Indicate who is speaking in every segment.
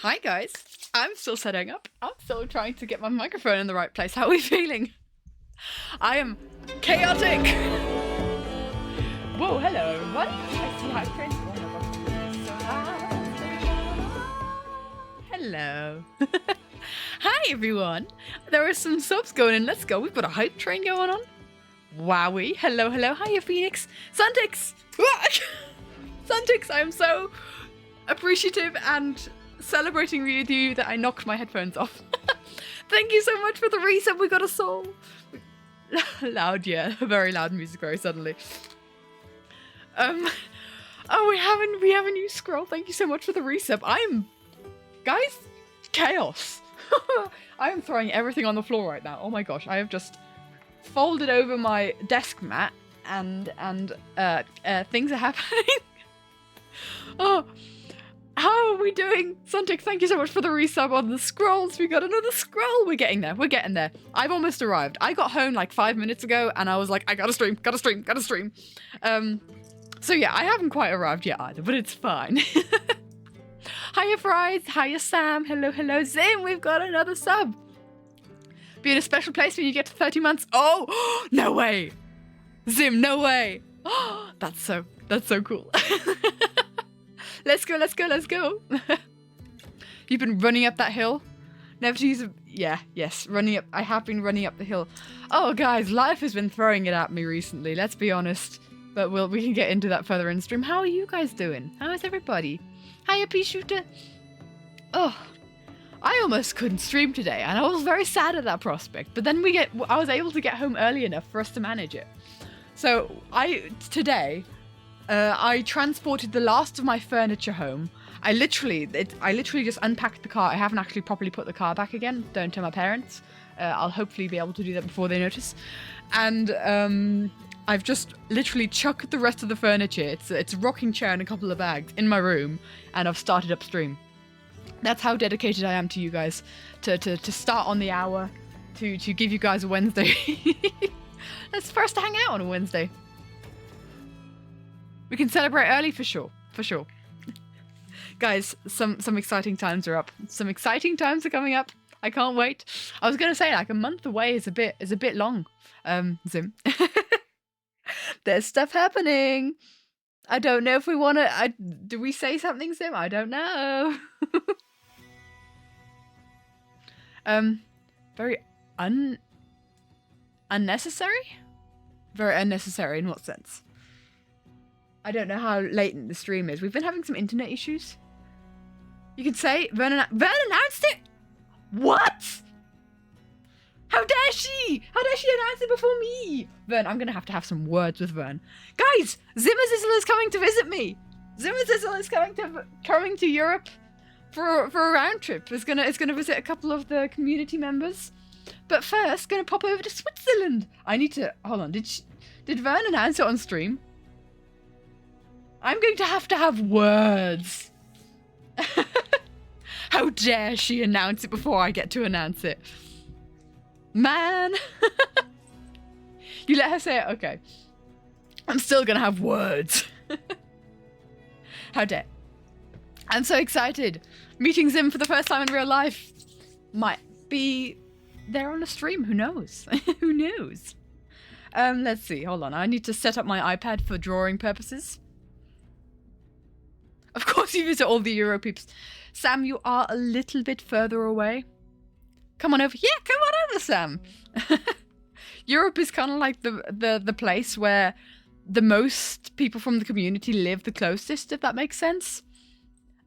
Speaker 1: Hi guys, I'm still setting up. I'm still trying to get my microphone in the right place. How are we feeling? I am chaotic! Whoa, hello everyone. I see how friends. Hello. Hi everyone. There are some subs going in. Let's go. We've got a hype train going on. Wowie. Hello, hello. Hiya, Phoenix. Suntix! Suntix, I'm so appreciative and celebrating with you that I knocked my headphones off. Thank you so much for the resub. We got a soul. Loud, yeah. Very loud music very suddenly. Oh, we have a new scroll. Thank you so much for the resub. Guys, chaos. I am throwing everything on the floor right now. Oh my gosh, I have just folded over my desk mat and things are happening. Oh, how are we doing? Suntix, thank you so much for the resub on the scrolls. We got another scroll. We're getting there. We're getting there. I've almost arrived. I got home like 5 minutes ago and I was like, I gotta stream. So yeah, I haven't quite arrived yet either, but it's fine. Hiya Fries, hiya Sam, hello, hello Zim, we've got another sub. Be in a special place when you get to 30 months. Oh, no way. Zim, no way. Oh, that's so cool. Let's go, let's go, let's go. You've been running up that hill? Never to use a... Yeah, yes, running up. I have been running up the hill. Oh, guys, life has been throwing it at me recently, let's be honest. But we can get into that further in stream. How are you guys doing? How is everybody? Hiya, Pea Shooter. Oh, I almost couldn't stream today, and I was very sad at that prospect. But then I was able to get home early enough for us to manage it. So today, I transported the last of my furniture home. I literally just unpacked the car. I haven't actually properly put the car back again. Don't tell my parents. I'll hopefully be able to do that before they notice. And I've just literally chucked the rest of the furniture. It's a rocking chair and a couple of bags in my room, and I've started upstream. That's how dedicated I am to you guys. To start on the hour, to give you guys a Wednesday. Let's first hang out on a Wednesday. We can celebrate early for sure. Guys, some exciting times are up. Some exciting times are coming up. I can't wait. I was gonna say like a month away is a bit long. Zim. There's stuff happening. I don't know if we want to... do we say something, Sim? I don't know. Very unnecessary? Very unnecessary in what sense? I don't know how latent the stream is. We've been having some internet issues. You could say Vern announced it? What? How dare she? How dare she announce it before me? Vern, I'm going to have some words with Vern. Guys, Zimmerzizzle is coming to visit me. Zimmerzizzle is coming to Europe for a round trip. It's gonna visit a couple of the community members. But first, gonna pop over to Switzerland. I need to, hold on, did Vern announce it on stream? I'm going to have words. How dare she announce it before I get to announce it? Man. You let her say it? Okay. I'm still gonna have words. How dare. I'm so excited. Meeting Zim for the first time in real life. Might be there on a stream. Who knows? Who knows? Let's see. Hold on. I need to set up my iPad for drawing purposes. Of course you visit all the Euro peeps. Sam, you are a little bit further away. Come on over. Yeah, come on over, Sam. Europe is kind of like the place where the most people from the community live the closest, if that makes sense.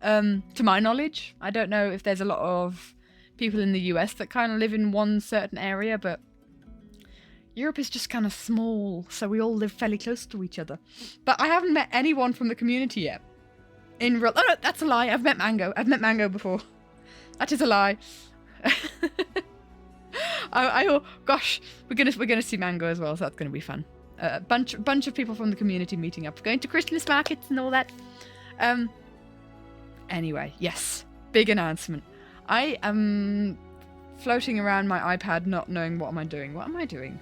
Speaker 1: To my knowledge. I don't know if there's a lot of people in the US that kind of live in one certain area, but Europe is just kind of small, so we all live fairly close to each other. But I haven't met anyone from the community yet. In real... Oh, no, that's a lie. I've met Mango. I've met Mango before. That is a lie. Oh, gosh. We're gonna see Mango as well, so that's gonna be fun. Bunch of people from the community meeting up. Going to Christmas markets and all that. Anyway, yes. Big announcement. I am floating around my iPad not knowing what am I doing. What am I doing?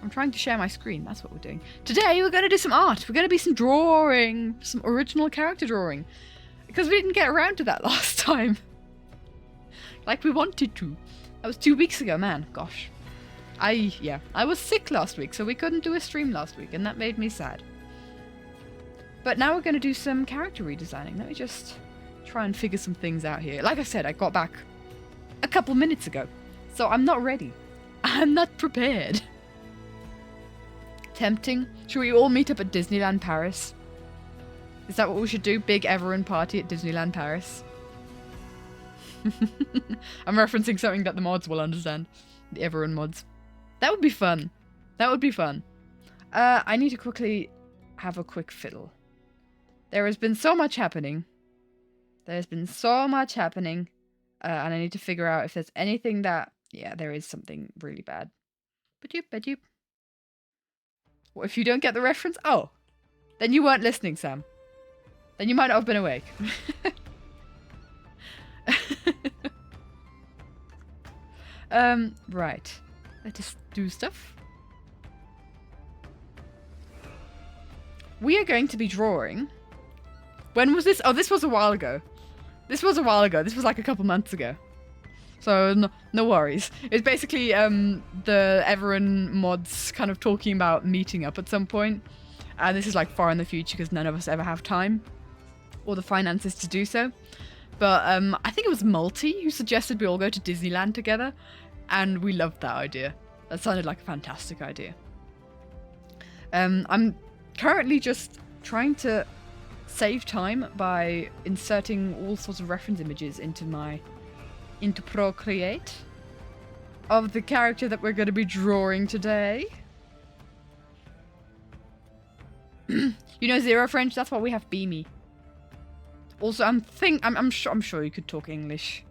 Speaker 1: I'm trying to share my screen. That's what we're doing. Today, we're going to do some art. We're going to be some drawing. Some original character drawing. Because we didn't get around to that last time. Like we wanted to. That was 2 weeks ago, man. Gosh. I was sick last week, so we couldn't do a stream last week, and that made me sad. But now we're going to do some character redesigning. Let me just try and figure some things out here. Like I said, I got back a couple minutes ago, so I'm not ready. I'm not prepared. Tempting. Should we all meet up at Disneyland Paris? Is that what we should do? Big Everyone party at Disneyland Paris? I'm referencing something that the mods will understand. The Everyone mods. That would be fun. That would be fun. I need to quickly have a quick fiddle. There has been so much happening. There's been so much happening. And I need to figure out if there's anything that... Yeah, there is something really bad. Ba-doop, ba-doop. What if you don't get the reference? Oh, then you weren't listening, Sam. Then you might not have been awake. Right. Let us do stuff. We are going to be drawing. When was this? Oh, this was a while ago. This was a while ago. This was like a couple months ago. So, no worries. It's basically the Everyone mods kind of talking about meeting up at some point. And this is like far in the future because none of us ever have time or the finances to do so. But I think it was Multi who suggested we all go to Disneyland together. And we loved that idea. That sounded like a fantastic idea. I'm currently just trying to save time by inserting all sorts of reference images into Procreate of the character that we're going to be drawing today. You know Zero French? That's why we have Beamy. Also, I'm sure you could talk English.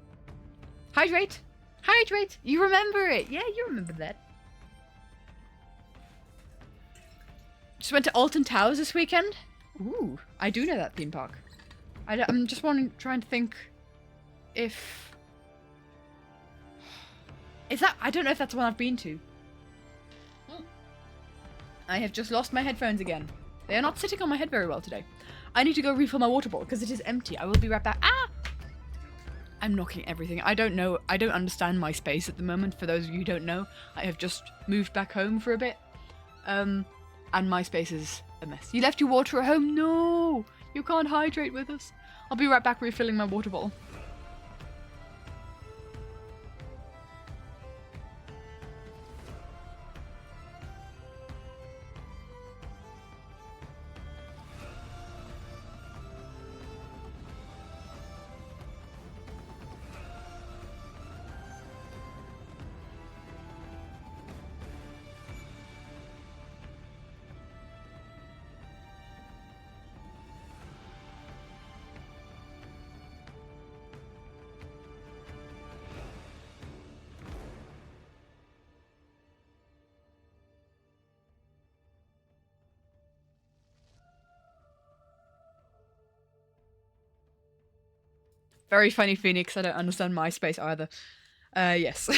Speaker 1: Hydrate! Hydrate! You remember it! Yeah, you remember that. Just went to Alton Towers this weekend. Ooh, I do know that theme park. I'm just trying to think if... Is that... I don't know if that's the one I've been to. I have just lost my headphones again. They are not sitting on my head very well today. I need to go refill my water bottle because it is empty. I will be right back. Ah! I'm knocking everything. I don't know. I don't understand my space at the moment. For those of you who don't know, I have just moved back home for a bit. And my space is a mess. You left your water at home? No! You can't hydrate with us. I'll be right back refilling my water bottle. Very funny, Phoenix. I don't understand MySpace either. Yes.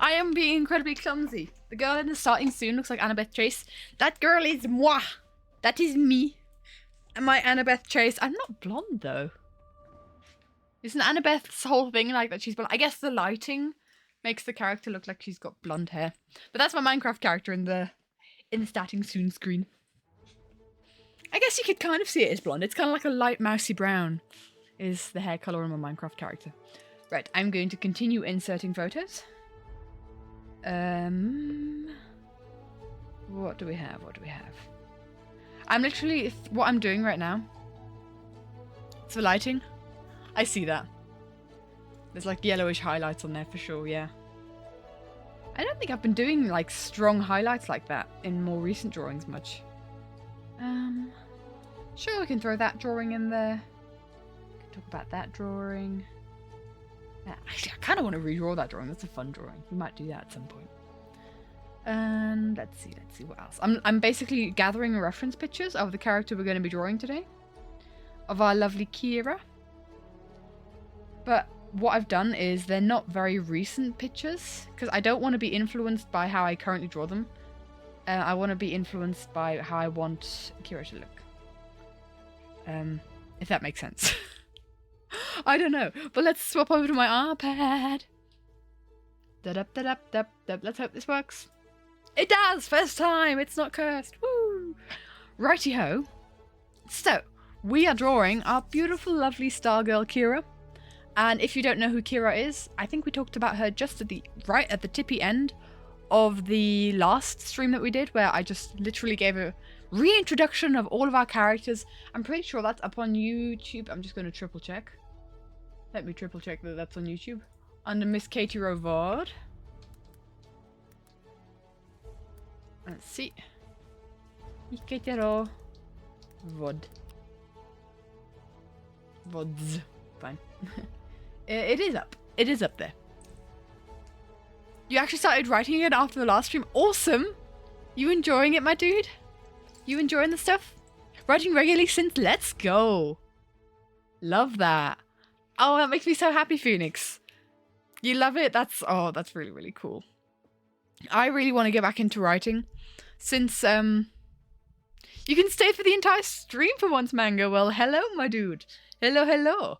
Speaker 1: I am being incredibly clumsy. The girl in the starting soon looks like Annabeth Chase. That girl is moi. That is me. Am I Annabeth Chase? I'm not blonde, though. Isn't Annabeth's whole thing like that she's blonde? I guess the lighting makes the character look like she's got blonde hair. But that's my Minecraft character in the starting soon screen. I guess you could kind of see it as blonde. It's kind of like a light mousy brown is the hair color on my Minecraft character. Right, I'm going to continue inserting photos. What do we have? What do we have? I'm literally, what I'm doing right now, it's the lighting. I see that. There's like yellowish highlights on there for sure, yeah. I don't think I've been doing like strong highlights like that in more recent drawings much. Sure, we can throw that drawing in there. We can talk about that drawing. Actually, I kind of want to redraw that drawing. That's a fun drawing. We might do that at some point. And let's see what else. I'm basically gathering reference pictures of the character we're going to be drawing today. Of our lovely Quirah. But what I've done is they're not very recent pictures because I don't want to be influenced by how I currently draw them. I want to be influenced by how I want Quirah to look. If that makes sense. I don't know, but let's swap over to my iPad. Let's hope this works. It does! First time! It's not cursed! Woo! Righty-ho. So, we are drawing our beautiful, lovely stargirl Quirah. And if you don't know who Quirah is, I think we talked about her just at the tippy end of the last stream that we did, where I just literally gave a reintroduction of all of our characters. I'm pretty sure that's up on YouTube. I'm just going to triple check. Let me triple check that that's on YouTube. Under Miss Katie Rovard. Let's see. Katie Rovard. Vods. Fine. It is up. It is up there. You actually started writing it after the last stream. Awesome! You enjoying it, my dude? You enjoying the stuff? Writing regularly since? Let's go! Love that. Oh, that makes me so happy, Phoenix. You love it? That's really, really cool. I really want to get back into writing. Since, you can stay for the entire stream for once, Mango. Well, hello, my dude. Hello, hello.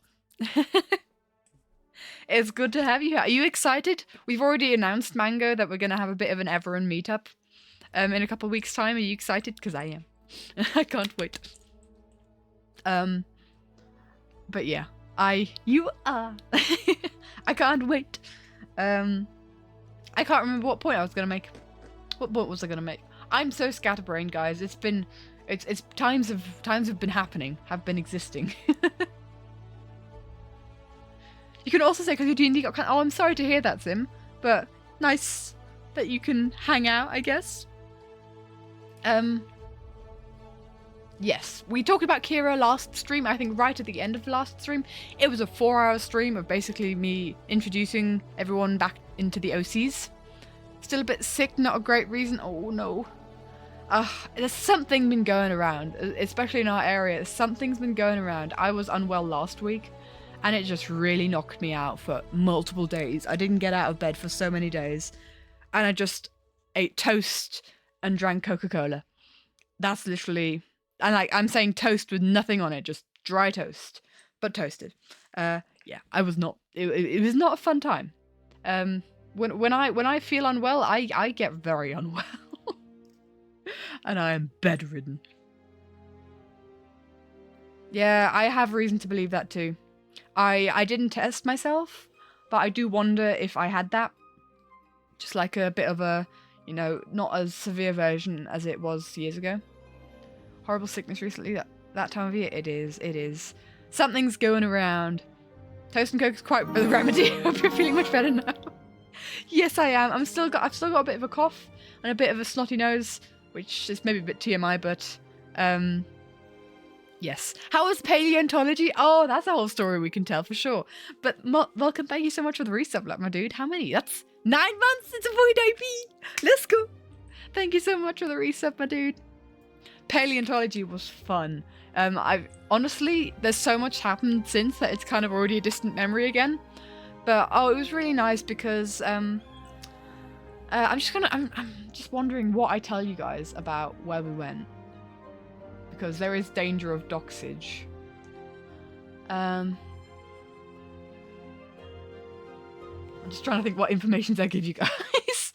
Speaker 1: It's good to have you here. Are you excited? We've already announced, Mango, that we're going to have a bit of an Everin meetup in a couple of weeks' time. Are you excited? Because I am. I can't wait. But yeah. You are. I can't wait. I can't remember what point I was going to make. What point was I going to make? I'm so scatterbrained, guys. It's times have been happening, have been existing. You can also say because your D&D got oh, I'm sorry to hear that, Sim, but nice that you can hang out, I guess. Yes, we talked about Quirah last stream, I think right at the end of the last stream. It was a 4-hour stream of basically me introducing everyone back into the OCs. Still a bit sick, not a great reason. Oh no. There's something been going around, especially in our area. Something's been going around. I was unwell last week. And it just really knocked me out for multiple days. I didn't get out of bed for so many days. And I just ate toast and drank Coca-Cola. That's literally... And like, I'm saying toast with nothing on it, just dry toast. But toasted. Yeah, I was not... It was not a fun time. When I feel unwell, I get very unwell. And I am bedridden. Yeah, I have reason to believe that too. I didn't test myself, but I do wonder if I had that. Just like a bit of a, you know, not as severe version as it was years ago. Horrible sickness recently, that time of year. It is. Something's going around. Toast and Coke is quite the remedy. I hope you're feeling much better now. Yes, I am. I've still got a bit of a cough and a bit of a snotty nose, which is maybe a bit TMI, but yes. How was paleontology? Oh, that's a whole story we can tell for sure. But welcome, thank you so much for the resub, like my dude. How many? That's 9 months. It's a void IP. Let's go. Thank you so much for the resub, my dude. Paleontology was fun. I honestly, there's so much happened since that it's kind of already a distant memory again. But it was really nice because I'm just wondering what I tell you guys about where we went, because there is danger of doxage. I'm just trying to think what information I give you guys.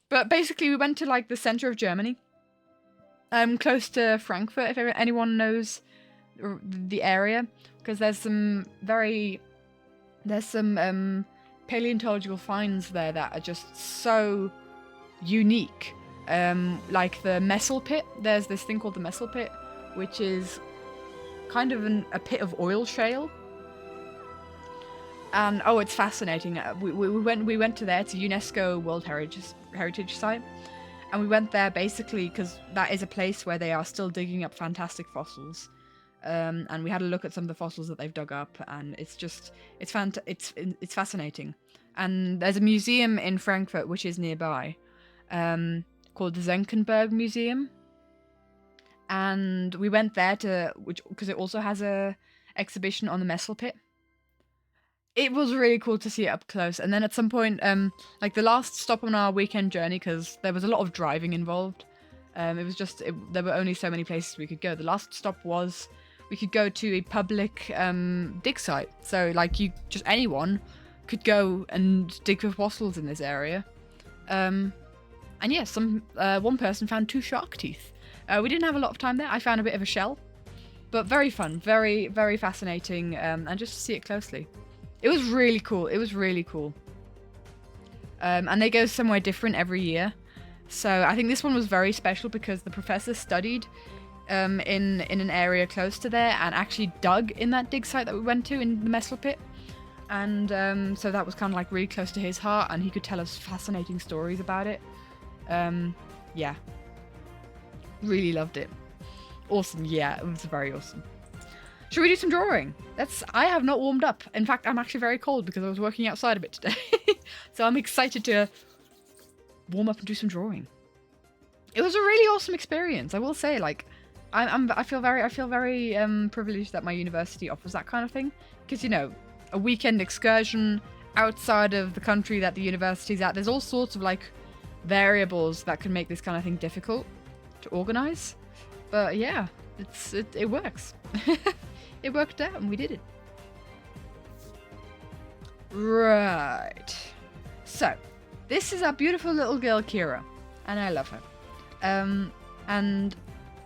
Speaker 1: But basically, we went to like the center of Germany, close to Frankfurt, if anyone knows the area, because there's some paleontological finds there that are just so unique. Like the Messel Pit. There's this thing called the Messel Pit, which is kind of a pit of oil shale. And it's fascinating. We went to there. It's a UNESCO World Heritage Site, and we went there basically because that is a place where they are still digging up fantastic fossils. And we had a look at some of the fossils that they've dug up, and it's fascinating. And there's a museum in Frankfurt which is nearby, called the Senckenberg Museum. And we went there because it also has a exhibition on the Messel Pit. It was really cool to see it up close. And then at some point, like the last stop on our weekend journey, because there was a lot of driving involved. There were only so many places we could go. The last stop was we could go to a public dig site. So like anyone could go and dig for fossils in this area. And yeah, one person found 2 shark teeth. We didn't have a lot of time there. I found a bit of a shell, but very fun, very, very fascinating, and just to see it closely. It was really cool. And they go somewhere different every year. So I think this one was very special because the professor studied in an area close to there and actually dug in that dig site that we went to in the Messel Pit. And so that was kind of like really close to his heart, and he could tell us fascinating stories about it. Yeah. Really loved it. Awesome. Yeah, it was very awesome. Should we do some drawing? I have not warmed up. In fact, I'm actually very cold because I was working outside a bit today. So I'm excited to warm up and do some drawing. It was a really awesome experience, I will say. Like, I feel very privileged that my university offers that kind of thing, because a weekend excursion outside of the country that the university's at, there's all sorts of like variables that can make this kind of thing difficult to organize. But yeah, it works. It worked out and we did it. Right. So, this is our beautiful little girl, Quirah. And I love her. And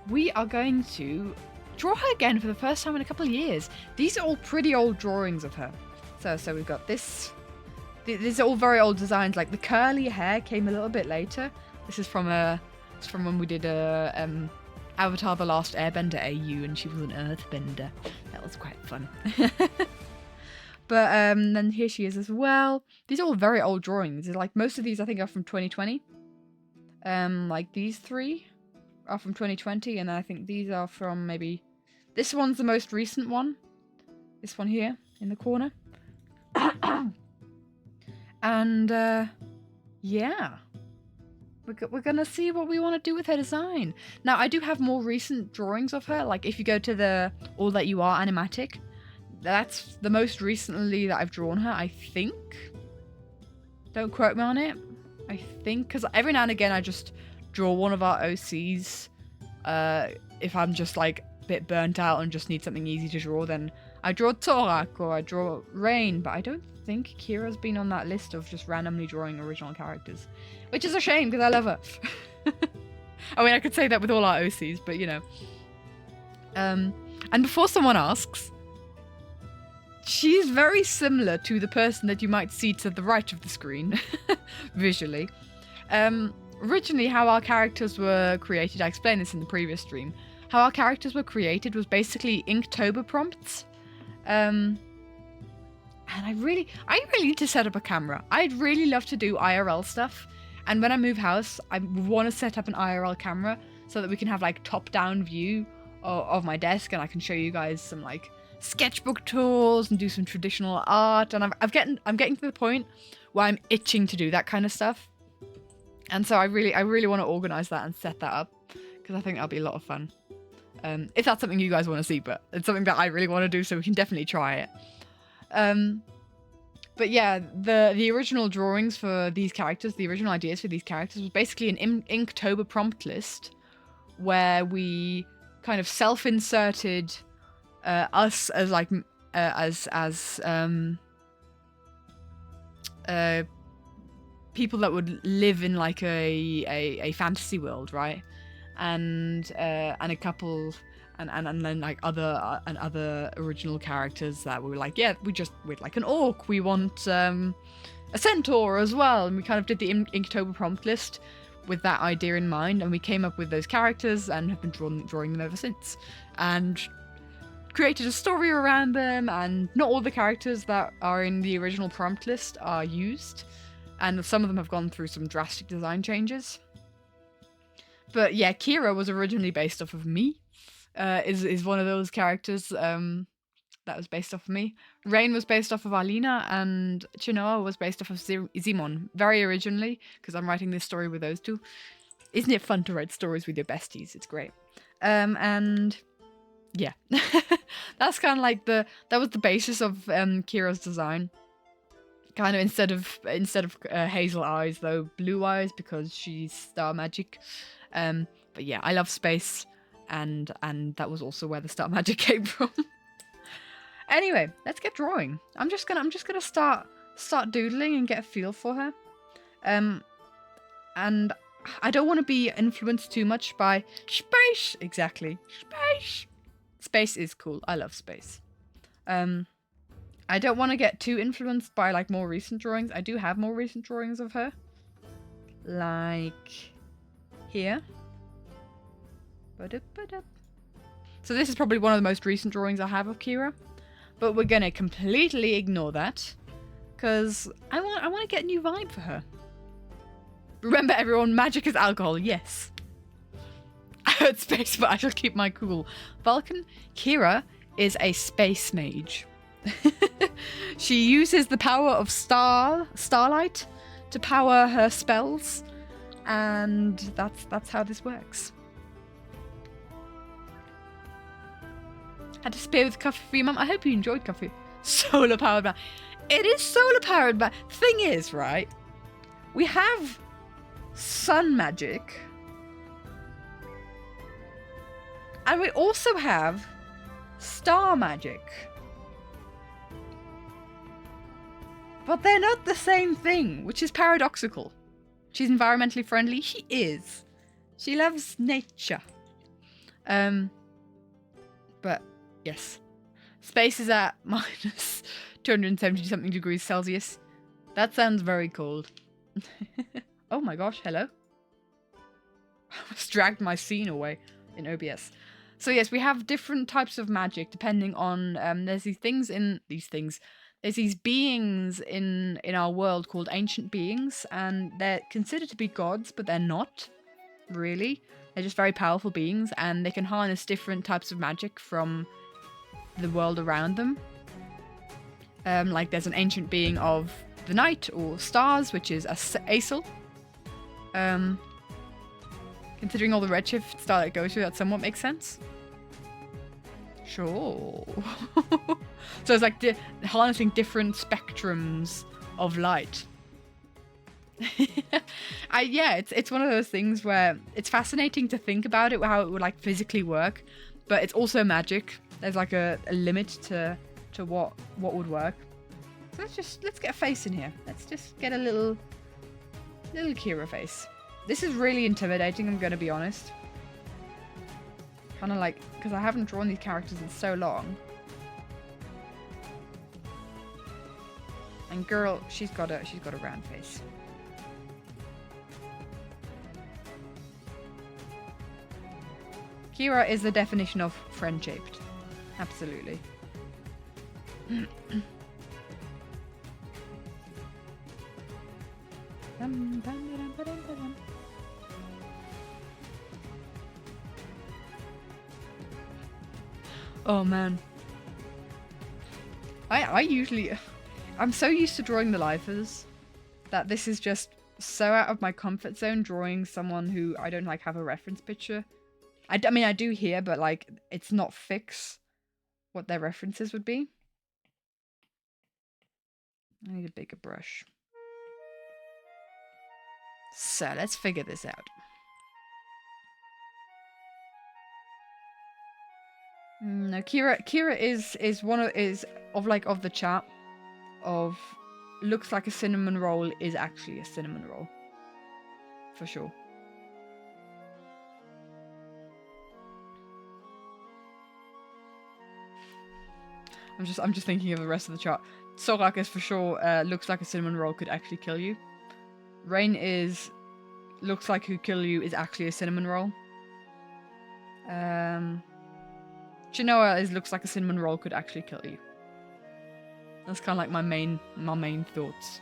Speaker 1: we are going to draw her again for the first time in a couple of years. These are all pretty old drawings of her. So we've got this. These are all very old designs. Like the curly hair came a little bit later. This is from when we did Avatar: The Last Airbender AU, and she was an earthbender. That was quite fun. But then here she is as well. These are all very old drawings. Like most of these I think are from 2020. Like these 3 are from 2020, and I think these are from maybe... This one's the most recent one. This one here in the corner. And yeah. We're gonna see what we want to do with her design. Now, I do have more recent drawings of her. Like, if you go to the All That You Are animatic, that's the most recently that I've drawn her, I think. Don't quote me on it. I think, because every now and again I just draw one of our OCs. If I'm just, like, a bit burnt out and just need something easy to draw, then I draw Torak or I draw Rain, but I don't think Quirah's been on that list of just randomly drawing original characters. Which is a shame, because I love her. I mean, I could say that with all our OCs, but and before someone asks, she's very similar to the person that you might see to the right of the screen, visually. Originally, how our characters were created, I explained this in the previous stream, how our characters were created was basically Inktober prompts. And I really need to set up a camera. I'd really love to do IRL stuff. And when I move house, I want to set up an IRL camera so that we can have like top-down view of my desk, and I can show you guys some like sketchbook tools and do some traditional art. And I'm getting to the point where I'm itching to do that kind of stuff. And so I really want to organize that and set that up, because I think that'll be a lot of fun. If that's something you guys want to see, but it's something that I really want to do, so we can definitely try it. But yeah, the original drawings for these characters, the original ideas for these characters was basically an Inktober prompt list where we kind of self-inserted us as like people that would live in like a fantasy world, right? And a couple and then like other original characters that we were like, yeah, we'd like an orc, we want a centaur as well, and we kind of did the Inktober prompt list with that idea in mind, and we came up with those characters and have been drawing them ever since, and created a story around them. And not all the characters that are in the original prompt list are used, and some of them have gone through some drastic design changes. But yeah, Quirah was originally based off of me. Is one of those characters that was based off of me. Rain was based off of Alina, and Chinoa was based off of Zimon, very originally, because I'm writing this story with those two. Isn't it fun to write stories with your besties? It's great. And yeah, that's kind of like that was the basis of Quirah's design. Kind of instead of hazel eyes, though, blue eyes, because she's star magic. But yeah, I love space, and that was also where the star magic came from. Anyway, let's get drawing. I'm just gonna start doodling and get a feel for her. And I don't want to be influenced too much by space. Exactly, space. Space is cool. I love space. I don't want to get too influenced by like more recent drawings. I do have more recent drawings of her, like here. So this is probably one of the most recent drawings I have of Quirah, but we're gonna completely ignore that because I want to get a new vibe for her. Remember, everyone, magic is alcohol. Yes. I heard space, but I shall keep my cool. Vulcan, Quirah is a space mage. She uses the power of starlight to power her spells, and that's how this works. Had to spare with coffee for your mum. I hope you enjoyed coffee. Solar powered man. It is solar powered man. Thing is, right? We have sun magic, and we also have star magic. But they're not the same thing, which is paradoxical. She's environmentally friendly. She is. She loves nature. But yes. Space is at minus 270 something degrees Celsius. That sounds very cold. Oh my gosh, hello. I almost dragged my scene away in OBS. So yes, we have different types of magic depending on there's these beings in our world called ancient beings, and they're considered to be gods, but they're not really. They're just very powerful beings, and they can harness different types of magic from the world around them. Like there's an ancient being of the night or stars, which is Aesel. Considering all the redshift star that goes through, that somewhat makes sense. Sure. So it's like harnessing different spectrums of light. Yeah, it's one of those things where it's fascinating to think about it, how it would like physically work, but it's also magic. There's like a limit to what would work. So let's get a face in here. Let's just get a little Quirah face. This is really intimidating, I'm gonna be honest. Kind of like, because I haven't drawn these characters in so long. And girl, she's got a round face. Quirah is the definition of friend-shaped. Absolutely. Oh man. I'm so used to drawing the lifers that this is just so out of my comfort zone, drawing someone who I don't like have a reference picture. I mean, I do here, but like, it's not fixed what their references would be. I need a bigger brush. So let's figure this out. No, Quirah is of the chart of looks like a cinnamon roll is actually a cinnamon roll. For sure. I'm just thinking of the rest of the chart. Sorak is for sure looks like a cinnamon roll could actually kill you. Rain is looks like who kill you is actually a cinnamon roll. Chinoa is looks like a cinnamon roll could actually kill you. That's kind of like my main thoughts.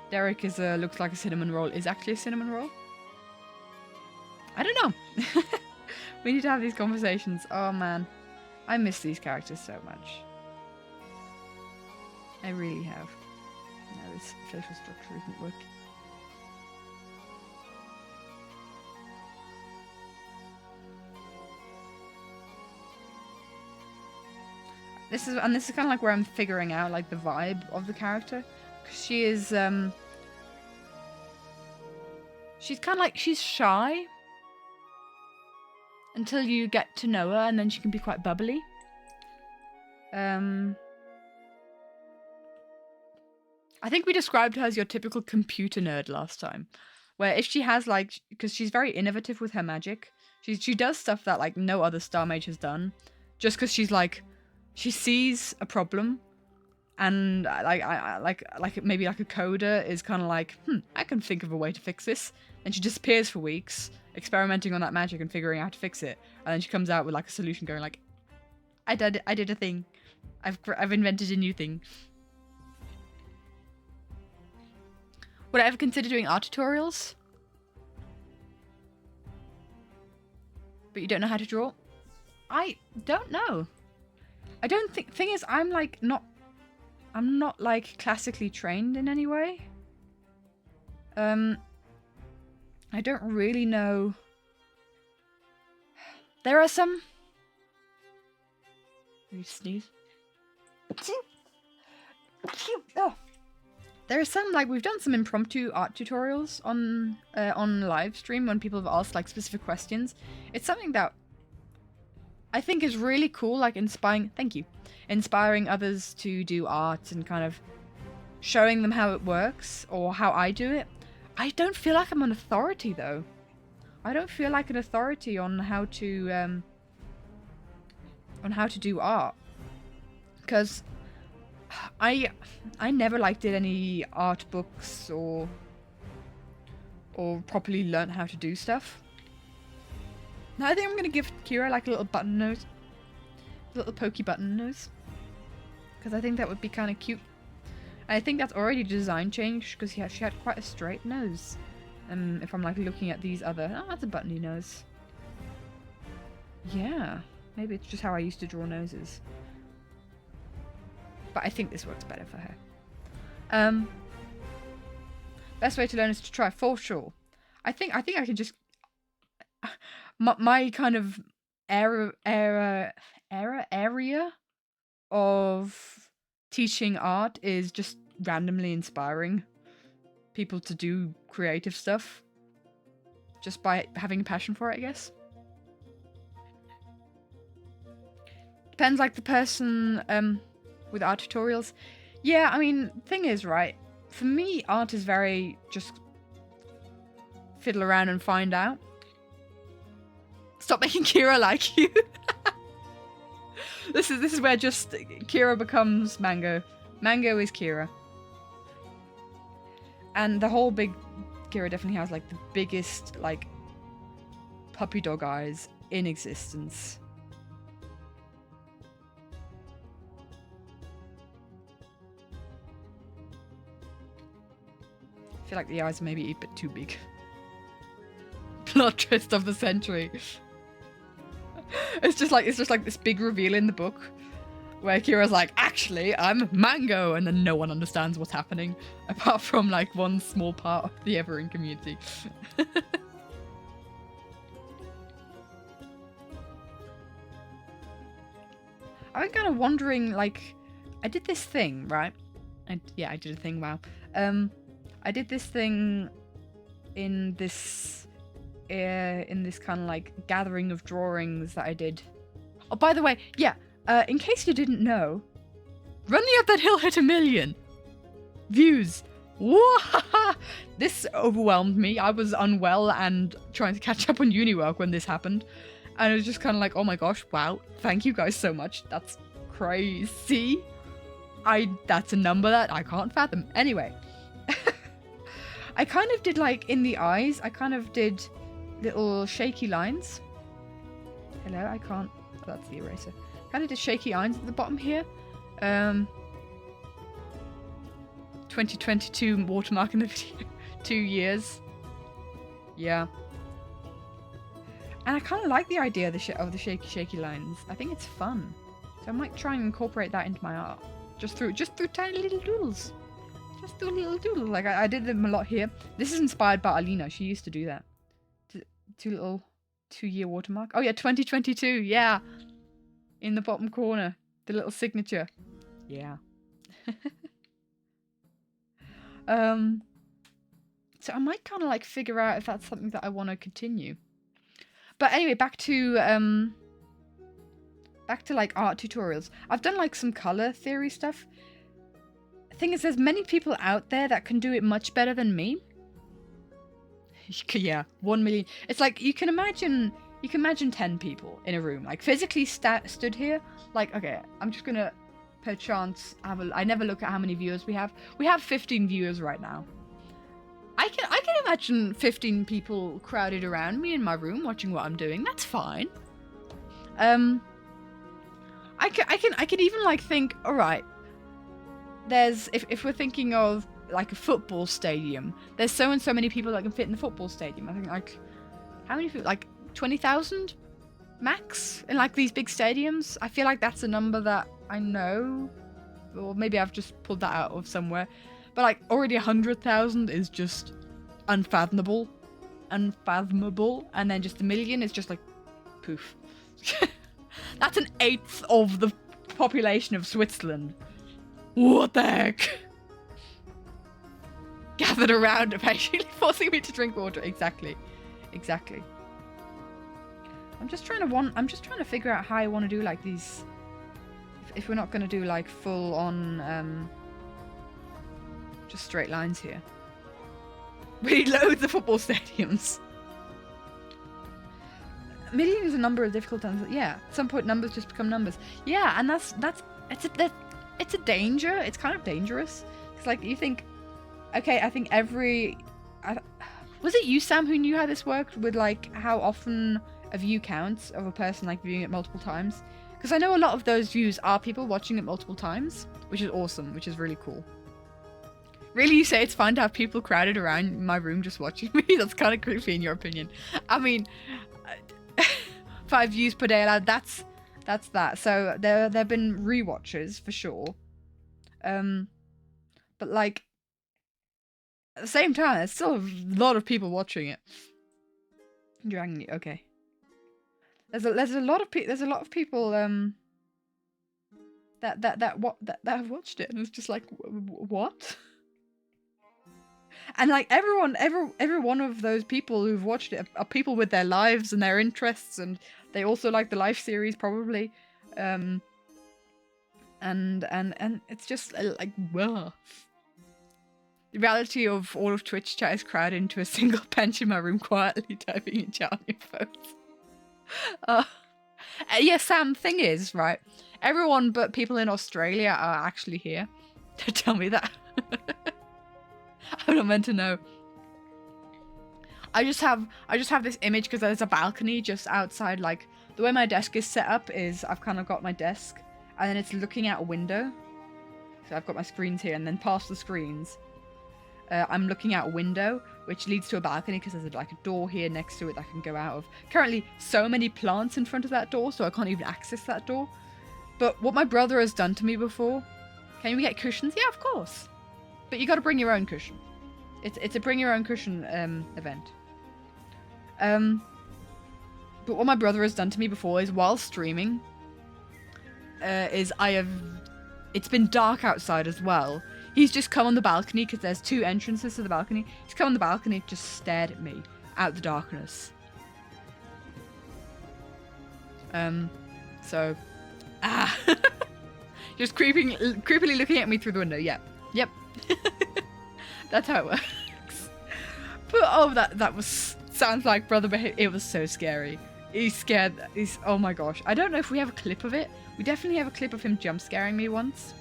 Speaker 1: Derek is looks like a cinnamon roll is actually a cinnamon roll. I don't know. We need to have these conversations. Oh man, I miss these characters so much. I really have. No, this facial structure isn't working. This is kind of like where I'm figuring out like the vibe of the character, because she is she's kind of like she's shy until you get to know her, and then she can be quite bubbly. I think we described her as your typical computer nerd last time, where if she has like, because she's very innovative with her magic, she does stuff that like no other star mage has done, just because she's like, she sees a problem, and like maybe like a coder is kind of like, I can think of a way to fix this, and she disappears for weeks experimenting on that magic and figuring out how to fix it, and then she comes out with like a solution, going like, I did a thing, I've invented a new thing. Would I ever consider doing art tutorials? But you don't know how to draw? I don't know. I don't think... Thing is, I'm not like classically trained in any way. I don't really know. There are some... Let me sneeze. Oh. There are some, like, we've done some impromptu art tutorials on live stream when people have asked, like, specific questions. It's something that I think is really cool, like, inspiring others to do art and kind of showing them how it works or how I do it. I don't feel like I'm an authority, though. I don't feel like an authority on how to do art. Because I never like did any art books or properly learn how to do stuff. Now I think I'm gonna give Quirah like a little button nose, a little pokey button nose, because I think that would be kind of cute. And I think that's already design change because she had quite a straight nose. If I'm like looking at these other, oh, that's a buttony nose. Yeah, maybe it's just how I used to draw noses. But I think this works better for her. Best way to learn is to try, for sure. I think I can just my kind of area of teaching art is just randomly inspiring people to do creative stuff just by having a passion for it, I guess. Depends, like, the person with art tutorials. Yeah, I mean, thing is, right, for me, art is very just fiddle around and find out. Stop making Quirah like you. This is where just Quirah becomes Mango. Mango is Quirah. And the whole big Quirah definitely has like the biggest like puppy dog eyes in existence. I feel like the eyes are maybe a bit too big. Plot twist of the century. It's just like this big reveal in the book. where Quirah's like, actually, I'm Mango, and then no one understands what's happening, apart from like one small part of the Everin community. I've been kind of wondering, like, I did this thing, right? Yeah, I did a thing, wow. I did this thing in this kind of like gathering of drawings that I did. Oh, by the way, yeah, in case you didn't know, Running Up That Hill hit 1 million views. Whoa! This overwhelmed me. I was unwell and trying to catch up on uni work when this happened. And it was just kind of like, oh my gosh, wow, thank you guys so much. That's crazy. That's a number that I can't fathom. Anyway. I kind of did like in the eyes, I kind of did little shaky lines. Hello, I can't, oh, that's the eraser. Kind of did shaky lines at the bottom here. 2022 watermark in the video. 2 years. Yeah. And I kind of like the idea of the shaky lines. I think it's fun. So I might try and incorporate that into my art. Just through tiny little doodles. Just do a little doodle. Like I did them a lot here. This is inspired by Alina. She used to do that. 2-year watermark. Oh yeah, 2022. Yeah. In the bottom corner. The little signature. Yeah. So I might kind of like figure out if that's something that I want to continue. But anyway, back to like art tutorials. I've done like some color theory stuff. The thing is, there's many people out there that can do it much better than me. Yeah, 1 million. It's like you can imagine 10 people in a room, like physically stood here. Like, okay, I'm just gonna perchance I never look at how many viewers we have. We have 15 viewers right now. I can imagine 15 people crowded around me in my room watching what I'm doing. That's fine. I can even like think, all right, there's if we're thinking of like a football stadium, there's so and so many people that can fit in the football stadium. I think like how many people, like 20,000 max in like these big stadiums. I feel like that's a number that I know, or maybe I've just pulled that out of somewhere. But like already 100,000 is just unfathomable, and then just 1 million is just like poof. That's 1/8 of the population of Switzerland. What the heck? Gathered around, occasionally forcing me to drink water. Exactly. I'm just trying to figure out how I want to do like these. If we're not going to do like full on just straight lines here. We need loads of football stadiums. 1 million is a number of difficult times. Yeah, at some point numbers just become numbers. Yeah, and it's a danger. It's kind of dangerous. It's like you think, okay, I think was it you, Sam, who knew how this worked with like how often a view counts of a person like viewing it multiple times? Because I know a lot of those views are people watching it multiple times, which is awesome, which is really cool. Really, you say it's fun to have people crowded around my room just watching me? That's kind of creepy in your opinion. I mean, 5 views per day allowed, that's that. So there have been rewatches for sure. But like, at the same time, there's still a lot of people watching it. Dragging you, okay. There's a lot of people that have watched it, and it's just like, what? And like every one of those people who've watched it are people with their lives and their interests, and they also like the life series probably, and it's just like, whoa. The reality of all of Twitch chat is crowded into a single bench in my room, quietly typing in chat on your phones. Yeah, Sam, thing is, right, everyone but people in Australia are actually here to tell me that. I'm not meant to know. I just have this image because there's a balcony just outside. Like the way my desk is set up is I've kind of got my desk and then it's looking out a window. So I've got my screens here, and then past the screens I'm looking out a window which leads to a balcony because there's like a door here next to it that I can go out of. Currently so many plants in front of that door, so I can't even access that door. But what my brother has done to me before, can we get cushions? Yeah, of course. But you got to bring your own cushion. It's a bring your own cushion event. But what my brother has done to me before is while streaming, it's been dark outside as well. He's just come on the balcony because there's 2 entrances to the balcony. He's come on the balcony, just stared at me out the darkness. Just creepily looking at me through the window. Yep. That's how it works. But oh, that sounds like brother behavior. It was so scary. He's scared. Oh my gosh. I don't know if we have a clip of it. We definitely have a clip of him jump scaring me once.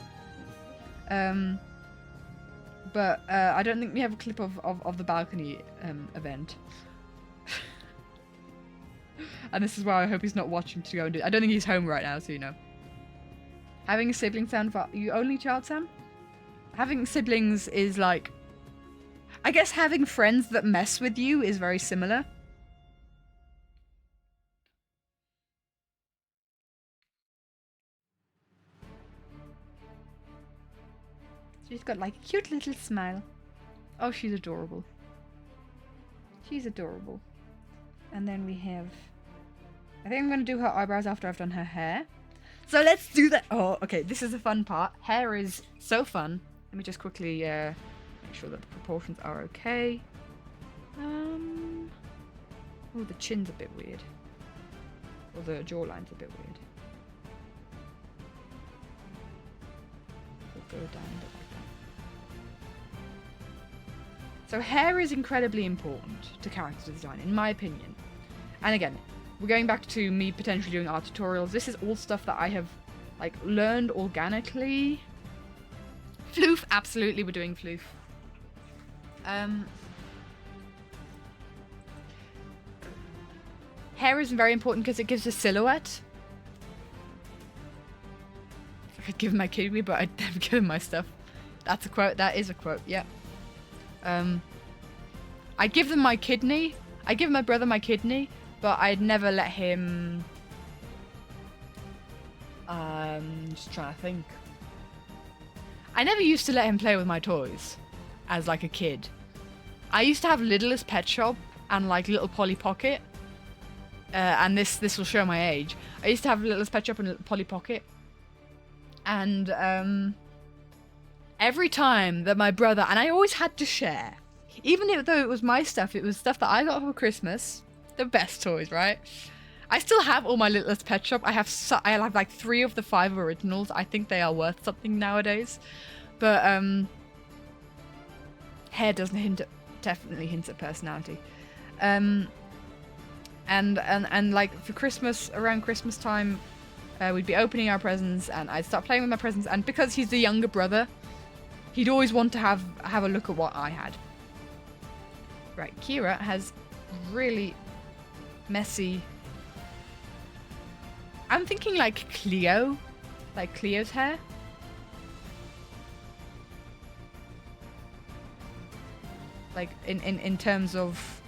Speaker 1: But I don't think we have a clip of the balcony event. And this is why I hope he's not watching to go and do it. I don't think he's home right now, so you know. Having a sibling sound for you only child, Sam? Having siblings is like, I guess having friends that mess with you is very similar. She's got like a cute little smile. Oh, she's adorable. She's adorable. And then we have, I think I'm going to do her eyebrows after I've done her hair. So let's do that. Oh, okay. This is the fun part. Hair is so fun. Let me just quickly make sure that the proportions are okay. Oh, the chin's a bit weird. Or the jawline's a bit weird. We'll go down a bit like that. So hair is incredibly important to character design, in my opinion. And again, we're going back to me potentially doing art tutorials. This is all stuff that I have, like, learned organically. Floof, absolutely, we're doing floof. Hair is very important because it gives a silhouette. I could give him my kidney, but I'd never give him my stuff. That's a quote. That is a quote, yeah. I'd give them my kidney. I'd give my brother my kidney, but I'd never let him... just trying to think. I never used to let him play with my toys as like a kid. I used to have Littlest Pet Shop and like Little Polly Pocket. And this will show my age. I used to have Littlest Pet Shop and Little Polly Pocket. And every time that my brother... And I always had to share. Even though it was my stuff, it was stuff that I got for Christmas. The best toys, right? I still have all my Littlest Pet Shop. I have like 3 of the 5 originals. I think they are worth something nowadays. But hair doesn't definitely hints at personality. And like for Christmas, around Christmas time, we'd be opening our presents and I'd start playing with my presents. And because he's the younger brother, he'd always want to have a look at what I had. Right, Quirah has really messy... I'm thinking like Cleo. Like Cleo's hair. Like in terms of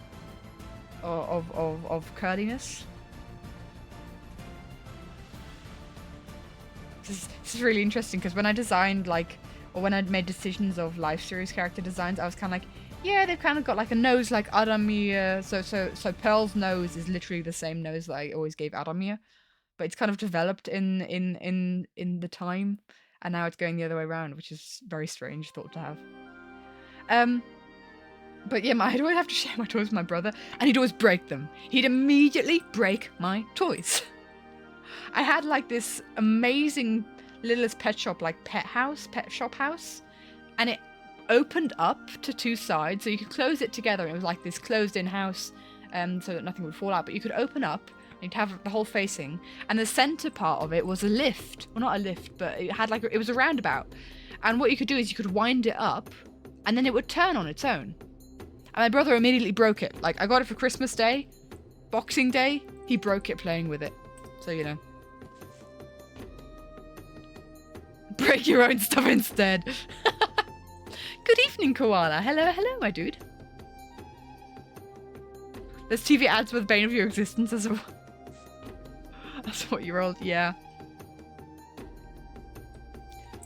Speaker 1: curliness. This is really interesting because when I designed like, or when I'd made decisions of live series character designs, I was kind of like, yeah, they've kind of got like a nose like Adamir. So Pearl's nose is literally the same nose that I always gave Adamir, but it's kind of developed in the time, and now it's going the other way around, which is very strange thought to have. But yeah, I'd always have to share my toys with my brother, and he'd always break them. He'd immediately break my toys. I had like this amazing Littlest Pet Shop, like pet shop house, and it opened up to 2 sides, so you could close it together. It was like this closed-in house, so that nothing would fall out. But you could open up, and you'd have the whole facing, and the center part of it was a lift. Well, not a lift, but it had like it was a roundabout. And what you could do is you could wind it up, and then it would turn on its own. And my brother immediately broke it. Like, I got it for Christmas Day. Boxing Day, he broke it playing with it. So, you know. Break your own stuff instead. Good evening, Koala. Hello, hello, my dude. There's TV ads with Bane of Your Existence as a 4-year-old. Yeah.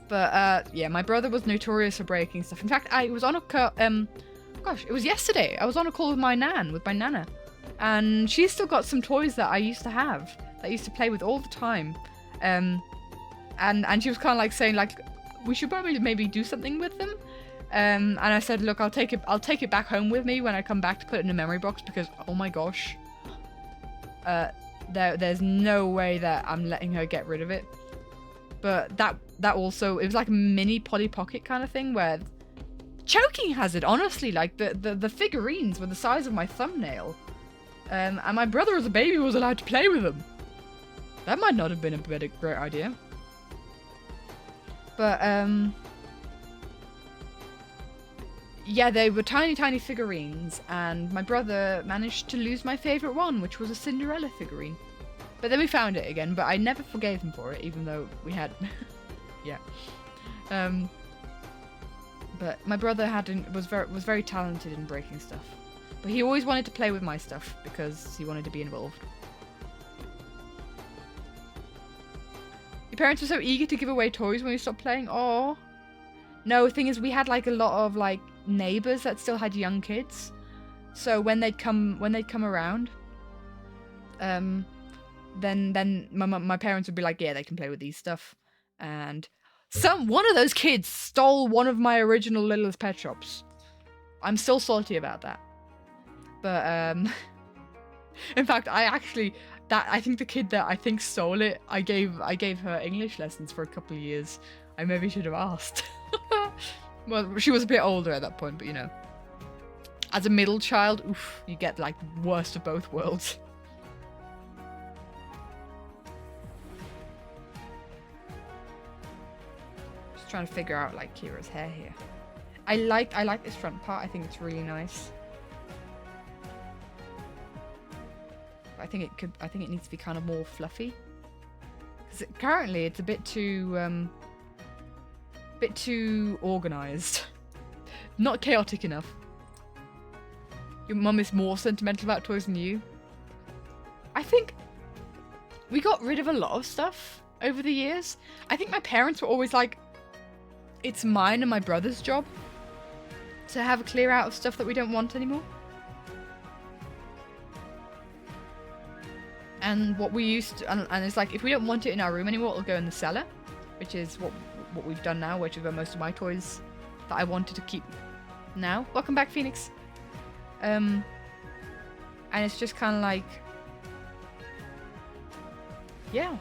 Speaker 1: But yeah, my brother was notorious for breaking stuff. In fact, I was on a gosh, it was yesterday. I was on a call with my nana, and she's still got some toys that I used to have, that I used to play with all the time. And she was kind of like saying like, we should probably maybe do something with them. And I said, look, I'll take it back home with me when I come back to put it in a memory box, because oh my gosh, there's no way that I'm letting her get rid of it. But that also, it was like a mini Polly Pocket kind of thing, where choking hazard, honestly, like the figurines were the size of my thumbnail. And my brother as a baby was allowed to play with them. That might not have been a great idea. But yeah, they were tiny, tiny figurines, and my brother managed to lose my favourite one, which was a Cinderella figurine. But then we found it again, but I never forgave him for it, even though we had... yeah. But my brother was very talented in breaking stuff. But he always wanted to play with my stuff, because he wanted to be involved. Your parents were so eager to give away toys when we stopped playing? Aww. No, the thing is, we had like a lot of like neighbors that still had young kids. So when they'd come around, then my parents would be like, yeah, they can play with these stuff. And one of those kids stole one of my original Littlest Pet Shops. I'm still salty about that. But in fact, I think the kid that I think stole it, I gave her English lessons for a couple of years. I maybe should have asked. Well, she was a bit older at that point, but you know, as a middle child, oof, you get like the worst of both worlds. Just trying to figure out like Quirah's hair here. I like this front part. I think it's really nice. I think it needs to be kind of more fluffy. Because currently it's a bit too organized. Not chaotic enough. Your mum is more sentimental about toys than you. I think we got rid of a lot of stuff over the years. I think my parents were always like, it's mine and my brother's job to have a clear out of stuff that we don't want anymore. And what we used to, and it's like, if we don't want it in our room anymore, it'll go in the cellar, which is what we've done now, which is where most of my toys that I wanted to keep now. Welcome back, Phoenix. And it's just kind of like, yeah.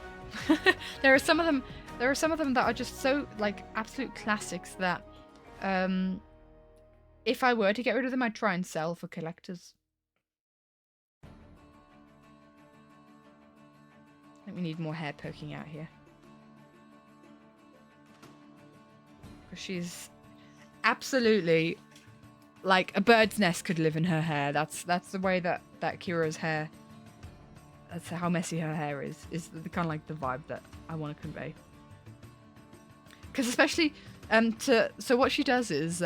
Speaker 1: there are some of them that are just so like absolute classics that if I were to get rid of them, I'd try and sell for collectors. I think we need more hair poking out here. Because she's absolutely like a bird's nest could live in her hair. That's the way that Quirah's hair, that's how messy her hair is the kind of like the vibe that I want to convey. Because especially so what she does is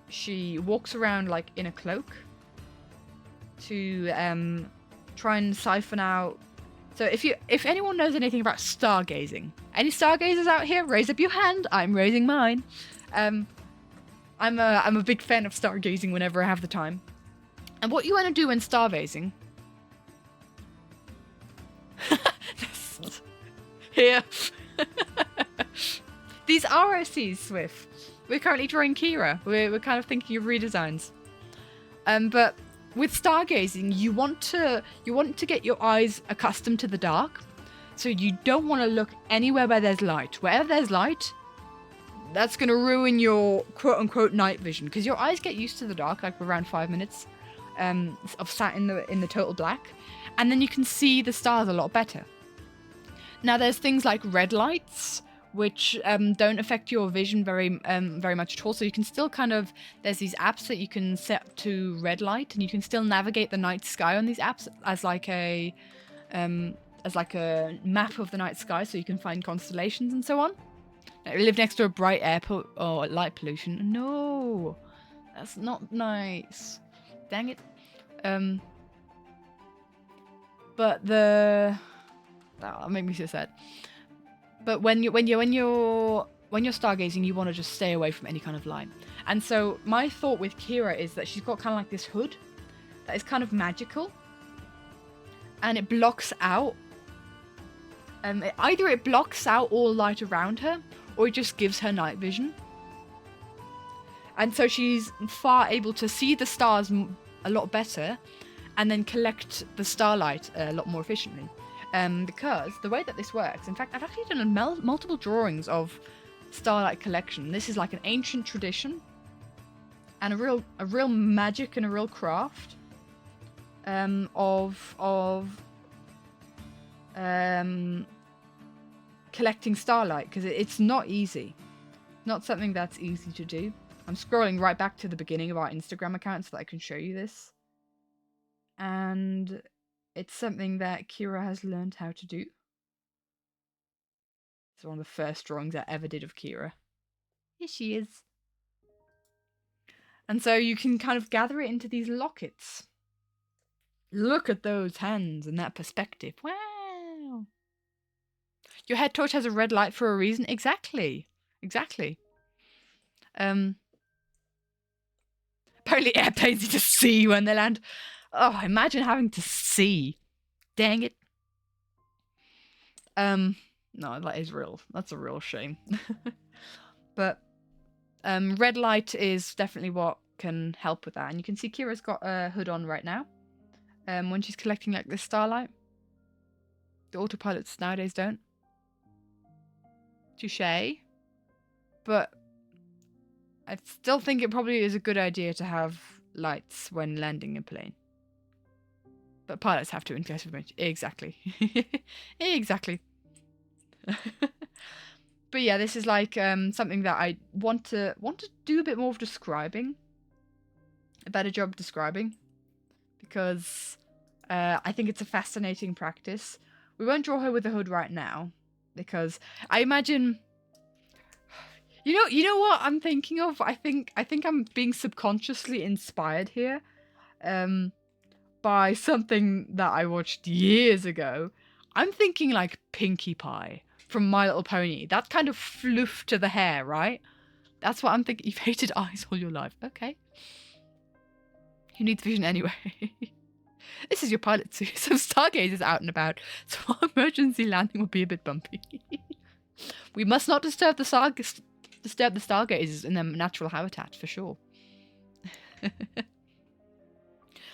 Speaker 1: she walks around like in a cloak to try and siphon out. So if anyone knows anything about stargazing, any stargazers out here, raise up your hand. I'm raising mine. I'm a big fan of stargazing whenever I have the time. And what you want to do when stargazing? Here. These ROCs, Swift. We're currently drawing Quirah. We're kind of thinking of redesigns. But with stargazing, you want to get your eyes accustomed to the dark. So you don't want to look anywhere where there's light. Wherever there's light, that's going to ruin your quote-unquote night vision. Because your eyes get used to the dark, like around 5 minutes of sat in the total black. And then you can see the stars a lot better. Now there's things like red lights, which don't affect your vision very much at all. So you can still kind of, there's these apps that you can set to red light, and you can still navigate the night sky on these apps as like a map of the night sky, so you can find constellations and so on. Now, we live next to a bright airport or light pollution. No, that's not nice. Dang it. But that'll make me so sad. But when you're when you're stargazing, you want to just stay away from any kind of light. And so my thought with Quirah is that she's got kind of like this hood that is kind of magical, and it blocks out. Either it blocks out all light around her, or it just gives her night vision. And so she's far able to see the stars a lot better, and then collect the starlight a lot more efficiently. Because the way that this works, in fact, I've actually done multiple drawings of starlight collection. This is like an ancient tradition, and a real magic and a real craft of collecting starlight, because it's not easy. Not something that's easy to do. I'm scrolling right back to the beginning of our Instagram account so that I can show you this. And it's something that Quirah has learned how to do. It's one of the first drawings I ever did of Quirah. Here she is. And so you can kind of gather it into these lockets. Look at those hands and that perspective. Wow. Your head torch has a red light for a reason. Exactly. Exactly. Apparently airplanes need to see when they land. Oh, imagine having to see. Dang it. No, that is real. That's a real shame. But red light is definitely what can help with that. And you can see Quirah's got a hood on right now. When she's collecting like this starlight. The autopilots nowadays don't. Touché. But I still think it probably is a good idea to have lights when landing a plane. But pilots have to in case of emergency. Exactly. Exactly. But yeah, this is like something that I want to do a bit more of describing. A better job describing. Because I think it's a fascinating practice. We won't draw her with a hood right now. Because I imagine... You know what I'm thinking of? I think I'm being subconsciously inspired here by something that I watched years ago. I'm thinking like Pinkie Pie from My Little Pony. That kind of floof to the hair, right? That's what I'm thinking. You've hated eyes all your life. Okay. Who needs vision anyway? This is your pilot suit. Some stargazers out and about, so our emergency landing will be a bit bumpy. We must not disturb the stargazers in their natural habitat, for sure.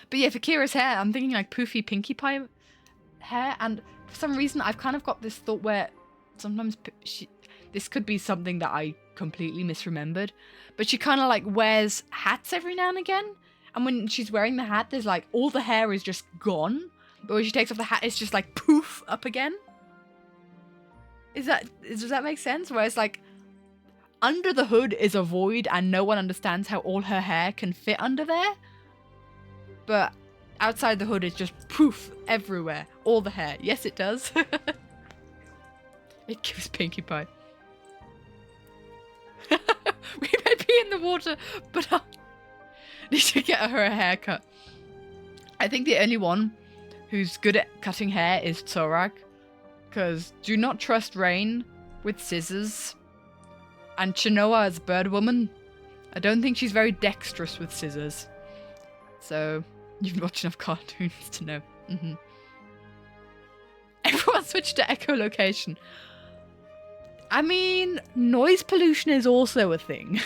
Speaker 1: But yeah, for Quirah's hair, I'm thinking like poofy Pinkie Pie hair, and for some reason I've kind of got this thought where sometimes this could be something that I completely misremembered, but she kind of like wears hats every now and again, and when she's wearing the hat, there's like all the hair is just gone, but when she takes off the hat, it's just like poof up again. Does that make sense? Where it's like under the hood is a void and no one understands how all her hair can fit under there. But outside the hood is just poof everywhere. All the hair. Yes, it does. It gives Pinkie Pie. We may be in the water, but I need to get her a haircut. I think the only one who's good at cutting hair is Tsorak. Because do not trust Rain with scissors. And Chinoa as Bird Woman, I don't think she's very dexterous with scissors. So, you've watched enough cartoons to know. Everyone switched to echolocation. I mean, noise pollution is also a thing.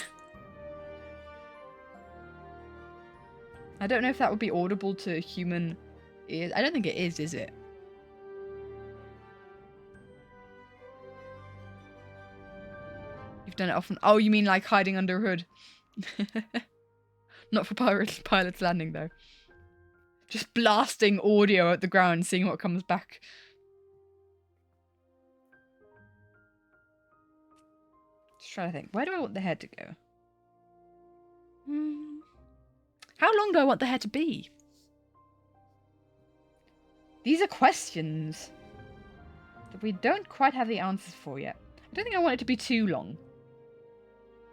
Speaker 1: I don't know if that would be audible to human ears. I don't think it is it? You've done it often. Oh, you mean like hiding under a hood? Not for pilots landing, though. Just blasting audio at the ground, seeing what comes back. Just trying to think. Where do I want the head to go? How long do I want the hair to be? These are questions that we don't quite have the answers for yet. I don't think I want it to be too long.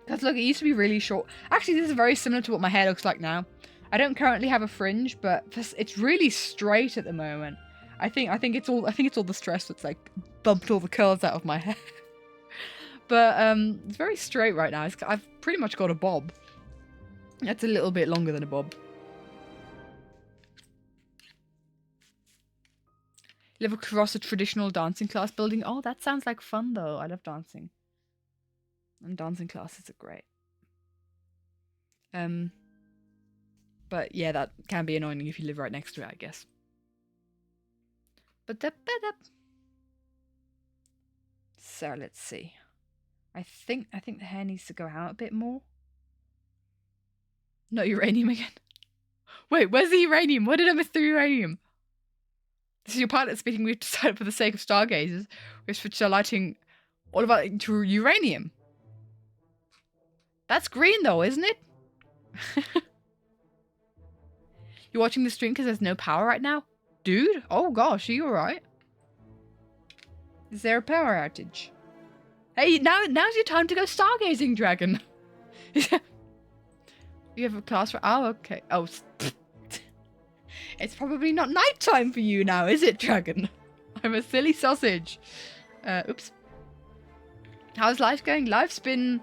Speaker 1: Because look, it used to be really short. Actually, this is very similar to what my hair looks like now. I don't currently have a fringe, but it's really straight at the moment. I think it's all the stress that's like bumped all the curls out of my hair. But it's very straight right now. I've pretty much got a bob. That's a little bit longer than a bob. Live across a traditional dancing class building. Oh, that sounds like fun though. I love dancing. And dancing classes are great. But yeah, that can be annoying if you live right next to it, I guess. So let's see. I think the hair needs to go out a bit more. No uranium again. Wait, where's the uranium? Where did I miss the uranium? This is your pilot speaking. We've decided for the sake of stargazers, we've switched our lighting all about into uranium. That's green though, isn't it? You're watching the stream because there's no power right now? Dude? Oh gosh, are you alright? Is there a power outage? Hey, now's your time to go stargazing, dragon. You have a class for... Oh, okay. Oh, it's probably not nighttime for you now, is it, dragon? I'm a silly sausage. Oops. How's life going? Life's been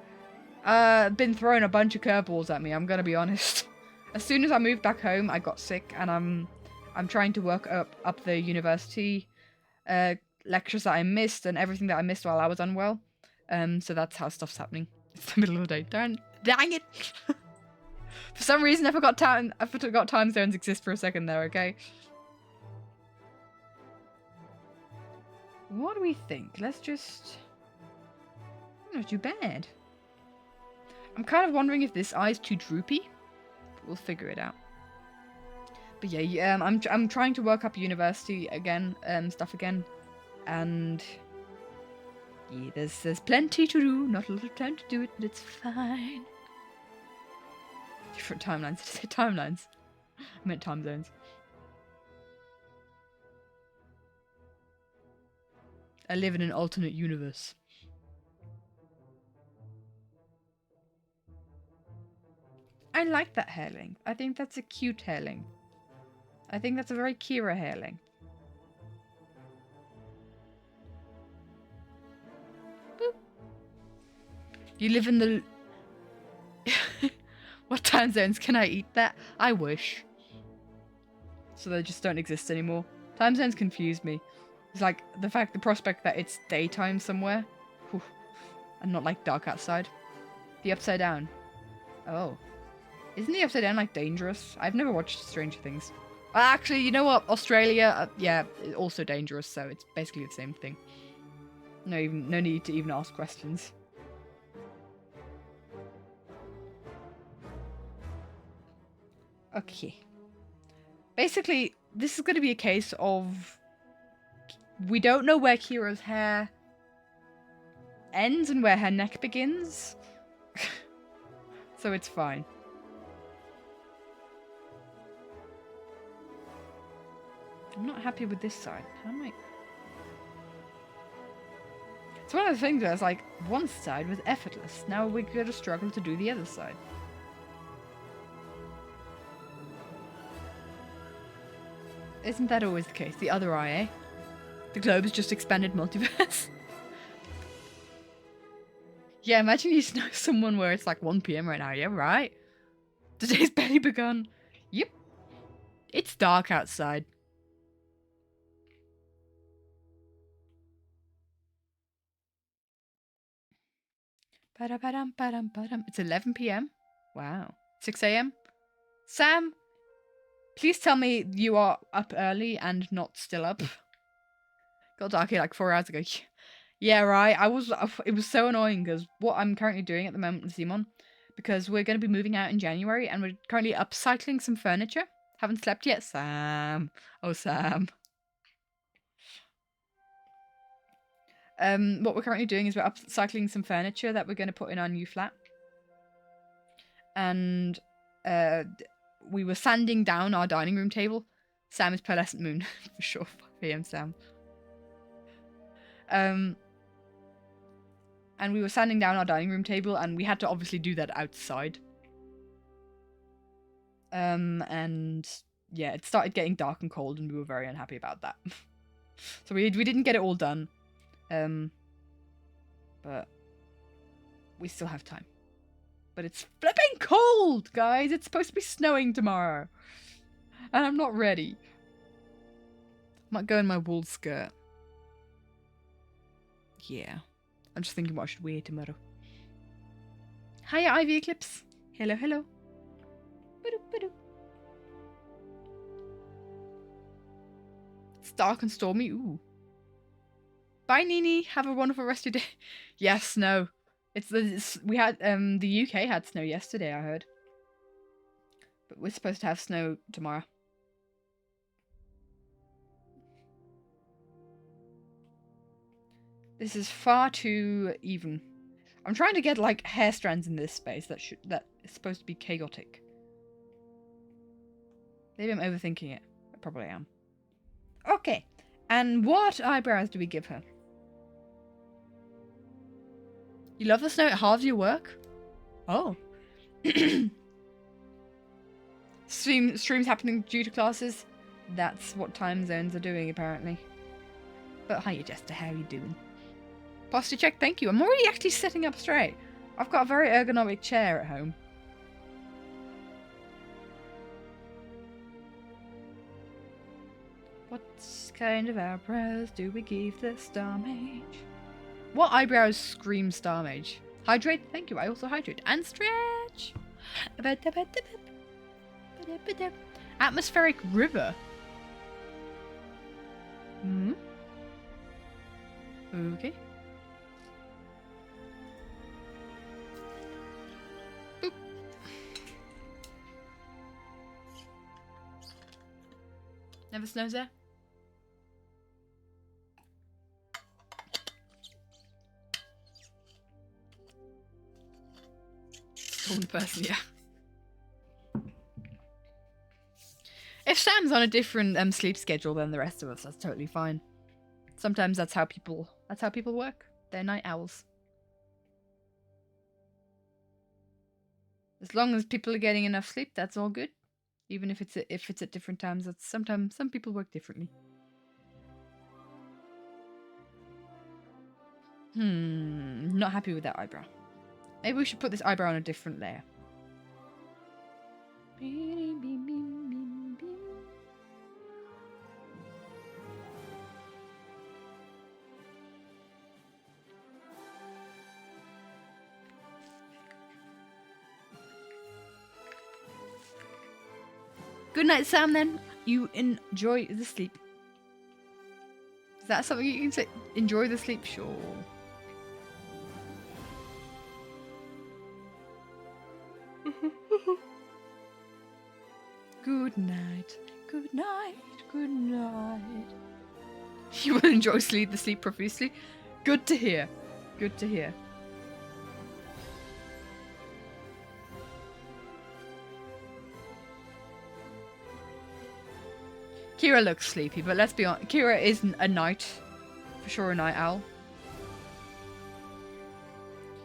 Speaker 1: throwing a bunch of curveballs at me, I'm gonna be honest. As soon as I moved back home, I got sick, and I'm trying to work up the university lectures that I missed and everything that I missed while I was unwell. So that's how stuff's happening. It's the middle of the day. Dang it! For some reason, I forgot time zones exist for a second there. Okay. What do we think? Let's just... Not too bad. I'm kind of wondering if this eye's too droopy. But we'll figure it out. But yeah, I'm trying to work up university again, stuff again, and yeah, there's plenty to do. Not a lot of time to do it, but it's fine. Different timelines. Did I say timelines? I meant time zones. I live in an alternate universe. I like that hair length. I think that's a cute hair length. I think that's a very Quirah hair length. Boop. You live in the... What time zones can I eat that? I wish. So they just don't exist anymore. Time zones confuse me. It's like the prospect that it's daytime somewhere. Whew, and not like dark outside. The Upside Down. Oh. Isn't the Upside Down like dangerous? I've never watched Stranger Things. Actually, you know what? Australia, yeah, also dangerous, so it's basically the same thing. No need to even ask questions. Okay. Basically, this is going to be a case of... We don't know where Kira's hair ends and where her neck begins. So it's fine. I'm not happy with this side. How am I... It's one of the things where it's like, one side was effortless. Now we're going to struggle to do the other side. Isn't that always the case? The other eye, eh? The globe is just expanded multiverse. Yeah, imagine you know someone where it's like 1 PM right now. Yeah, right? The day's barely begun. Yep. It's dark outside. It's 11 PM. Wow. 6 AM. Sam, please tell me you are up early and not still up. Got dark here like 4 hours ago. Yeah, right. It was so annoying because what I'm currently doing at the moment with Simon, because we're going to be moving out in January and we're currently upcycling some furniture. Haven't slept yet, Sam. Oh, Sam. What we're currently doing is we're upcycling some furniture that we're going to put in our new flat. And we were sanding down our dining room table. Sam is pearlescent moon, for sure. 5 AM, Sam. And we were sanding down our dining room table, and we had to obviously do that outside. And yeah, it started getting dark and cold, and we were very unhappy about that. So we didn't get it all done. But we still have time. But it's flipping cold, guys. It's supposed to be snowing tomorrow. And I'm not ready. Might go in my wool skirt. Yeah. I'm just thinking what I should wear tomorrow. Hiya, Ivy Eclipse. Hello, hello. It's dark and stormy. Ooh. Bye, Nini. Have a wonderful rest of your day. Yes, snow. We had the UK had snow yesterday, I heard. But we're supposed to have snow tomorrow. This is far too even. I'm trying to get like hair strands in this space that is supposed to be chaotic. Maybe I'm overthinking it. I probably am. Okay. And what eyebrows do we give her? You love the snow? It halves your work? Oh. Streams happening due to classes? That's what time zones are doing, apparently. But hiya, Jester. How are you doing? Posture check, thank you. I'm already actually sitting up straight. I've got a very ergonomic chair at home. What kind of eyebrows do we give the Star Mage? What eyebrows scream Star Mage? Hydrate, thank you. I also hydrate and stretch. Atmospheric river. Hmm. Okay. Boop. Never snows there. One person, yeah. If Sam's on a different sleep schedule than the rest of us, that's totally fine. Sometimes that's how people work. They're night owls. As long as people are getting enough sleep, that's all good. Even if it's at different times, that's sometimes some people work differently. Not happy with that eyebrow. Maybe we should put this eyebrow on a different layer. Good night, Sam, then. You enjoy the sleep. Is that something you can say? Enjoy the sleep? Sure. Good night. Good night. Good night. You will enjoy the sleep profusely. Good to hear. Good to hear. Quirah looks sleepy, but let's be honest. Quirah isn't a night. For sure a night owl.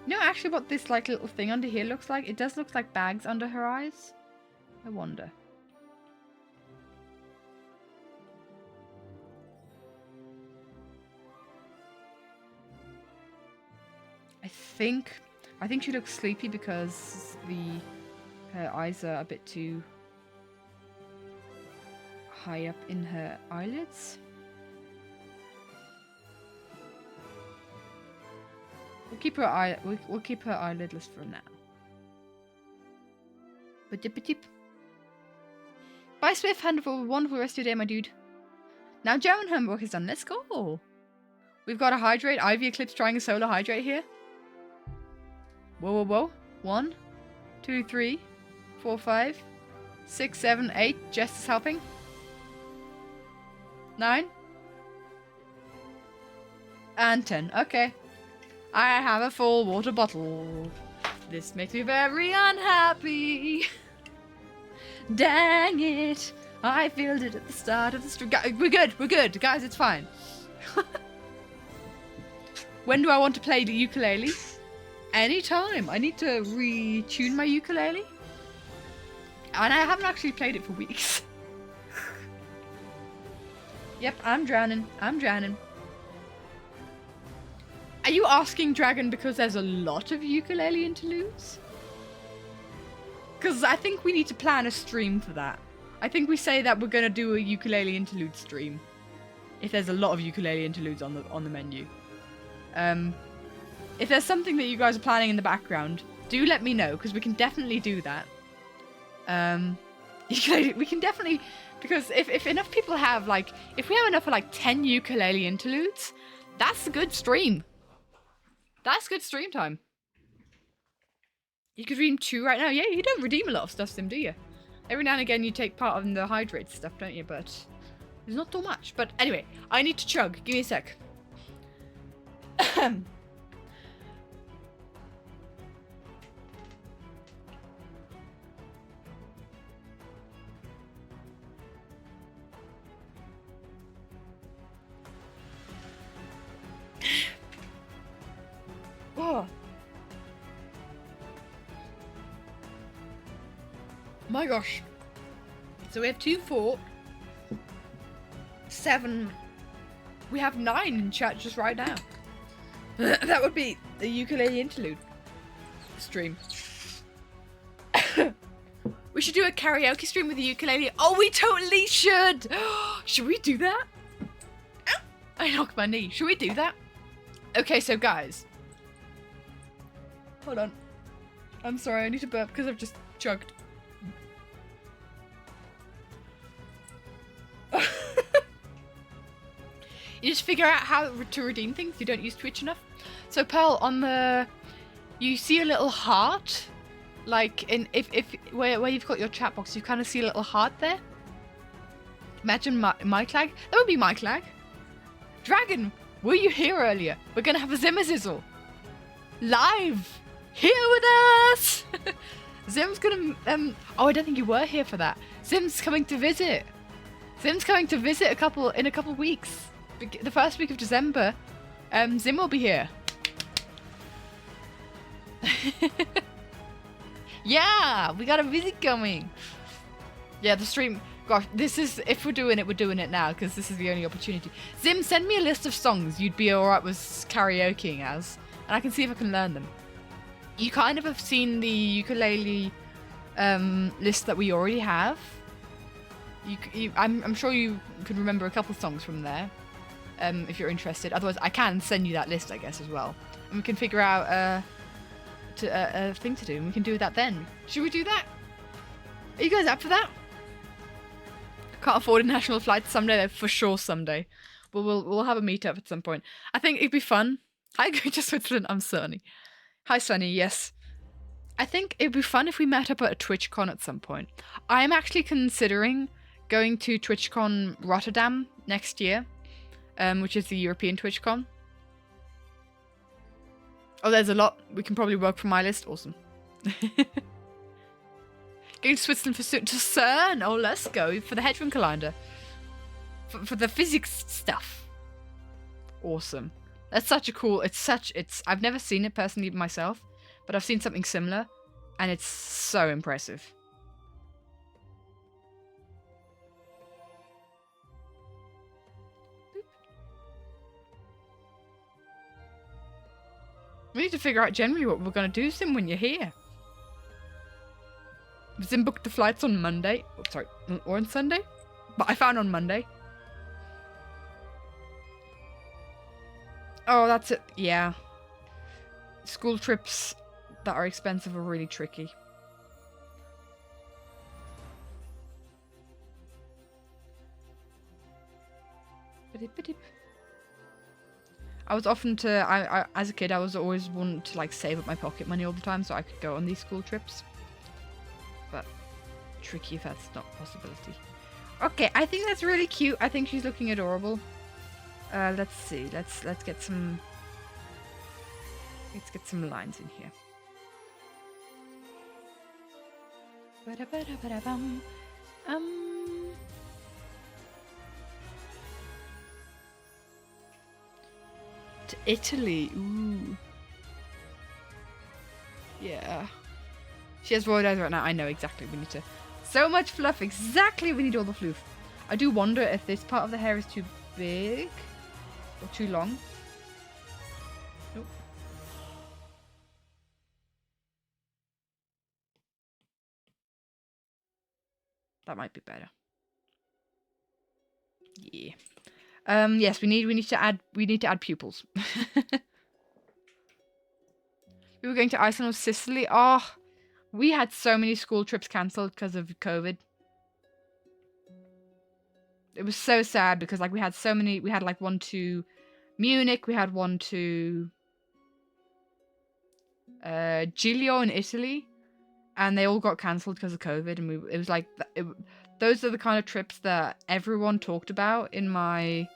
Speaker 1: You know actually what this like little thing under here looks like? It does look like bags under her eyes. I wonder. I think she looks sleepy because her eyes are a bit too high up in her eyelids. We'll keep her we'll keep her eyelidless for now. Bye, Swift. Have a wonderful rest of your day, my dude. Now German homework is done. Let's go. We've got a hydrate. Ivy Eclipse trying a solo hydrate here. Whoa, whoa, whoa. 1, 2, 3, 4, 5, 6, 7, 8. Jess is helping. 9. And 10. Okay. I have a full water bottle. This makes me very unhappy. Dang it. I filled it at the start of the stream. We're good. We're good. Guys, it's fine. When do I want to play the ukulele? Anytime. I need to retune my ukulele. And I haven't actually played it for weeks. Yep, I'm drowning. I'm drowning. Are you asking, Dragon, because there's a lot of ukulele interludes? Because I think we need to plan a stream for that. I think we say that we're going to do a ukulele interlude stream. If there's a lot of ukulele interludes on the menu. If there's something that you guys are planning in the background, do let me know, because we can definitely do that. We can definitely, because if enough people have, like, if we have enough for like 10 ukulele interludes, that's a good stream. That's good stream time. You could redeem 2 right now. Yeah, you don't redeem a lot of stuff, Sim, do you? Every now and again you take part in the hydrate stuff, don't you? But there's not too much. But anyway, I need to chug. Give me a sec. Oh. My gosh. So we have 2, 4, 7. We have 9 in chat just right now. That would be the ukulele interlude stream. We should do a karaoke stream with the ukulele. Oh, we totally should. Should we do that? I knocked my knee. Should we do that? Okay, so guys. Hold on. I'm sorry, I need to burp because I've just chugged. You just figure out how to redeem things. You don't use Twitch enough. So Pearl, on the, you see a little heart, like in where you've got your chat box, you kind of see a little heart there. Imagine mic lag. That would be mic lag. Dragon, were you here earlier? We're gonna have a Zimmerzizzle live here with us. Zim's gonna oh, I don't think you were here for that. Zim's coming to visit. Zim's coming to visit in a couple weeks. The first week of December. Zim will be here. Yeah, we got a visit coming. Yeah, the stream. Gosh, this is, if we're doing it now, because this is the only opportunity. Zim, send me a list of songs you'd be alright with karaokeing as, and I can see if I can learn them. You kind of have seen the ukulele list that we already have. I'm sure you could remember a couple songs from there, if you're interested. Otherwise, I can send you that list, I guess, as well. And we can figure out a thing to do, and we can do that then. Should we do that? Are you guys up for that? Can't afford international flights someday, though, for sure someday. But we'll have a meetup at some point. I think it'd be fun. Hi, go to Switzerland. I'm Sunny. Hi, Sunny. Yes. I think it'd be fun if we met up at a TwitchCon at some point. I am actually considering going to TwitchCon Rotterdam next year, which is the European TwitchCon. Oh, there's a lot. We can probably work from my list. Awesome. Going to Switzerland to CERN. Oh, let's go for the Hadron Collider. For the physics stuff. Awesome. That's such a cool. I've never seen it personally myself, but I've seen something similar, and it's so impressive. We need to figure out generally what we're going to do, Sim, when you're here. Sim booked the flights on Monday. Oh, sorry, or on Sunday? But I found on Monday. Oh, that's it. Yeah. School trips that are expensive are really tricky. I was often as a kid, I was always wanting to like save up my pocket money all the time so I could go on these school trips. But tricky if that's not a possibility. Okay, I think that's really cute. I think she's looking adorable. Let's see. Let's get some lines in here. To Italy. Ooh. Yeah. She has rolled eyes right now. I know exactly. We need to. So much fluff. Exactly. We need all the fluff. I do wonder if this part of the hair is too big or too long. Nope. That might be better. Yeah. Yes, we need to add pupils. We were going to Iceland or Sicily. Oh, we had so many school trips cancelled because of COVID. It was so sad because like we had so many. We had like one to Munich. We had one to Giglio in Italy, and they all got cancelled because of COVID. And it was like those are the kind of trips that everyone talked about in my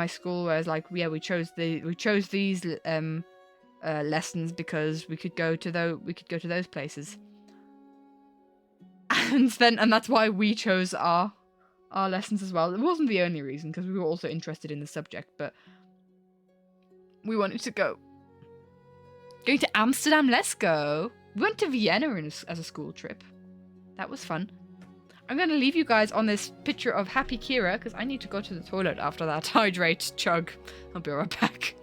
Speaker 1: school. Whereas like we chose these lessons because we could go to those places, and that's why we chose our lessons as well. It wasn't the only reason because we were also interested in the subject, but we wanted to go. Going to Amsterdam, let's go. We went to Vienna as a school trip. That was fun. I'm going to leave you guys on this picture of happy Quirah because I need to go to the toilet after that hydrate chug. I'll be right back.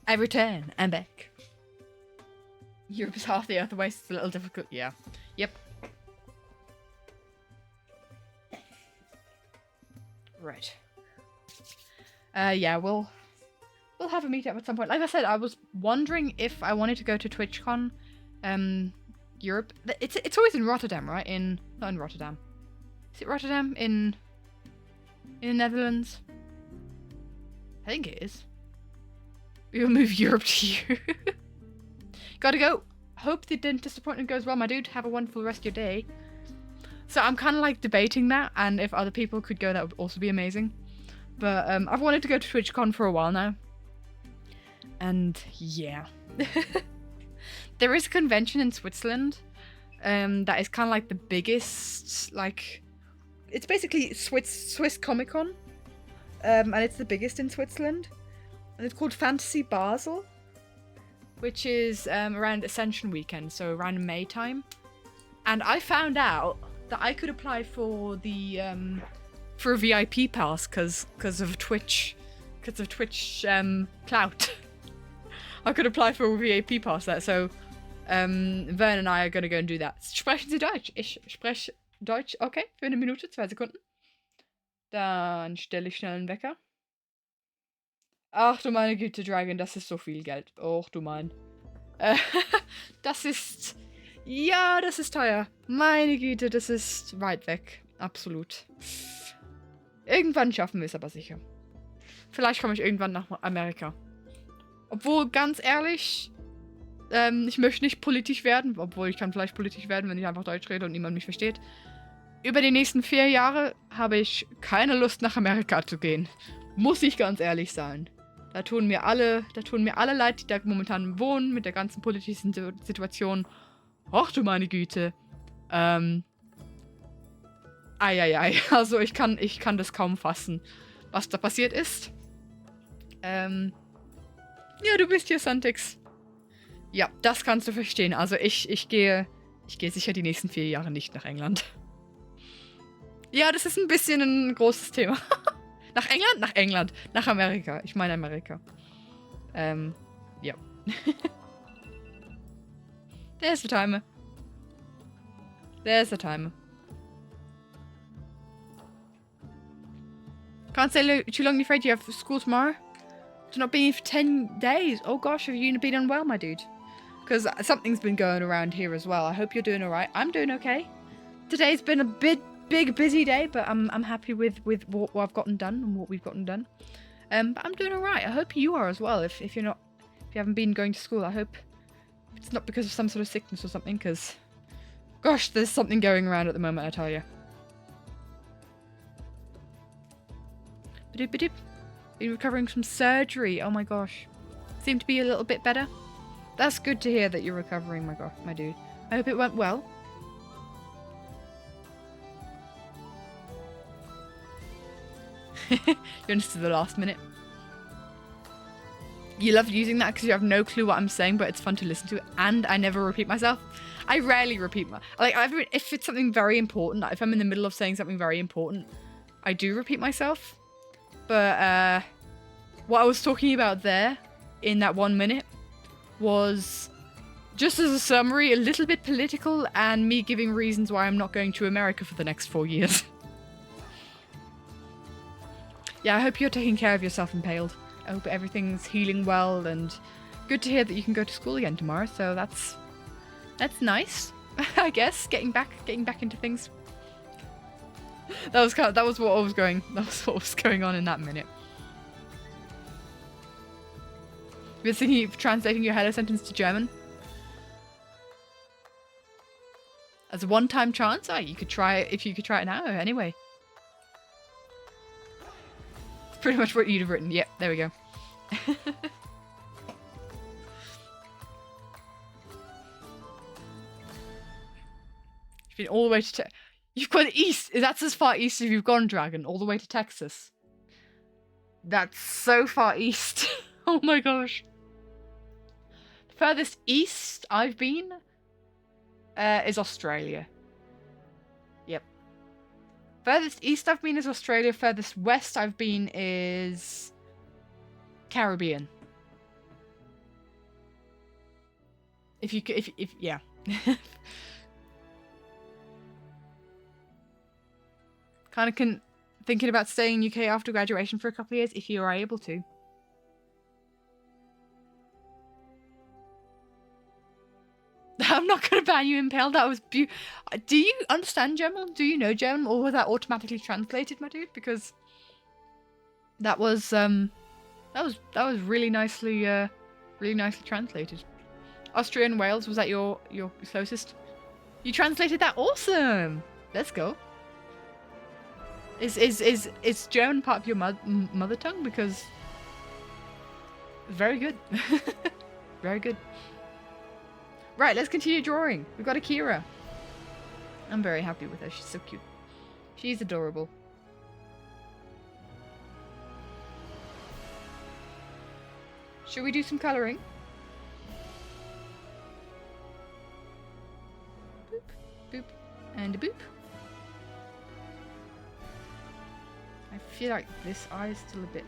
Speaker 1: I return. I'm back. Europe is half the earth away, so it's a little difficult. Yeah. Yep. Right. Yeah, we'll have a meetup at some point. Like I said, I was wondering if I wanted to go to TwitchCon, Europe. It's always in Rotterdam, right? Not in Rotterdam. Is it Rotterdam in the Netherlands? I think it is. We'll move Europe to you. Gotta go. Hope the dentist appointment goes well, my dude. Have a wonderful rest of your day. So I'm kind of like debating that, and if other people could go, that would also be amazing. But I've wanted to go to TwitchCon for a while now. And yeah. There is a convention in Switzerland that is kind of like the biggest, like, it's basically Swiss Comic Con. And it's the biggest in Switzerland. And it's called Fantasy Basel, which is around Ascension weekend, so around May time. And I found out that I could apply for the for a VIP pass because of Twitch clout. I could apply for a VIP pass there. So Vern and I are gonna go and do that. Sprechen Sie Deutsch? Ich spreche Deutsch. Okay, für eine Minute, 2 Sekunden. Dann stelle ich schnell einen Wecker. Ach du meine Güte, Dragon, das ist so viel Geld. Och du mein. Das ist... Ja, das ist teuer. Meine Güte, das ist weit weg. Absolut. Irgendwann schaffen wir es aber sicher. Vielleicht komme ich irgendwann nach Amerika. Obwohl, ganz ehrlich, ich möchte nicht politisch werden, obwohl ich kann vielleicht politisch werden, wenn ich einfach Deutsch rede und niemand mich versteht. Über die nächsten 4 Jahre habe ich keine Lust, nach Amerika zu gehen. Muss ich ganz ehrlich sein. Da tun mir alle leid, die da momentan wohnen, mit der ganzen politischen Situation. Och du meine Güte. Eieiei. Also ich kann das kaum fassen, was da passiert ist. Ja, du bist hier, Santix. Ja, das kannst du verstehen. Also ich gehe sicher die nächsten 4 Jahre nicht nach England. Ja, das ist ein bisschen ein großes Thema. Nach England? Nach England. Nach Amerika. Ich meine Amerika. Ja. There's the timer. There's the timer. Can't stay too long, you're afraid you have school tomorrow? I've not been here for 10 days. Oh gosh, have you been unwell, my dude? Because something's been going around here as well. I hope you're doing alright. I'm doing okay. Today's been a big busy day, but I'm happy with what I've gotten done and what we've gotten done. But I'm doing alright. I hope you are as well. If you haven't been going to school, I hope it's not because of some sort of sickness or something, because gosh, there's something going around at the moment, I tell you. Ba-doop-ba-doop. Been recovering from surgery. Oh my gosh. Seem to be a little bit better. That's good to hear that you're recovering, my dude. I hope it went well. You understood the last minute. You love using that because you have no clue what I'm saying, but it's fun to listen to, and I never repeat myself. I rarely repeat if it's something very important, like if I'm in the middle of saying something very important, I do repeat myself. But what I was talking about there in that 1 minute was, just as a summary, a little bit political and me giving reasons why I'm not going to America for the next 4 years. Yeah, I hope you're taking care of yourself, Impaled. I hope everything's healing well, and good to hear that you can go to school again tomorrow. So that's nice, I guess. Getting back into things. That was what was going on in that minute. You're thinking of translating your hello sentence to German as a one-time chance. Oh, you could try it if you could try it now. Anyway. Pretty much what you'd have written. Yep, there we go. You've been all the way to you've gone east. That's as far east as you've gone, Dragon. All the way to Texas. That's so far east. Oh my gosh. The furthest east I've been is Australia. Yep. Furthest east I've been is Australia. Furthest west I've been is Caribbean. If yeah. Kind of thinking about staying in UK after graduation for a couple of years if you are able to. I'm not going to ban you, Impale. That was Do you understand German? Do you know German, or was that automatically translated, my dude? Because that was really nicely translated. Austria and Wales, was that your closest? You translated that. Awesome. Let's go. Is German part of your mother tongue? Because very good. Very good. Right, let's continue drawing. We've got a Quirah. I'm very happy with her. She's so cute. She's adorable. Should we do some colouring? Boop, boop, and a boop. I feel like this eye is still a bit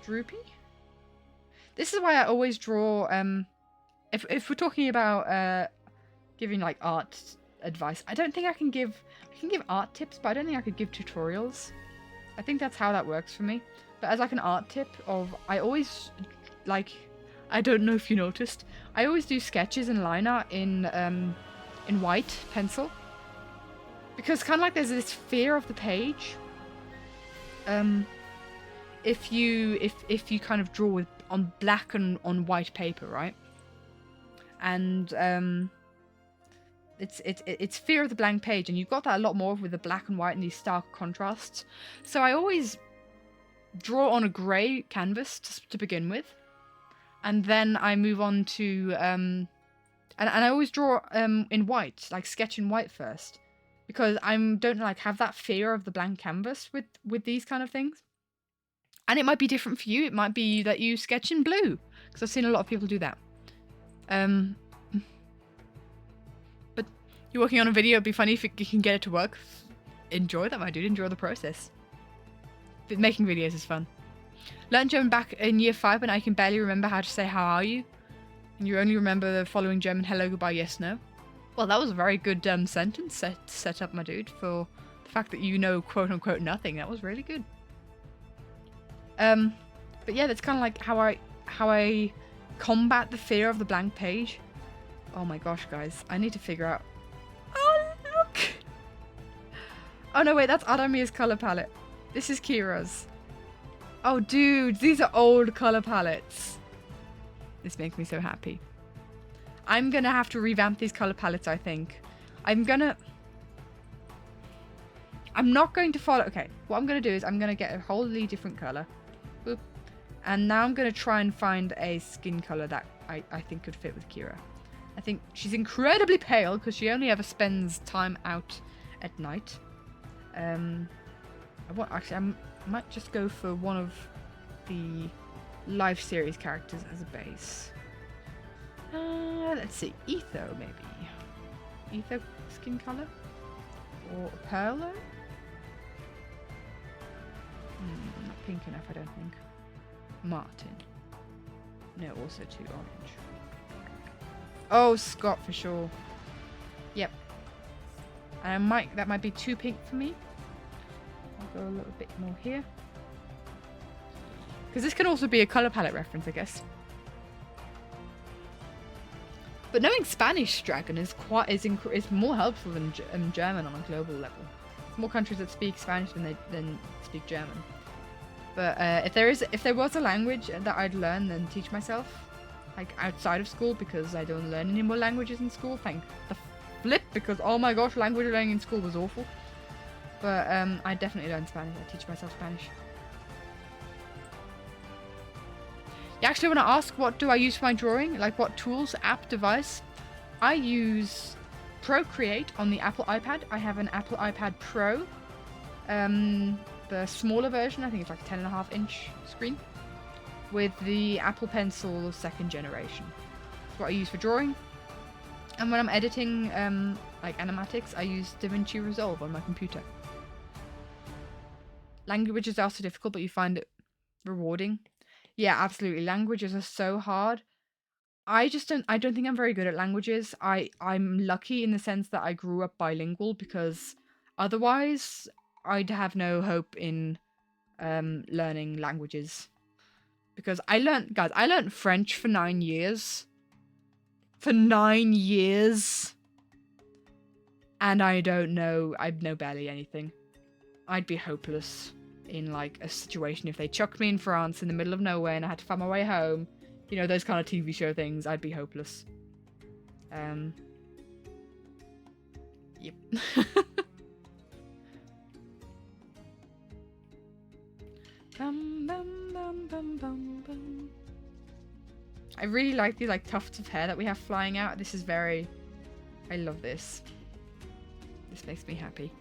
Speaker 1: droopy. This is why I always draw, if we're talking about giving like art advice, I don't think I can give art tips, but I don't think I could give tutorials. I think that's how that works for me. But as like an art tip I always, like, I don't know if you noticed, I always do sketches and line art in white pencil. Because kind of like there's this fear of the page. if you kind of draw on black and on white paper, right? And it's fear of the blank page, and you've got that a lot more with the black and white and these stark contrasts. So I always draw on a grey canvas to begin with, and then I move on to and I always draw in white, like sketch in white first, because I don't like have that fear of the blank canvas with these kind of things. And it might be different for you. It might be that you sketch in blue, because I've seen a lot of people do that. But you're working on a video. It'd be funny if you can get it to work. Enjoy that, my dude. Enjoy the process. But making videos is fun. Learned German back in year 5 when I can barely remember how to say how are you. And you only remember the following German hello, goodbye, yes, no. Well, that was a very good sentence set up, my dude, for the fact that you know quote unquote nothing. That was really good. But yeah, that's kind of like how I combat the fear of the blank page. Oh my gosh, guys, I need to figure out. Oh look! Oh no, wait, that's Adamir's color palette. This is Quirah's. Oh dude, these are old color palettes. This makes me so happy. I'm gonna have to revamp these color palettes, I think. I'm not going to follow. Okay, what I'm gonna do is I'm gonna get a wholly different color. Boop. And now I'm gonna try and find a skin color that I think could fit with Quirah. I think she's incredibly pale because she only ever spends time out at night. I might just go for one of the live series characters as a base. Let's see, Etho maybe. Etho skin color? Or Perlo? Not pink enough, I don't think. Martin. No, also too orange. Oh, Scott for sure. Yep. And that might be too pink for me. I'll go a little bit more here. Because this can also be a color palette reference, I guess. But knowing Spanish dragon is more helpful than German on a global level. There's more countries that speak Spanish than speak German. But if there was a language that I'd learn and teach myself, like outside of school, because I don't learn any more languages in school, thank the flip, because oh my gosh, language learning in school was awful. But I definitely learn Spanish. I teach myself Spanish. You actually want to ask, what do I use for my drawing? Like what tools, app, device? I use Procreate on the Apple iPad. I have an Apple iPad Pro. The smaller version, I think it's like a 10.5-inch screen. With the Apple Pencil 2nd generation. That's what I use for drawing. And when I'm editing like animatics, I use DaVinci Resolve on my computer. Languages are so difficult, but you find it rewarding. Yeah, absolutely. Languages are so hard. I don't think I'm very good at languages. I'm lucky in the sense that I grew up bilingual, because otherwise I'd have no hope in learning languages. Because I learned French for 9 years. For 9 years. And I know barely anything. I'd be hopeless in like a situation if they chucked me in France in the middle of nowhere and I had to find my way home. You know, those kind of TV show things. I'd be hopeless. Yep. Bum, bum, bum, bum, bum, bum. I really like these like tufts of hair that we have flying out. This is I love this. This makes me happy.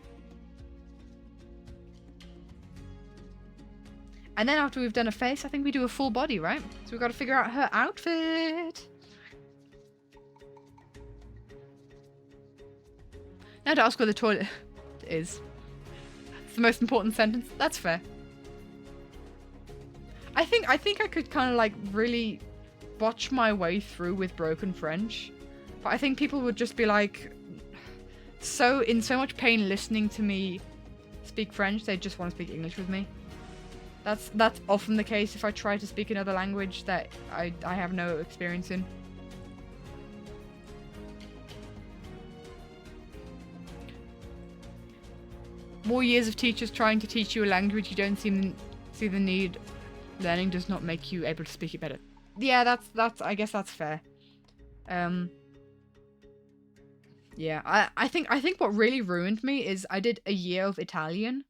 Speaker 1: And then after we've done a face, I think we do a full body, right? So we've got to figure out her outfit. Now to ask where the toilet is. It's the most important sentence. That's fair. I think I could kind of like really botch my way through with broken French. But I think people would just be like in so much pain listening to me speak French, they just want to speak English with me. That's often the case if I try to speak another language that I have no experience in. More years of teachers trying to teach you a language you don't See the need. Learning does not make you able to speak it better. Yeah, that's. I guess that's fair. Yeah, I think what really ruined me is I did a year of Italian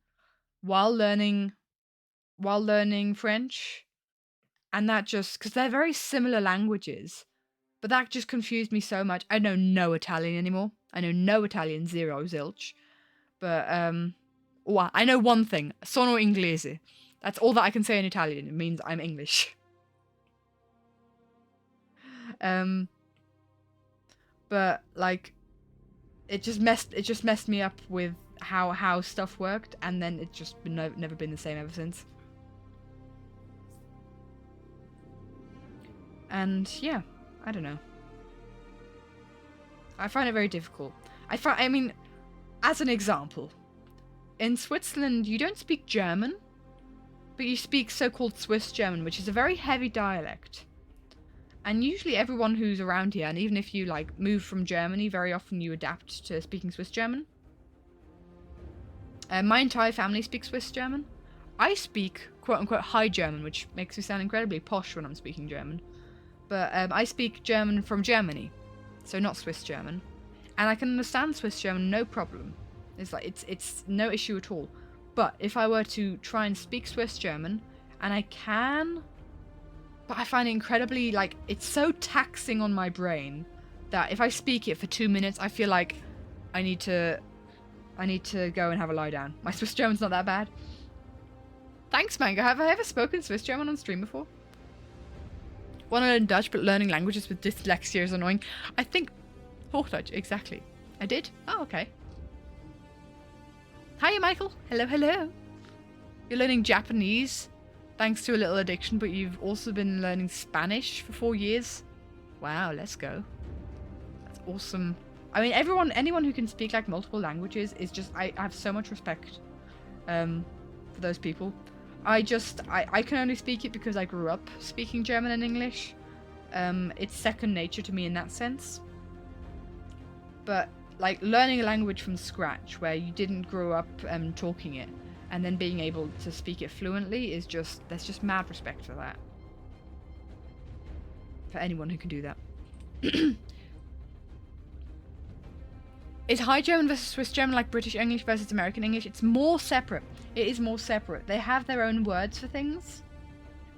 Speaker 1: while learning French, and that just because they're very similar languages, but that just confused me so much. I know no Italian anymore. I know no Italian, zero, zilch. But well, I know one thing: sono inglese. That's all that I can say in Italian. It means I'm English. But like, it just messed me up with how stuff worked, and then it's just never been the same ever since. And yeah, I don't know. I find it very difficult. I mean, as an example, in Switzerland you don't speak German, but you speak so-called Swiss German, which is a very heavy dialect. And usually everyone who's around here, and even if you like move from Germany, very often you adapt to speaking Swiss German. My entire family speaks Swiss German. I speak quote-unquote High German, which makes me sound incredibly posh when I'm speaking German. But I speak German from Germany, so not Swiss German. And I can understand Swiss German no problem. It's like it's no issue at all. But if I were to try and speak Swiss German, and I can, but I find it incredibly, like, it's so taxing on my brain that if I speak it for 2 minutes, I feel like I need to go and have a lie down. My Swiss German's not that bad. Thanks, Mango. Have I ever spoken Swiss German on stream before? Want to learn Dutch, but learning languages with dyslexia is annoying. I think Hochdeutsch, exactly. I did? Oh, okay. Hiya, Michael. Hello, hello. You're learning Japanese, thanks to a little addiction, but you've also been learning Spanish for 4 years. Wow, let's go. That's awesome. I mean, anyone who can speak like multiple languages is just, I have so much respect for those people. I can only speak it because I grew up speaking German and English. It's second nature to me in that sense. But like learning a language from scratch where you didn't grow up talking it and then being able to speak it fluently is just, there's just mad respect for that. For anyone who can do that. Is High German versus Swiss German like British English versus American English? It's more separate. It is more separate. They have their own words for things.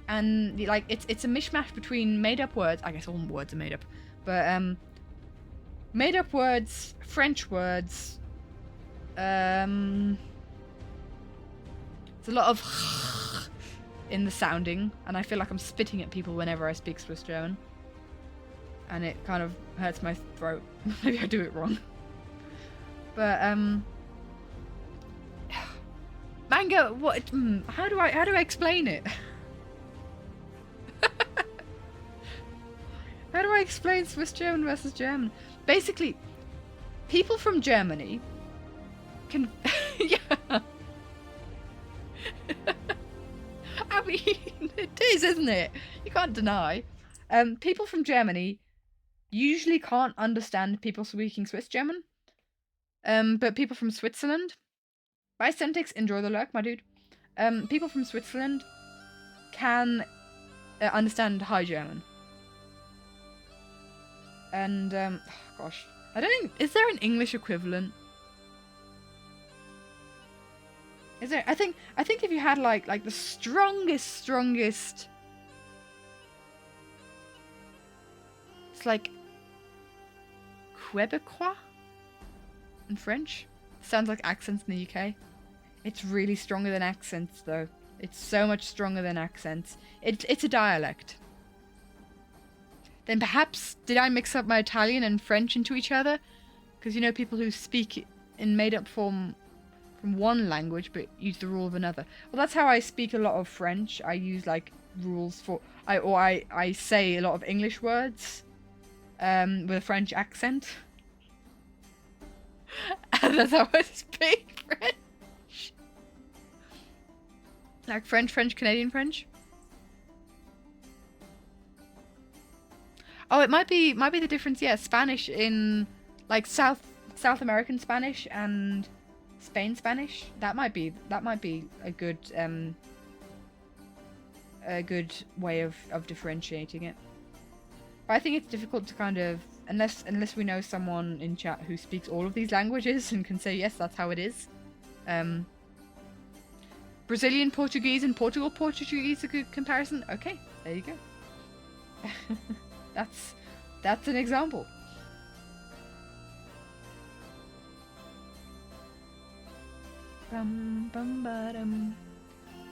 Speaker 1: And like it's a mishmash between made up words. I guess all words are made up. But made up words, French words. It's a lot of in the sounding, and I feel like I'm spitting at people whenever I speak Swiss German. And it kind of hurts my throat. Maybe I do it wrong. But Mango, what? How do I explain it? How do I explain Swiss German versus German? Basically, people from Germany can. Yeah. I mean, it is, isn't it? You can't deny. People from Germany usually can't understand people speaking Swiss German. But people from Switzerland, by Centix, enjoy the lurk, my dude. People from Switzerland can understand High German. And, gosh, I don't think, is there an English equivalent? Is there? I think if you had like the strongest, it's like Quebecois in French. Sounds like accents in the UK. It's really stronger than accents, though. It's so much stronger than accents. It's a dialect. Then perhaps did I mix up my Italian and French into each other? Because you know people who speak in made-up form from one language but use the rule of another. Well, that's how I speak a lot of French. I use like rules for I say a lot of English words with a French accent. And that's how I speak French. Like French, Canadian French. Oh, it might be the difference. Yeah, Spanish in like South American Spanish and Spain Spanish. That might be a good a good way of differentiating it. But I think it's difficult to kind of, unless we know someone in chat who speaks all of these languages and can say, yes, that's how it is. Brazilian Portuguese and Portugal Portuguese, a good comparison. Okay, there you go. That's an example.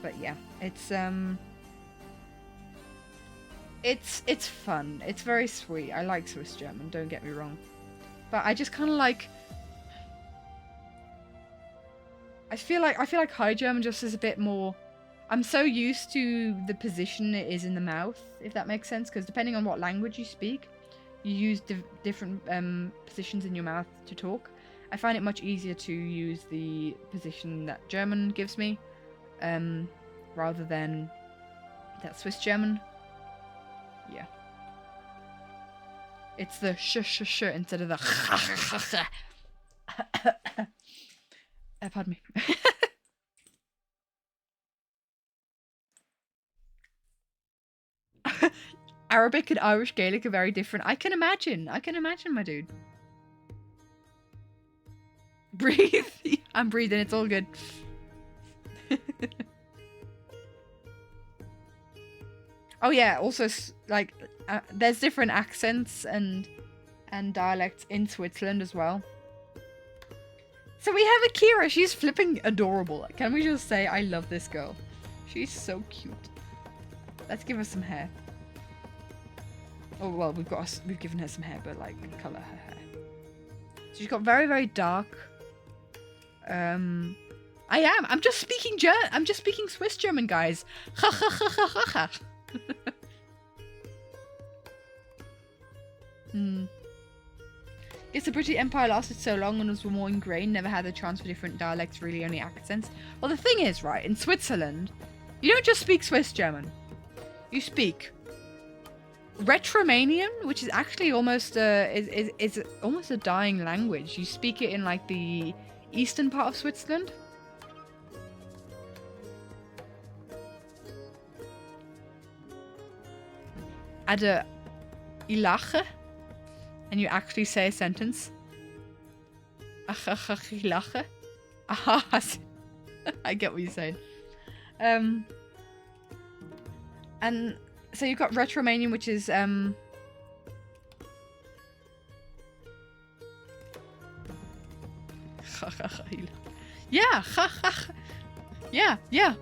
Speaker 1: But yeah, it's fun. It's very sweet. I like Swiss German, don't get me wrong. But I just kind of like, I feel like High German just is a bit more, I'm so used to the position it is in the mouth, if that makes sense, because depending on what language you speak, you use different positions in your mouth to talk. I find it much easier to use the position that German gives me, rather than that Swiss German. Yeah. It's the sh instead of the pardon me. Arabic and Irish Gaelic are very different. I can imagine, my dude. Breathe. I'm breathing, it's all good. Oh yeah, also, like, there's different accents and dialects in Switzerland as well. So we have a Quirah. She's flipping adorable. Can we just say I love this girl? She's so cute. Let's give her some hair. Oh well, we've given her some hair, but like color her hair. So she's got very, very dark. I'm just speaking I'm just speaking Swiss German, guys. Ha ha ha ha ha ha. Guess the British Empire lasted so long and was more ingrained, never had a chance for different dialects, really only accents. Well, the thing is, right, in Switzerland, you don't just speak Swiss German. You speak Retromanian, which is actually almost is almost a dying language. You speak it in like the eastern part of Switzerland. Add a ilache, and you actually say a sentence. Ilache. Aha, I get what you're saying. And so you've got Retromanian, which is yeah, yeah.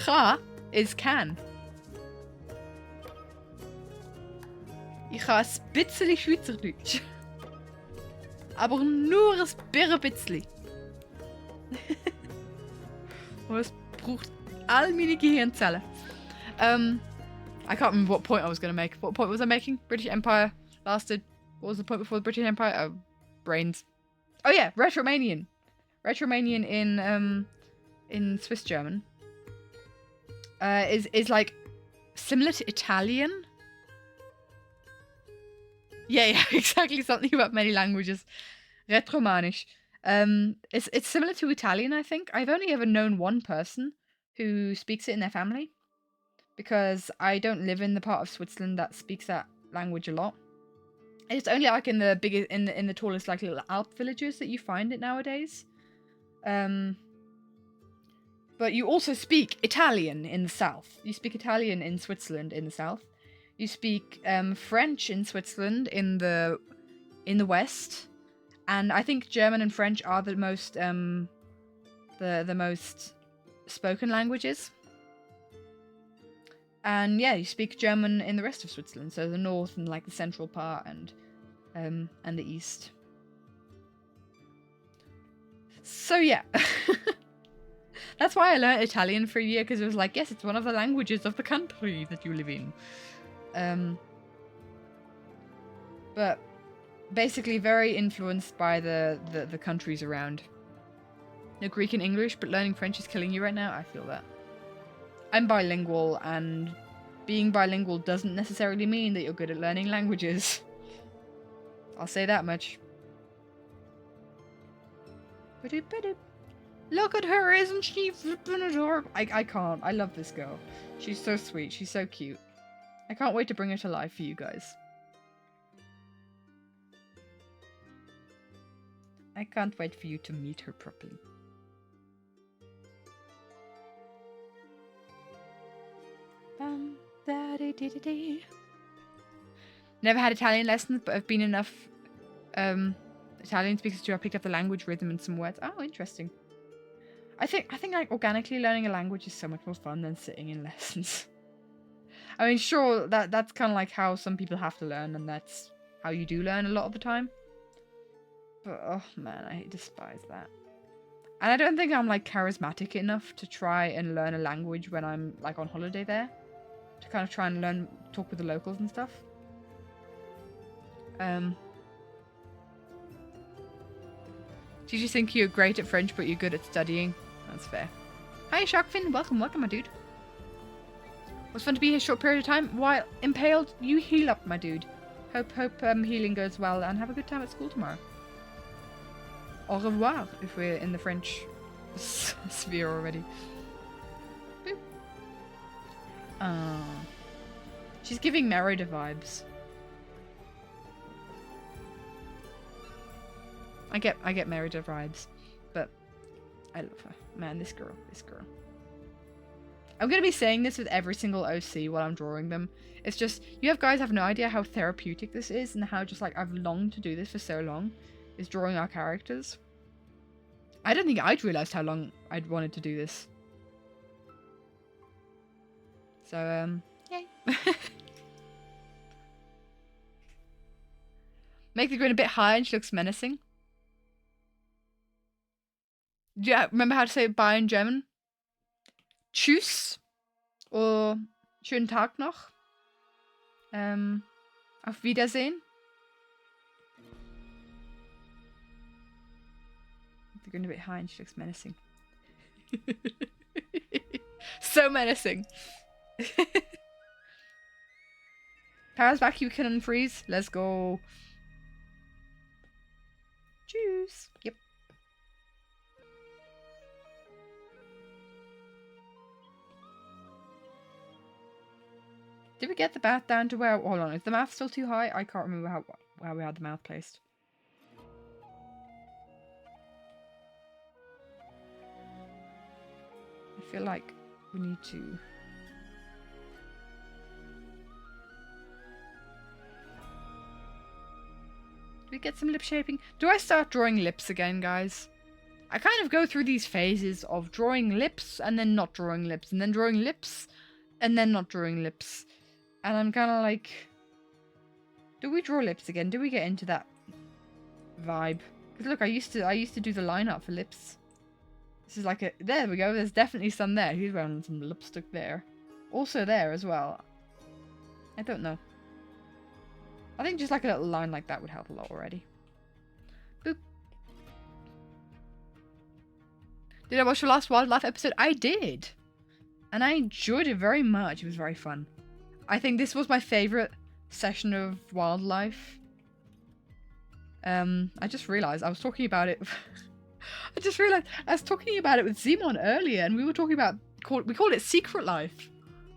Speaker 1: Cha is can. Ich habe ein bisschen Schweizerdeutsch. Aber nur ein bisschen. Und es braucht all meine Gehirnzellen. I can't remember what point I was going to make. What point was I making? British Empire lasted. What was the point before the British Empire? Oh, brains. Oh yeah, Retromanian. Retromanian in Swiss German is like similar to Italian. Yeah, exactly. Something about many languages. Retromanisch. It's similar to Italian, I think. I've only ever known one person who speaks it in their family, because I don't live in the part of Switzerland that speaks that language a lot. It's only like in the biggest, in the tallest like little Alp villages that you find it nowadays. But you also speak Italian in the south. You speak Italian in Switzerland in the south. You speak French in Switzerland in the west, and I think German and French are the most the most spoken languages. And yeah, you speak German in the rest of Switzerland, so the north and like the central part and the east. So yeah. That's why I learned Italian for a year, because it was like, yes, it's one of the languages of the country that you live in. But basically very influenced by the countries around. No Greek and English, but learning French is killing you right now. I feel that. I'm bilingual, and being bilingual doesn't necessarily mean that you're good at learning languages. I'll say that much. Look at her, isn't she flipping adorable? I can't. I love this girl. She's so sweet. She's so cute. I can't wait to bring her to life for you guys. I can't wait for you to meet her properly. Never had Italian lessons, but I've been enough Italian speakers to I picked up the language, rhythm, and some words. Oh, interesting. I think like organically learning a language is so much more fun than sitting in lessons. I mean, sure, that's kind of like how some people have to learn, and that's how you do learn a lot of the time. But oh man, I despise that. And I don't think I'm like charismatic enough to try and learn a language when I'm like on holiday there. To kind of try and talk with the locals and stuff. Did you think you're great at French, but you're good at studying? That's fair. Hi, Sharkfin. Welcome, my dude. Was fun to be here a short period of time. While impaled, you heal up, my dude. Hope healing goes well, and have a good time at school tomorrow. Au revoir, if we're in the French sphere already. Boop. She's giving Merida vibes. I get Merida vibes, but I love her. Man, this girl. I'm gonna be saying this with every single OC while I'm drawing them. It's just, you guys have no idea how therapeutic this is and how just like I've longed to do this for so long, is drawing our characters. I don't think I'd realized how long I'd wanted to do this. So, yay. Make the grin a bit higher and she looks menacing. Do you remember how to say bye in German? Tschüss. Or schönen Tag noch. Auf Wiedersehen. They're going a bit high and she looks menacing. So menacing. Power's back, you can unfreeze. Let's go. Tschüss. Yep. Did we get the mouth down to where... Hold on, is the mouth still too high? I can't remember how we had the mouth placed. I feel like we need to... Do we get some lip shaping? Do I start drawing lips again, guys? I kind of go through these phases of drawing lips and then not drawing lips, and then drawing lips and then not drawing lips. And I'm kind of like, do we draw lips again? Do we get into that vibe? Because look, I used to do the line art for lips. This is like a, there we go. There's definitely some there. He's wearing some lipstick there. Also there as well. I don't know. I think just like a little line like that would help a lot already. Boop. Did I watch the last wildlife episode? I did. And I enjoyed it very much. It was very fun. I think this was my favorite session of wildlife. I just realized I was talking about it. I just realized I was talking about it with Simon earlier, and we were talking about we called it Secret Life.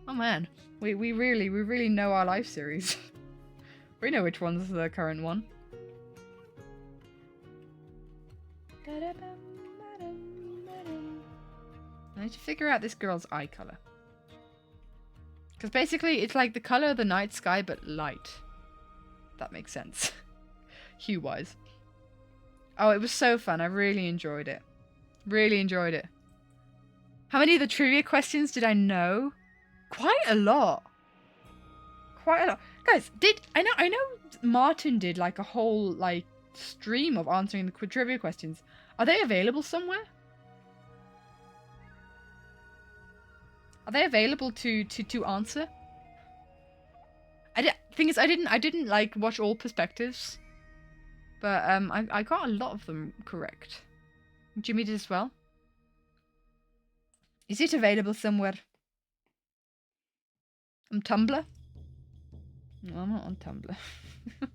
Speaker 1: Oh man, we really know our life series. We know which one's the current one. I need to figure out this girl's eye color. Because basically, it's like the color of the night sky, but light. That makes sense. Hue-wise. Oh, it was so fun. I really enjoyed it. Really enjoyed it. How many of the trivia questions did I know? Quite a lot. Quite a lot. Guys, I know Martin did like a whole like stream of answering the trivia questions. Are they available somewhere? Are they available to answer? Thing is, I didn't like watch all perspectives, but I got a lot of them correct. Jimmy did as well. Is it available somewhere? On Tumblr? No, I'm not on Tumblr. I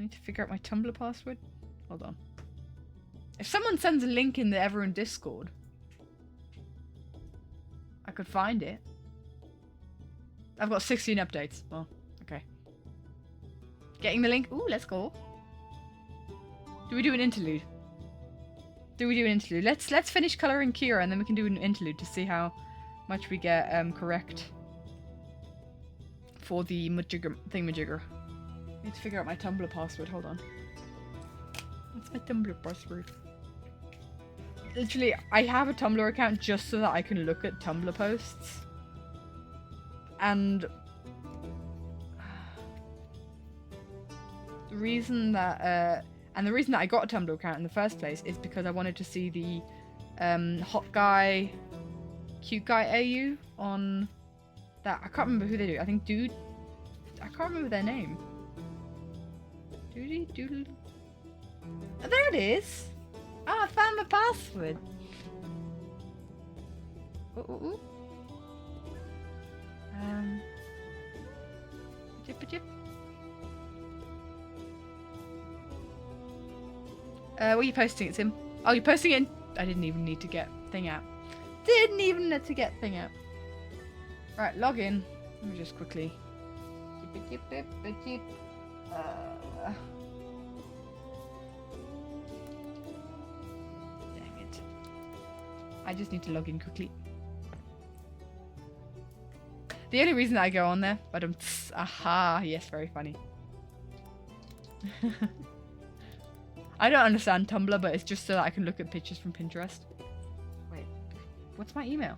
Speaker 1: need to figure out my Tumblr password. Hold on. If someone sends a link in the everyone Discord, I could find it. I've got 16 updates. Well, okay. Getting the link. Ooh, let's go. Do we do an interlude? Do we do an interlude? Let's finish colouring Quirah and then we can do an interlude to see how much we get correct for the thingamajigger. Need to figure out my Tumblr password. Hold on. What's my Tumblr password? Literally, I have a Tumblr account just so that I can look at Tumblr posts. And the reason that I got a Tumblr account in the first place is because I wanted to see the hot guy, cute guy AU on that. I can't remember who they do. I think Dude. I can't remember their name. Doody doodle. Oh, there it is. Oh, I found my password. Ooh. What are you posting it, Tim? Oh, you're posting it in... I didn't even need to get thing out. Didn't even need to get thing out. Right, log in. Let me just quickly... Dang it. I just need to log in quickly. The only reason I go on there, but aha, yes, very funny. I don't understand Tumblr, but it's just so that I can look at pictures from Pinterest. Wait, what's my email?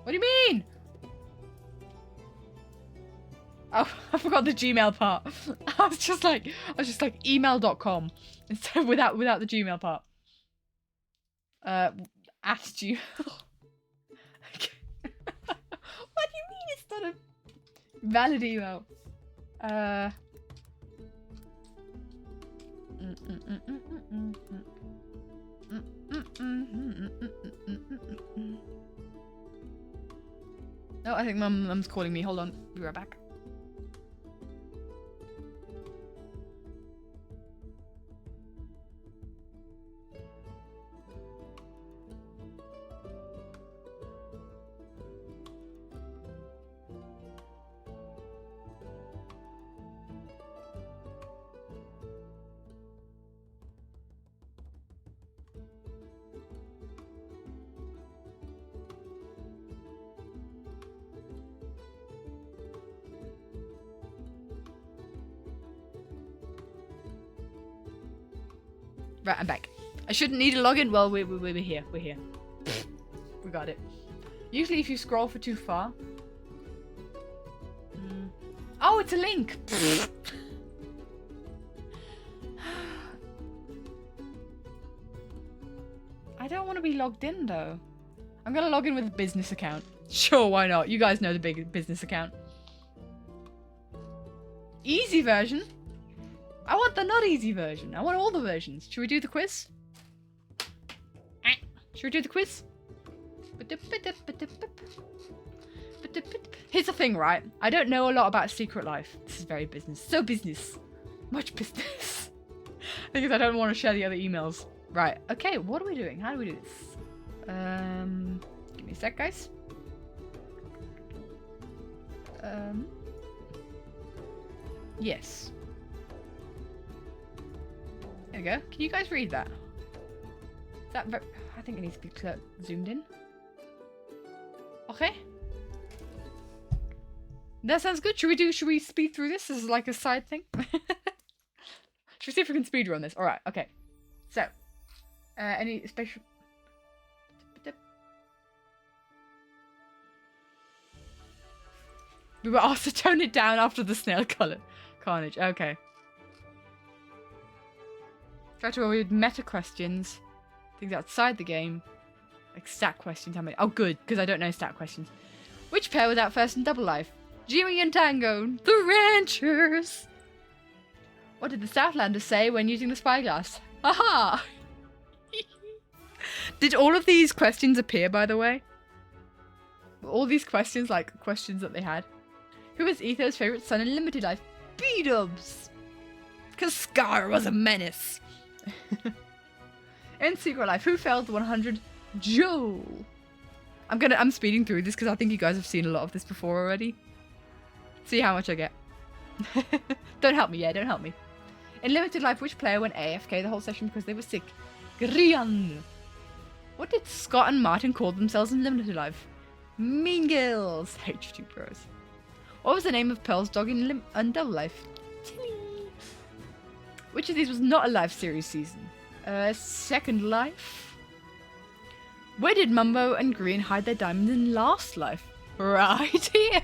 Speaker 1: What do you mean? Oh, I forgot the Gmail part. I was just like email.com instead without the Gmail part. Asked you. Okay. What do you mean it's not a valid email? Oh, I think Mum's calling me. Hold on. Be right back. Right, I'm back. I shouldn't need a login. Well, we're here. We're here. We got it. Usually if you scroll for too far... Oh, it's a link! I don't want to be logged in, though. I'm going to log in with a business account. Sure, why not? You guys know the big business account. Easy version. I want the not easy version. I want all the versions. Should we do the quiz? Should we do the quiz? Here's the thing, right? I don't know a lot about Secret Life. This is very business. So business. Much business. Because I don't want to share the other emails. Right. Okay, what are we doing? How do we do this? Give me a sec, guys. Yes. There we go. Can you guys read that? Is that I think it needs to be zoomed in. Okay. That sounds good. Should we speed through this as like a side thing? Should we see if we can speed run this? Alright, okay. So, any special... We were asked to tone it down after the snail color carnage. Okay. Try to avoid meta questions. Things outside the game. Like stat questions. How many? Oh, good, because I don't know stat questions. Which pair was out first in Double Life? Jimmy and Tango. The Ranchers. What did the Southlanders say when using the spyglass? Aha! Did all of these questions appear, by the way? Were all these questions like questions that they had? Who was Etho's favourite son in Limited Life? B-dubs! Because Scar was a menace. In Secret Life, who failed the 100? Joel. I'm speeding through this because I think you guys have seen a lot of this before already. See how much I get. Don't help me, yeah, don't help me. In Limited Life, which player went AFK the whole session because they were sick? Grian. What did Scott and Martin call themselves in Limited Life? Mean Girls. H2 Pros. What was the name of Pearl's dog in Double Life? Timmy. Which of these was not a live series season? Second Life. Where did Mumbo and Green hide their diamonds in Last Life? Right here.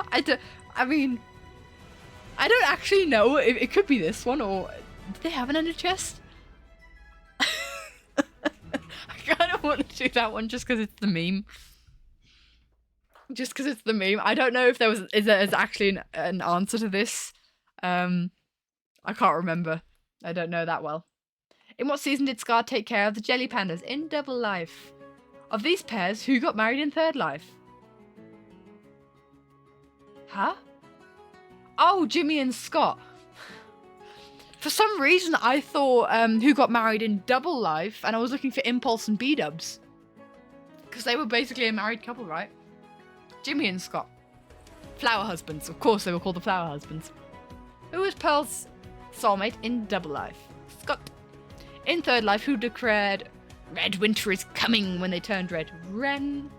Speaker 1: I don't actually know if it could be this one, or did they have an ender chest? I kind of want to do that one just because it's the meme. Just because it's the meme. I don't know if there is actually an answer to this. I can't remember. I don't know that well. In what season did Scar take care of the jelly pandas? In Double Life. Of these pairs, who got married in Third Life? Huh? Oh, Jimmy and Scott. For some reason, I thought who got married in Double Life, and I was looking for Impulse and B-dubs. Because they were basically a married couple, right? Jimmy and Scott. Flower husbands. Of course, they were called the Flower Husbands. Who was Pearl's soulmate in Double Life? Scott. In Third Life, who declared Red Winter is coming when they turned red? Ren.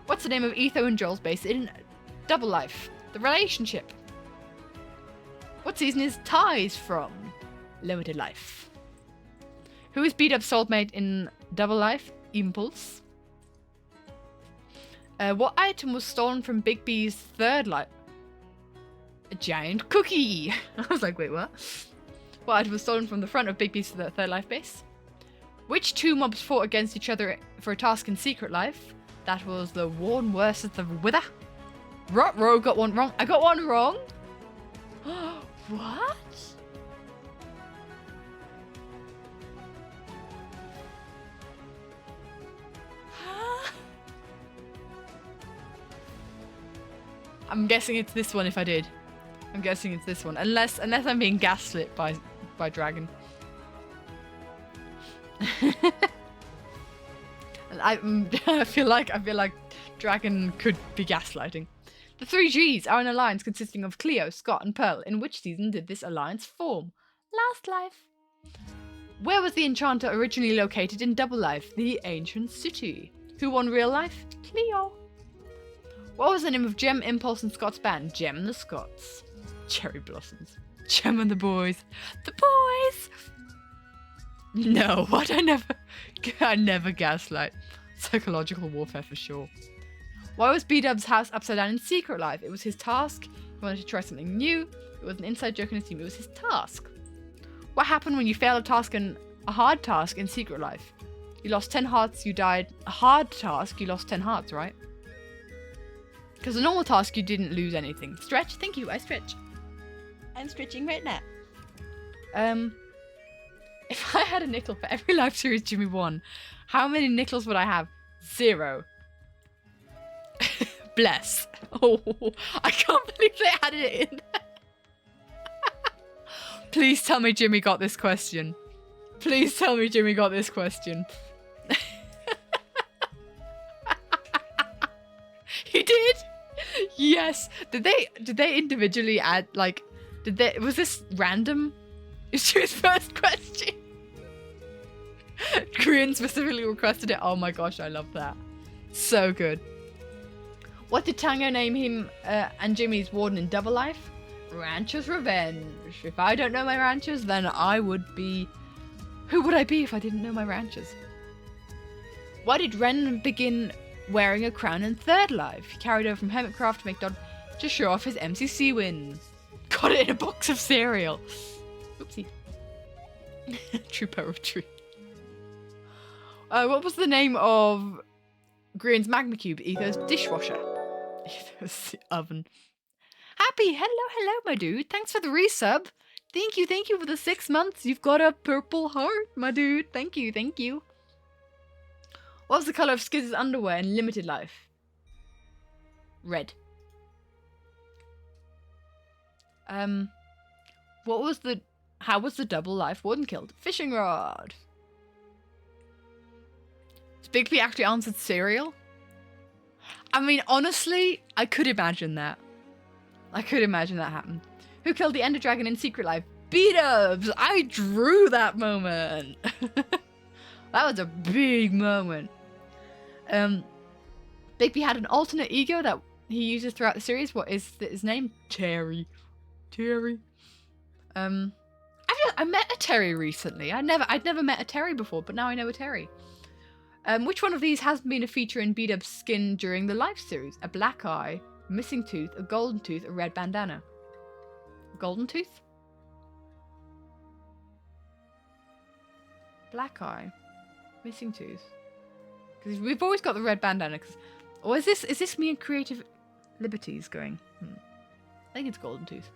Speaker 1: What's the name of Etho and Joel's base in Double Life? The Relationship. What season is Ties from? Limited Life. Who is B-dub's soulmate in Double Life? Impulse. What item was stolen from Big B's Third Life? A giant cookie. I was like, wait, what? What item was stolen from the front of Big B's Third Life base? Which two mobs fought against each other for a task in Secret Life? That was the Warn versus the Wither. Ruh-roh got one wrong. I got one wrong? What? Huh? I'm guessing it's this one if I did. I'm guessing it's this one. Unless I'm being gaslit by Dragon. I feel like Dragon could be gaslighting. The three Gs are an alliance consisting of Cleo, Scott, and Pearl. In which season did this alliance form? Last Life. Where was the Enchanter originally located in Double Life? The Ancient City. Who won Real Life? Cleo. What was the name of Gem, Impulse, and Scott's band? Gem and the Scots. Cherry Blossoms. Gem and the Boys. The Boys! No, what? I never gaslight. Psychological warfare for sure. Why was B-dub's house upside down in Secret Life? It was his task. He wanted to try something new. It was an inside joke in his team. It was his task. What happened when you failed a task and a hard task in Secret Life? You lost 10 hearts, you died. A hard task, you lost 10 hearts, right? Because a normal task, you didn't lose anything. Stretch? Thank you, I stretch. I'm stretching right now. If I had a nickel for every live series Jimmy won, how many nickels would I have? 0. Bless. Oh, I can't believe they added it in there. Please tell me Jimmy got this question. Please tell me Jimmy got this question. He did? Yes. Did they individually add, like, was this random? Is Jimmy's first question? Korean specifically requested it. Oh my gosh, I love that. So good. What did Tango name him and Jimmy's warden in Double Life? Rancher's Revenge. If I don't know my ranchers, then I would be... Who would I be if I didn't know my ranchers? Why did Ren begin wearing a crown in Third Life? He carried over from Hermitcraft to make Dodd to show off his MCC win. Got it in a box of cereal. Oopsie. True poetry. What was the name of Green's Magma Cube? Etho's dishwasher. Etho's oven. Happy, hello, my dude. Thanks for the resub. Thank you for the 6 months. You've got a purple heart, my dude. Thank you. What was the colour of Skiz's underwear in Limited Life? Red. How was the double life warden killed? Fishing rod. Does Bigby actually answered cereal? I mean, honestly, I could imagine that. I could imagine that happened. Who killed the Ender Dragon in Secret Life? B-dubs! I drew that moment. That was a big moment. Bigby had an alternate ego that he uses throughout the series. What is his name? Terry. Terry. I met a Terry recently. I'd never met a Terry before, but now I know a Terry. Which one of these hasn't been a feature in B-dub's skin during the Life series? A black eye, a missing tooth, a golden tooth, a red bandana. Golden tooth? Black eye, missing tooth. Because we've always got the red bandana. Or is this me and creative liberties going? I think it's golden tooth.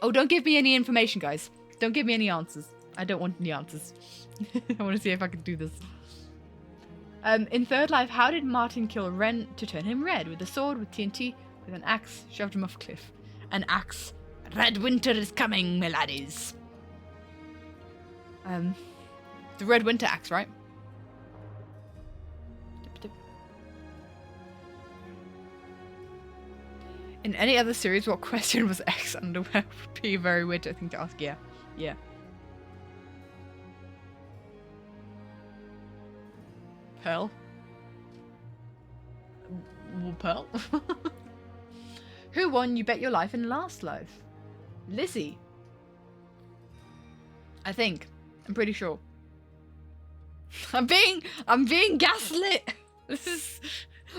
Speaker 1: Oh, don't give me any information, guys. Don't give me any answers. I don't want any answers. I want to see if I can do this. In Third Life, how did Martin kill Ren to turn him red? With a sword, with TNT, with an axe, shoved him off a cliff. An axe. Red winter is coming, my laddies. The red winter axe, right? In any other series, what question was X underwear? Would be a very weird thing to ask. Yeah. Yeah. Pearl? Pearl? Who won You Bet Your Life in Last Life? Lizzie. I think. I'm pretty sure. I'm being gaslit. This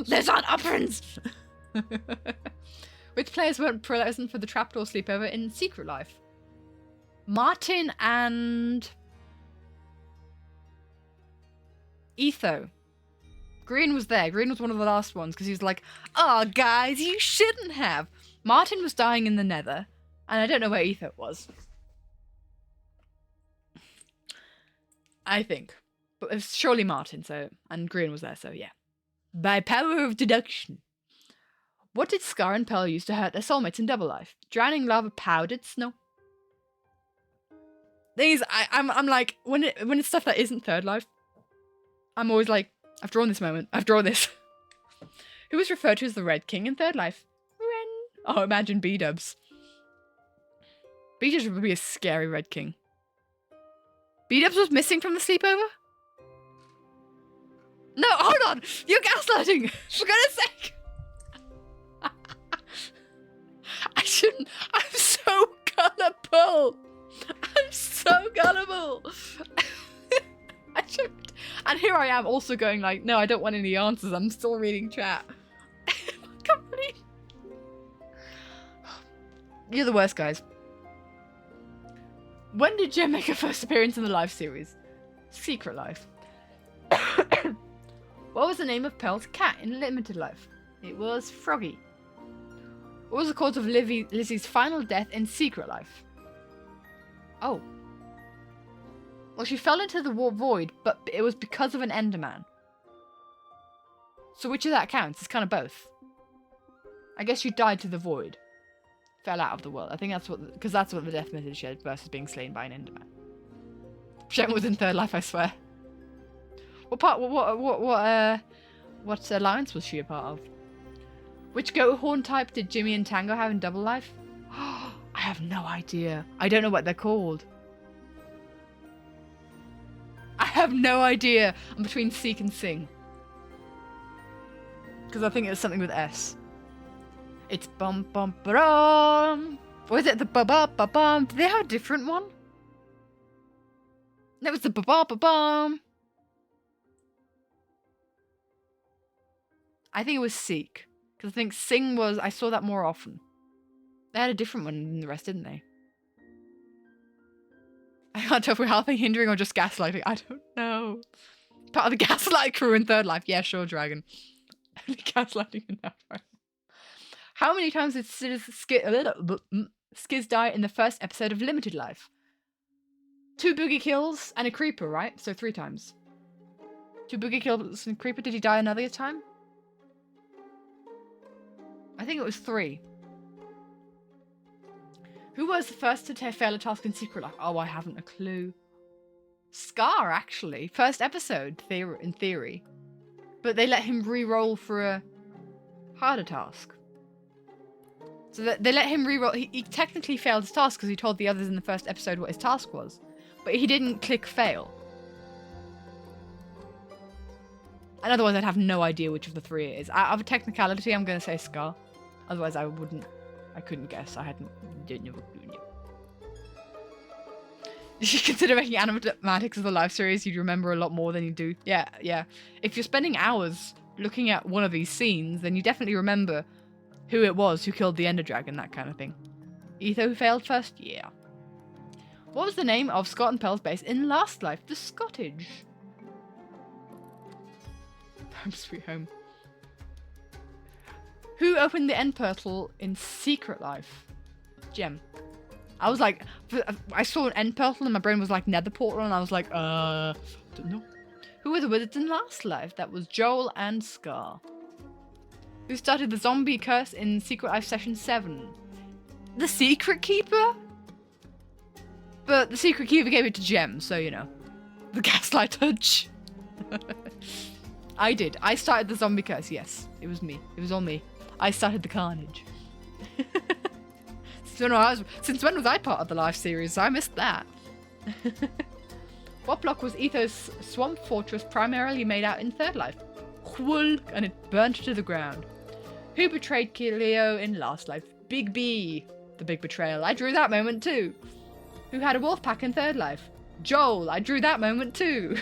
Speaker 1: is on uplands. Which players weren't present for the trapdoor sleepover in Secret Life? Martin and Etho. Green was there. Green was one of the last ones because he was like, "Oh, guys, you shouldn't have." Martin was dying in the Nether, and I don't know where Etho was. I think, but it was surely Martin. So, and Green was there. So yeah, by power of deduction. What did Scar and Pearl use to hurt their soulmates in Double Life? Drowning lava, powdered snow. Thing is, I'm like, when it's stuff that isn't Third Life, I'm always like, I've drawn this moment. I've drawn this. Who was referred to as the Red King in Third Life? Ren. Oh, imagine B-dubs. B-dubs would be a scary Red King. B-dubs was missing from the sleepover? No, hold on! You're gaslighting! For goodness sake! I shouldn't. I'm so gullible. I'm so gullible. I shouldn't. And here I am also going like, no, I don't want any answers. I'm still reading chat. I can't believe. You're the worst, guys. When did Jem make her first appearance in the Life series? Secret Life. What was the name of Pearl's cat in Limited Life? It was Froggy. What was the cause of Lizzie's final death in Secret Life? Oh. Well, she fell into the void, but it was because of an Enderman. So which of that counts? It's kind of both. I guess she died to the void. Fell out of the world. I think that's what, because that's what the death message said versus being slain by an Enderman. Shem was in Third Life, I swear. What part? What alliance was she a part of? Which goat horn type did Jimmy and Tango have in Double Life? I have no idea. I don't know what they're called. I have no idea. I'm between Seek and Sing. Because I think it's something with S. It's bum bum bum. Or is it the ba ba ba bum? Do they have a different one? No, it's the ba ba ba bum. I think it was Seek. Because I think Sing was, I saw that more often. They had a different one than the rest, didn't they? I can't tell if we're helping, hindering, or just gaslighting. I don't know. Part of the gaslight crew in Third Life. Yeah, sure, Dragon. Only gaslighting in that part. How many times did Skiz die in the first episode of Limited Life? 2 boogie kills and a creeper, right? So 3 times. 2 boogie kills and a creeper. Did he die another time? I think it was 3. Who was the first to fail a task in Secret Life? Oh, I haven't a clue. Scar, actually. First episode, in theory. But they let him re-roll for a harder task. So they let him re-roll. He technically failed his task because he told the others in the first episode what his task was. But he didn't click fail. And otherwise I'd have no idea which of the three it is. Out of a technicality, I'm going to say Scar. Otherwise I couldn't guess. I didn't know. You should consider making animatics of the live series. You'd remember a lot more than you do. Yeah, yeah. If you're spending hours looking at one of these scenes, then you definitely remember who it was who killed the Ender Dragon, that kind of thing. Etho who failed first? Yeah. What was the name of Scott and Pearl's base in Last Life? The Scottage. Home sweet home. Who opened the end portal in Secret Life? Gem. I was like, I saw an end portal and my brain was like nether portal and I was like, don't know. Who were the wizards in Last Life? That was Joel and Scar. Who started the zombie curse in Secret Life Session 7? The Secret Keeper? But the Secret Keeper gave it to Gem, so you know. The Gaslight Touch. I did. I started the zombie curse, yes. It was me. It was all me. I started the carnage. Since when was I part of the live series? I missed that. What block was Etho's swamp fortress primarily made out in Third Life? Wool, and it burnt to the ground. Who betrayed Leo in Last Life? Big B. The big betrayal. I drew that moment too. Who had a wolf pack in Third Life? Joel. I drew that moment too.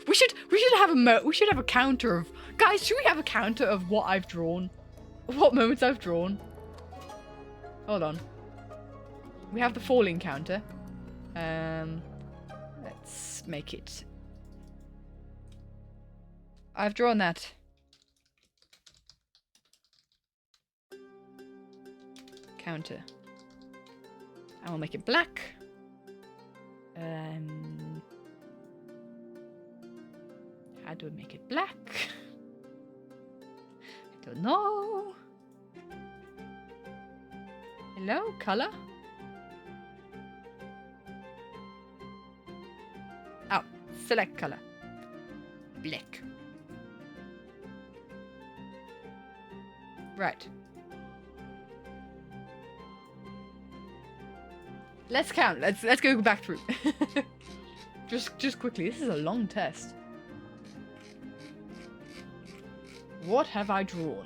Speaker 1: We should have a counter of, guys, should we have a counter of what I've drawn? What moments I've drawn? Hold on. We have the falling counter. Let's make it. I've drawn that. Counter. And we'll make it black. How do we make it black? I don't know. Hello, color? Oh, select color. Black. Right. Let's count. Let's go back through. just quickly. This is a long test. What have I drawn?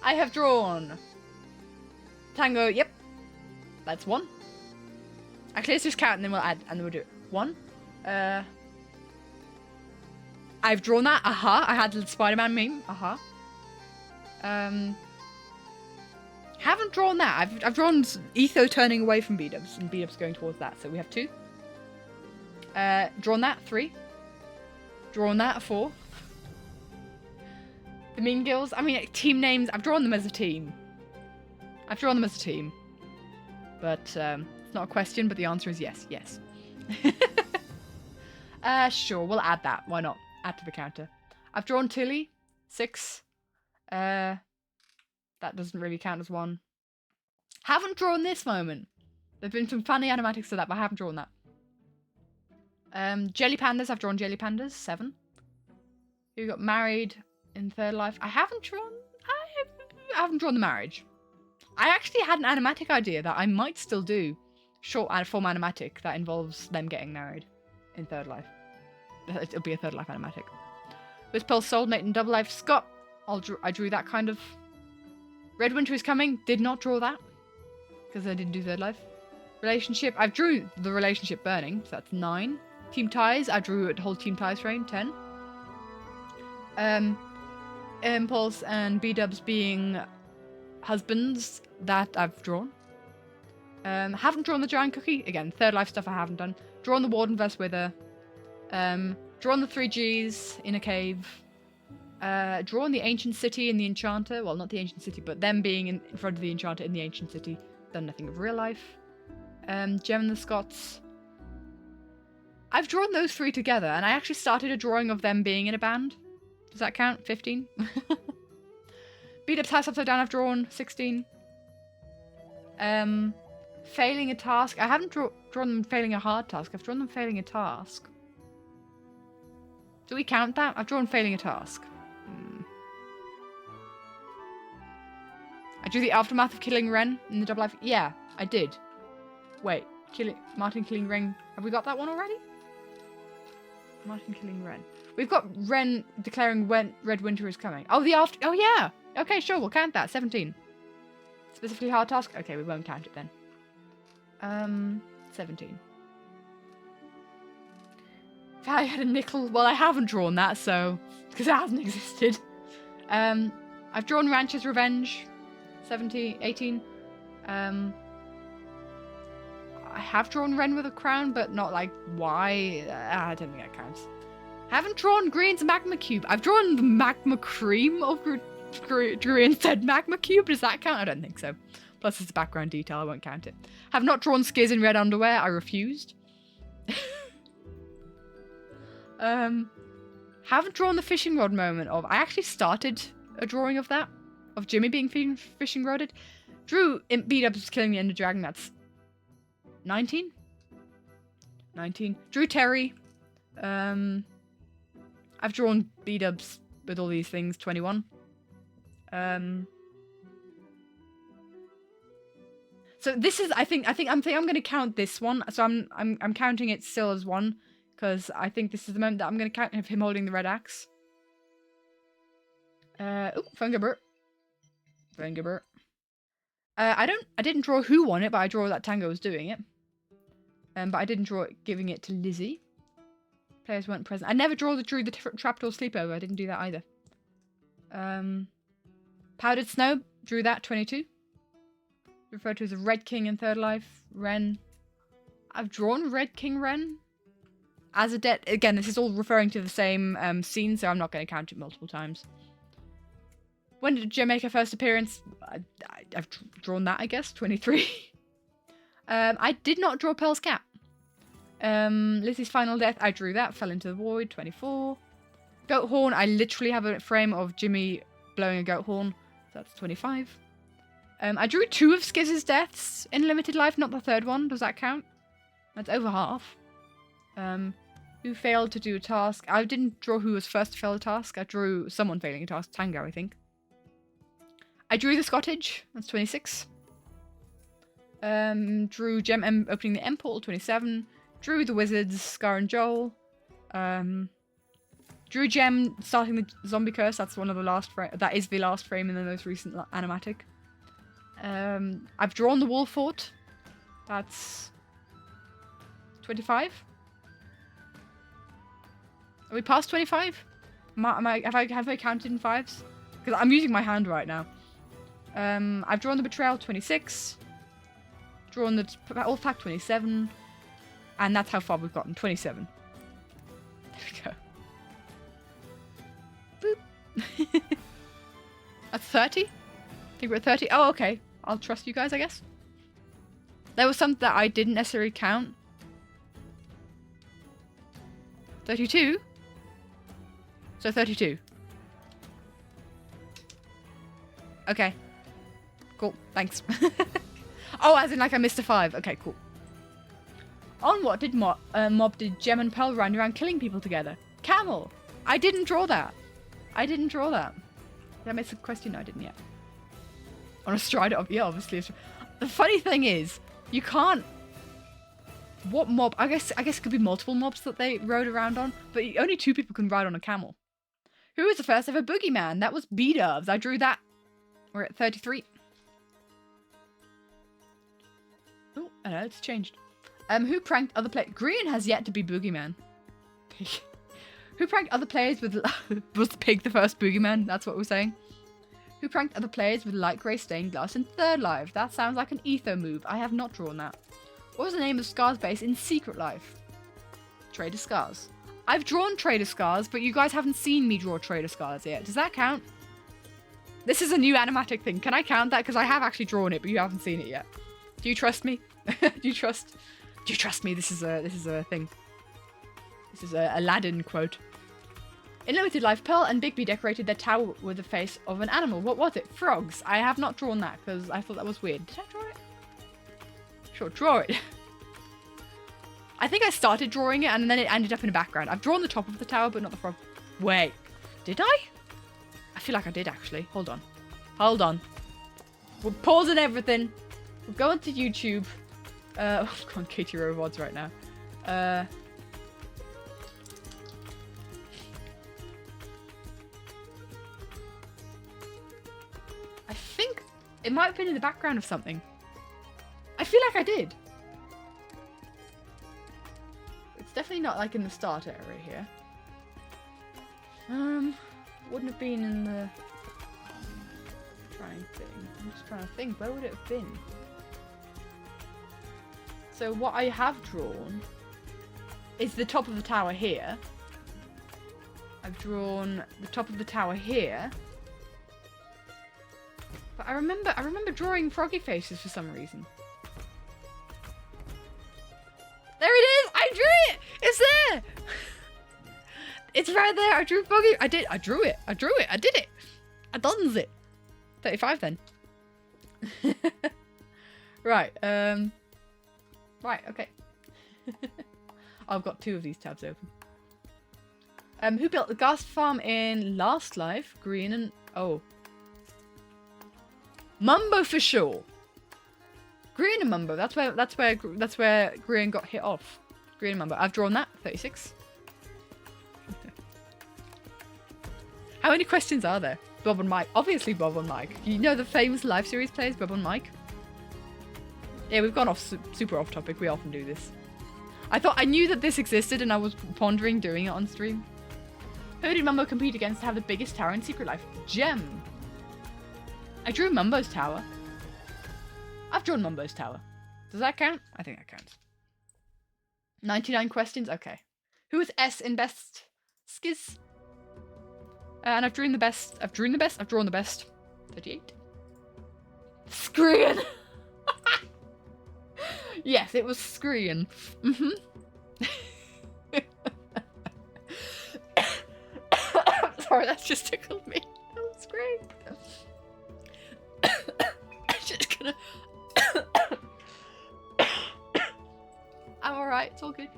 Speaker 1: I have drawn Tango. Yep, that's one. Actually, let's just count and then we'll add, and then we'll do it. One. I've drawn that. Aha! I had the Spider-Man meme. Aha. Haven't drawn that. I've drawn Etho turning away from B-dubs and B-dubs going towards that. So we have two. Drawn that 3. Drawn that 4. The Mean Girls. I mean, team names. I've drawn them as a team. But it's not a question. But the answer is yes. Yes. Sure. We'll add that. Why not? Add to the counter. I've drawn Tilly 6. That doesn't really count as one. Haven't drawn this moment. There've been some funny animatics to that, but I haven't drawn that. Jelly Pandas. I've drawn Jelly Pandas 7. Who got married in Third Life? I haven't drawn the marriage. I actually had an animatic idea that I might still do. Short form animatic that involves them getting married in Third Life. It'll be a Third Life animatic. With Pearl's soulmate in Double Life, Scott. I drew that kind of. Red Winter is Coming. Did not draw that because I didn't do Third Life. Relationship. I drew the relationship burning, so that's 9. Team Ties. I drew a whole Team Ties frame, 10. Impulse and B-dubs being husbands, that I've drawn. Haven't drawn the giant cookie. Again, Third Life stuff I haven't done. Drawn the Warden vs. Wither. Drawn the 3Gs in a cave. Drawn the Ancient City and the Enchanter. Well, not the Ancient City, but them being in front of the Enchanter in the Ancient City. Done nothing of real life. Gem and the Scots. I've drawn those 3 together, and I actually started a drawing of them being in a band. Does that count? 15? Beat Up's House Upside Down I've drawn 16. Failing a task. I haven't drawn them failing a hard task. I've drawn them failing a task. Do we count that? I've drawn failing a task. I drew the aftermath of killing Ren in the double life. Yeah, I did. Wait, Martin killing Ren. Have we got that one already? Martin killing Ren. We've got Ren declaring when Red Winter is coming. Oh, oh yeah. Okay, sure, we'll count that. 17. Specifically hard task. Okay, we won't count it then. 17. If I had a nickel, well, I haven't drawn that, so because it hasn't existed. I've drawn Rancher's Revenge. 18. I have drawn Ren with a crown, but not like why. I don't think that counts. I haven't drawn Green's Magma Cube. I've drawn the Magma Cream of Drew instead Magma Cube. Does that count? I don't think so. Plus it's a background detail. I won't count it. Have not drawn Skiz in red underwear. I refused. Haven't drawn the fishing rod moment of. I actually started a drawing of that. Of Jimmy being fishing rodded. Drew beat up killing the Ender Dragon. That's 19? 19. Drew Terry. I've drawn B-dubs with all these things. 21. So this is. I think I'm going to count this one. So I'm counting it still as one because I think this is the moment that I'm going to count of him holding the red axe. Fungabert. I didn't draw who won it, but I draw that Tango was doing it. But I didn't draw it giving it to Lizzie. Players weren't present. I never drew the trapdoor sleepover. I didn't do that either. Powdered Snow, drew that 22. Referred to as a Red King in Third Life. Ren. I've drawn Red King Ren. As a debt. Again, this is all referring to the same scene, so I'm not going to count it multiple times. When did Jim make her first appearance? I've drawn that, I guess. 23. I did not draw Pearl's Cat. Lizzie's Final Death. I drew that. Fell into the Void. 24. Goat Horn. I literally have a frame of Jimmy blowing a goat horn. So that's 25. I drew 2 of Skiz's deaths in Limited Life. Not the third one. Does that count? That's over half. Who failed to do a task? I didn't draw who was first to fail a task. I drew someone failing a task. Tango, I think. I drew the Scottage. That's 26. Drew Gem opening the M portal. 27. Drew the Wizards. Scar and Joel. Drew Gem starting the zombie curse. That's one of the last frame. That is the last frame in the most recent animatic. I've drawn the Wall Fort. That's 25. Are we past 25? Have I counted in fives? Because I'm using my hand right now. I've drawn the Betrayal 26. Drawn the Old Pack 27. And that's how far we've gotten. 27. There we go. Boop. That's 30? I think we're at 30. Oh, okay. I'll trust you guys, I guess. There was some that I didn't necessarily count. 32? So 32. Okay. Cool. Thanks. Oh, as in like I missed a 5. Okay, cool. On what did Mob did Gem and Pearl run around killing people together? Camel. I didn't draw that. Did I miss a question? No, I didn't yet. On a Strider, yeah, obviously. The funny thing is, you can't. What mob? I guess it could be multiple mobs that they rode around on, but only 2 people can ride on a camel. Who was the first ever boogeyman? That was B-Dubs. I drew that. We're at 33. Oh, I know, it's changed. Who pranked other players? Green has yet to be boogeyman. Pig. Who pranked other players with... Was Pig the first boogeyman? That's what we're saying. Who pranked other players with light grey stained glass in Third Life? That sounds like an etho move. I have not drawn that. What was the name of Scar's base in Secret Life? Trader Scars. I've drawn Trader Scars, but you guys haven't seen me draw Trader Scars yet. Does that count? This is a new animatic thing. Can I count that? Because I have actually drawn it, but you haven't seen it yet. Do you trust me? Do you trust me? This is a thing. This is a Aladdin quote. In limited life, Pearl and Bigby decorated their tower with the face of an animal. What was it? Frogs. I have not drawn that because I thought that was weird. Did I draw it? Sure, draw it. I think I started drawing it and then it ended up in the background. I've drawn the top of the tower, but not the frog. Wait, did I? I feel like I did actually. Hold on. Hold on. We're pausing everything. We're going to YouTube. I'm on Katie Robots right now. I think it might have been in the background of something. I feel like I did. It's definitely not like in the start area here. Wouldn't have been in the trying thing. I'm just trying to think, where would it have been? So what I have drawn is the top of the tower here. I've drawn the top of the tower here. But I remember drawing froggy faces for some reason. There it is! I drew it! It's there! It's right there. I drew froggy. I drew it. I did it. I done it. 35 then. Right. Right, okay. I've got 2 of these tabs open. Who built the ghast farm in Last Life? Green and... Oh. Mumbo for sure. Green and Mumbo. That's where Green got hit off. Green and Mumbo. I've drawn that. 36. How many questions are there? Bob and Mike. Obviously Bob and Mike. You know the famous live series players, Bob and Mike? Yeah, we've gone off super off topic. We often do this. I knew that this existed and I was pondering doing it on stream. Who did Mumbo compete against to have the biggest tower in Secret Life? Gem. I drew Mumbo's tower. I've drawn Mumbo's tower. Does that count? I think that counts. 99 questions? Okay. Who is S in best skiz? And I've drawn the best. I've drawn the best. 38. Screen! Yes, it was Screen. Sorry, that just tickled me. That was great. I'm just gonna... I'm alright, it's all good.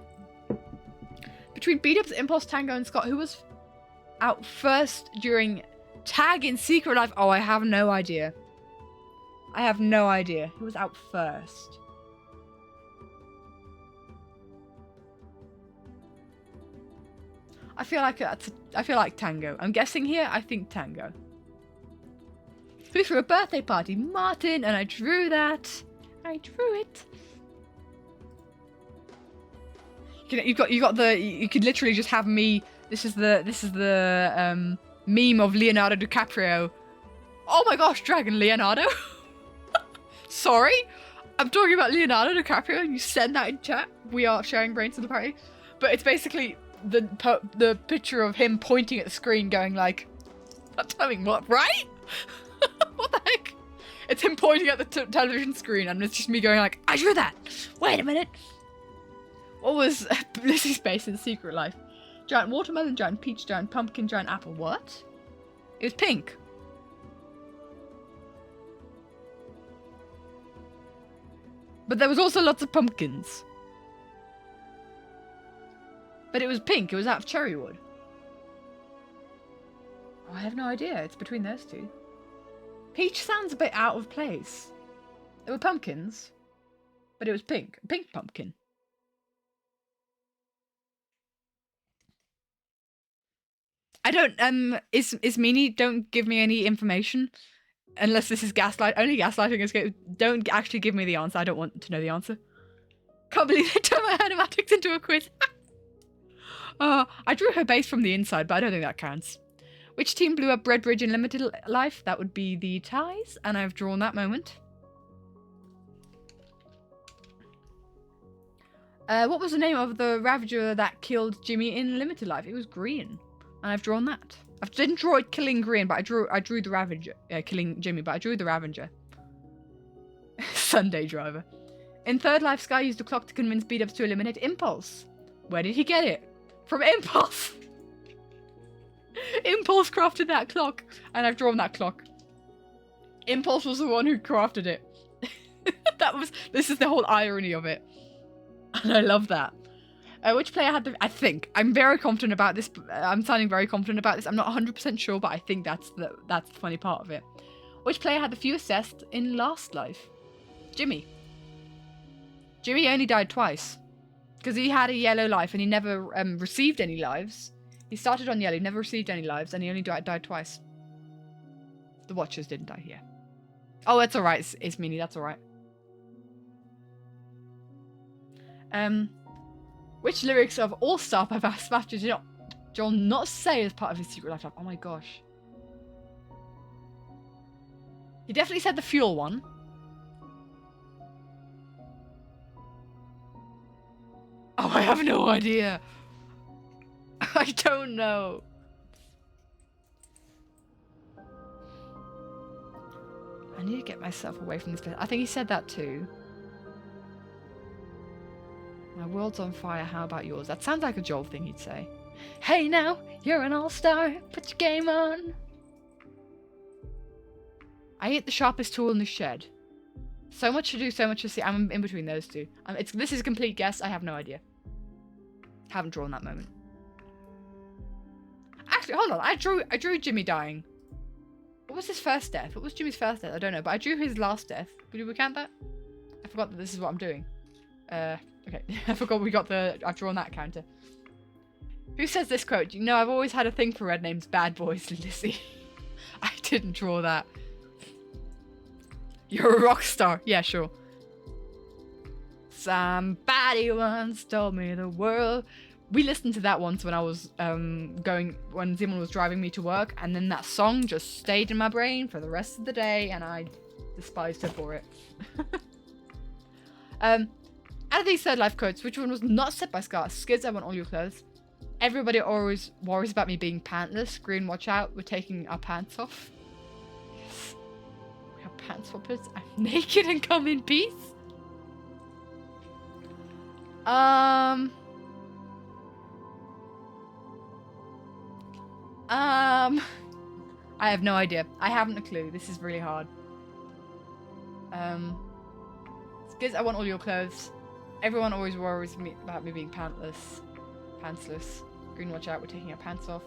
Speaker 1: Between Beat-Ups, Impulse, Tango, and Scott, who was out first during Tag in Secret Life? Oh, I have no idea. I have no idea. Who was out first? I feel like Tango. I'm guessing here. I think Tango. Who threw a birthday party? Martin, and I drew that. I drew it. You could literally just have me. This is the meme of Leonardo DiCaprio. Oh my gosh, Dragon Leonardo. Sorry, I'm talking about Leonardo DiCaprio, and you send that in chat. We are sharing brains to the party, but it's basically the picture of him pointing at the screen, going like, "Not telling what, right?" What the heck? It's him pointing at the television screen, and it's just me going like, "I drew that. Wait a minute." What was Blissey's base in Secret Life? Giant watermelon, giant peach, giant pumpkin, giant apple. What? It was pink. But there was also lots of pumpkins. But it was pink. It was out of cherry wood. Oh, I have no idea. It's between those two. Peach sounds a bit out of place. There were pumpkins, but it was pink. A pink pumpkin. I don't, is Meanie, don't give me any information. Unless this is gaslight. Only gaslighting is good. Don't actually give me the answer. I don't want to know the answer. Can't believe they turned my animatics into a quiz. I drew her base from the inside, but I don't think that counts. Which team blew up Bread Bridge in Limited Life? That would be the Ties, and I've drawn that moment. What was the name of the Ravager that killed Jimmy in Limited Life? It was Green, and I've drawn that. I didn't draw it killing Green, but I drew the Ravager killing Jimmy, but I drew the Ravager. Sunday Driver. In Third Life, Sky used the clock to convince Beat-Ups to eliminate Impulse. Where did he get it? From Impulse. Impulse crafted that clock, and I've drawn that clock. Impulse was the one who crafted it. This is the whole irony of it. And I love that. Which player had the... I think. I'm very confident about this. I'm sounding very confident about this. I'm not 100% sure, but I think that's the funny part of it. Which player had the fewest deaths in last life? Jimmy. Jimmy only died twice. Because he had a yellow life and he never received any lives. He started on yellow, never received any lives, and he only died twice. The Watchers didn't die here. Oh, that's alright. It's Meanie, that's alright. Which lyrics of All Star by Smash did Joel not say as part of his secret life? Oh my gosh. He definitely said the fuel one. Oh, I have no idea. I don't know. I need to get myself away from this place. I think he said that too. My world's on fire, how about yours? That sounds like a Joel thing he'd say. Hey now, you're an all-star. Put your game on. I hit the sharpest tool in the shed. So much to do, so much to see. I'm in between those two. This is a complete guess. I have no idea. Haven't drawn that moment. Actually, hold on. I drew Jimmy dying. What was his first death? What was Jimmy's first death? I don't know, but I drew his last death. Did we count that? I forgot that this is what I'm doing. Okay. I forgot I've drawn that counter. Who says this quote? You know, I've always had a thing for red names, bad boys, Lizzie. I didn't draw that. You're a rock star. Yeah, sure. Somebody once told me the world. We listened to that once when I was when Simon was driving me to work, and then that song just stayed in my brain for the rest of the day, and I despised her for it. Out of these third life quotes, which one was not said by Scar? Skids, I want all your clothes. Everybody always worries about me being pantless. Green, watch out. We're taking our pants off. Yes. We have pants hoppers. I'm naked and come in peace. I have no idea. I haven't a clue. This is really hard. Skids, I want all your clothes. Everyone always worries about me being pantsless. Green, watch out, we're taking our pants off.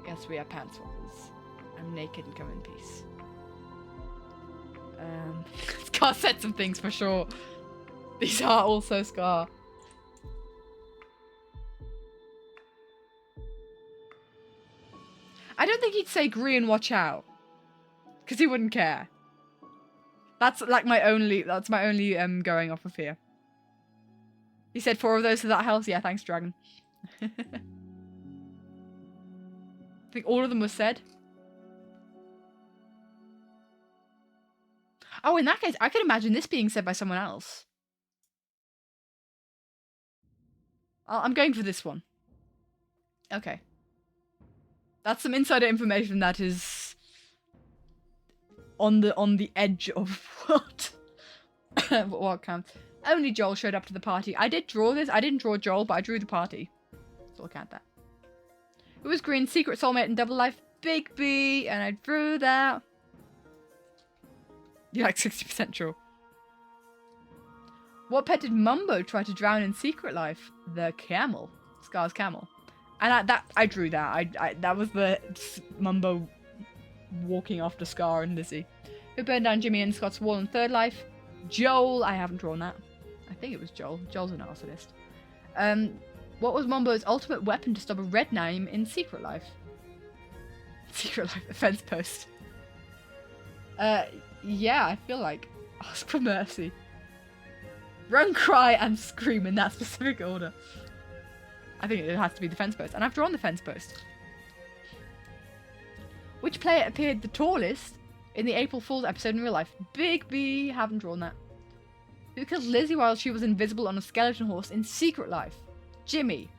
Speaker 1: Yes, we are pants swappers. I'm naked and come in peace. Scar said some things for sure. These are also Scar. I don't think he'd say green, watch out. Because he wouldn't care. That's like my only going off of here. He said 4 of those for that house. Yeah, thanks, Dragon. I think all of them were said. Oh, in that case, I could imagine this being said by someone else. I'm going for this one. Okay. That's some insider information that is on the edge of what counts. Only Joel showed up to the party. I did draw this. I didn't draw Joel, but I drew the party. So I'll count that. It was green, secret soulmate and double life, Big B, and I drew that. You're like 60% sure. What pet did Mumbo try to drown in secret life? The camel. Scar's camel. And I drew that. That was the Mumbo walking after Scar and Lizzie. Who burned down Jimmy and Scott's wall in third life? Joel. I haven't drawn that. I think it was Joel. Joel's an arsonist. What was Mumbo's ultimate weapon to stop a red name in Secret Life? Secret Life, a fence post. Yeah, I feel like ask for mercy. Run, cry, and scream in that specific order. I think it has to be the fence post. And I've drawn the fence post. Which player appeared the tallest in the April Fool's episode in real life? Big B. Haven't drawn that. Who killed Lizzie while she was invisible on a skeleton horse in Secret Life? Jimmy.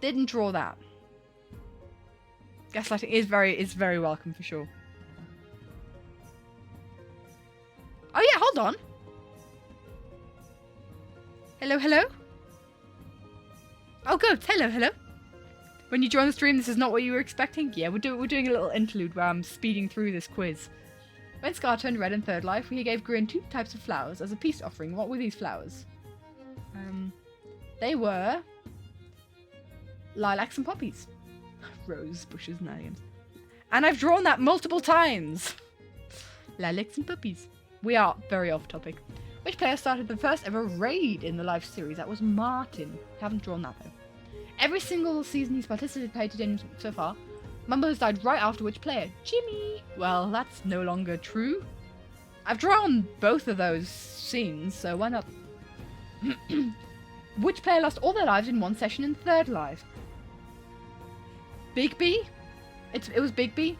Speaker 1: Didn't draw that. Gaslighting is very welcome for sure. Oh yeah, hold on. Hello, hello? Oh good, hello, hello. When you join the stream, this is not what you were expecting? Yeah, we're doing a little interlude where I'm speeding through this quiz. When Scar turned red in third life, he gave Grin 2 types of flowers as a peace offering. What were these flowers? They were lilacs and poppies. Rose bushes and names. And I've drawn that multiple times. Lilacs and poppies. We are very off topic. Which player started the first ever raid in the live series? That was Martin. Haven't drawn that though. Every single season he's participated in so far, Mumbo has died right after which player? Jimmy! Well, that's no longer true. I've drawn both of those scenes, so why not? Which player lost all their lives in one session in third life? Big B? It was Big B.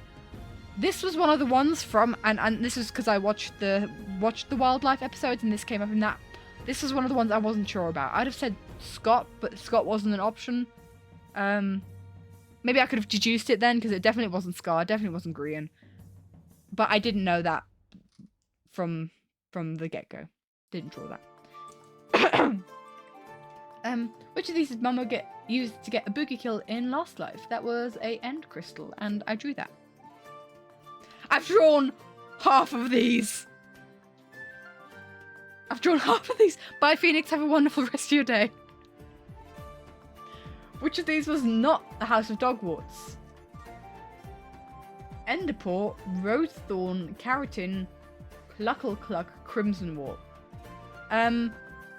Speaker 1: This was one of the ones from, and this is because I watched the wildlife episodes, and this came up in that. This was one of the ones I wasn't sure about. I'd have said Scott, but Scott wasn't an option. Maybe I could have deduced it then, because it definitely wasn't Scar, definitely wasn't Grian. But I didn't know that from the get-go. Didn't draw that. Which of these did Momo used to get a boogie kill in Last Life? That was a end crystal, and I drew that. I've drawn half of these. Bye, Phoenix. Have a wonderful rest of your day. Which of these was not the House of Dogwarts? Enderpaw, Rosethorn, Keratin, Cluckle, Crimsonwort.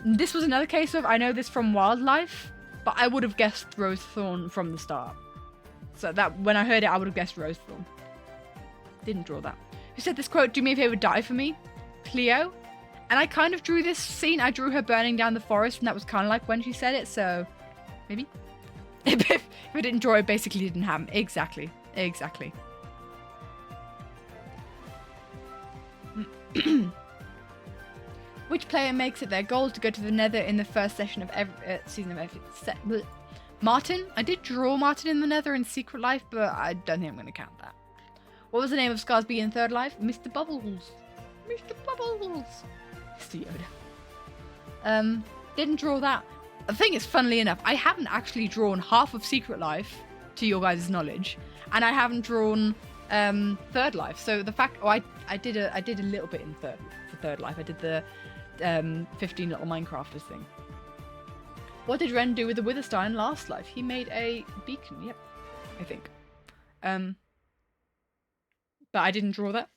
Speaker 1: This was another case of, I know this from Wildlife, but I would have guessed Rosethorn from the start. So that, when I heard it, I would have guessed Rosethorn. Didn't draw that. Who said this quote, "Do me a favor, die for me"? Cleo. And I kind of drew this scene. I drew her burning down the forest, and that was kind of like when she said it, so maybe. If I didn't draw it, basically didn't happen. Exactly. Which player makes it their goal to go to the Nether in the first session of every season of every Martin? I did draw Martin in the Nether in Secret Life, but I don't think I'm going to count that. What was the name of Scarsby in third life? Mr. Bubbles. Mr. Bubbles. Mr. Yoda. Didn't draw that. The thing is, funnily enough, I haven't actually drawn half of Secret Life, to your guys' knowledge, and I haven't drawn third life. So the fact, I did a little bit in third life. I did the 15 little Minecrafters thing. What did Ren do with the Witherstar in Last Life? He made a beacon. Yep, I think. But I didn't draw that.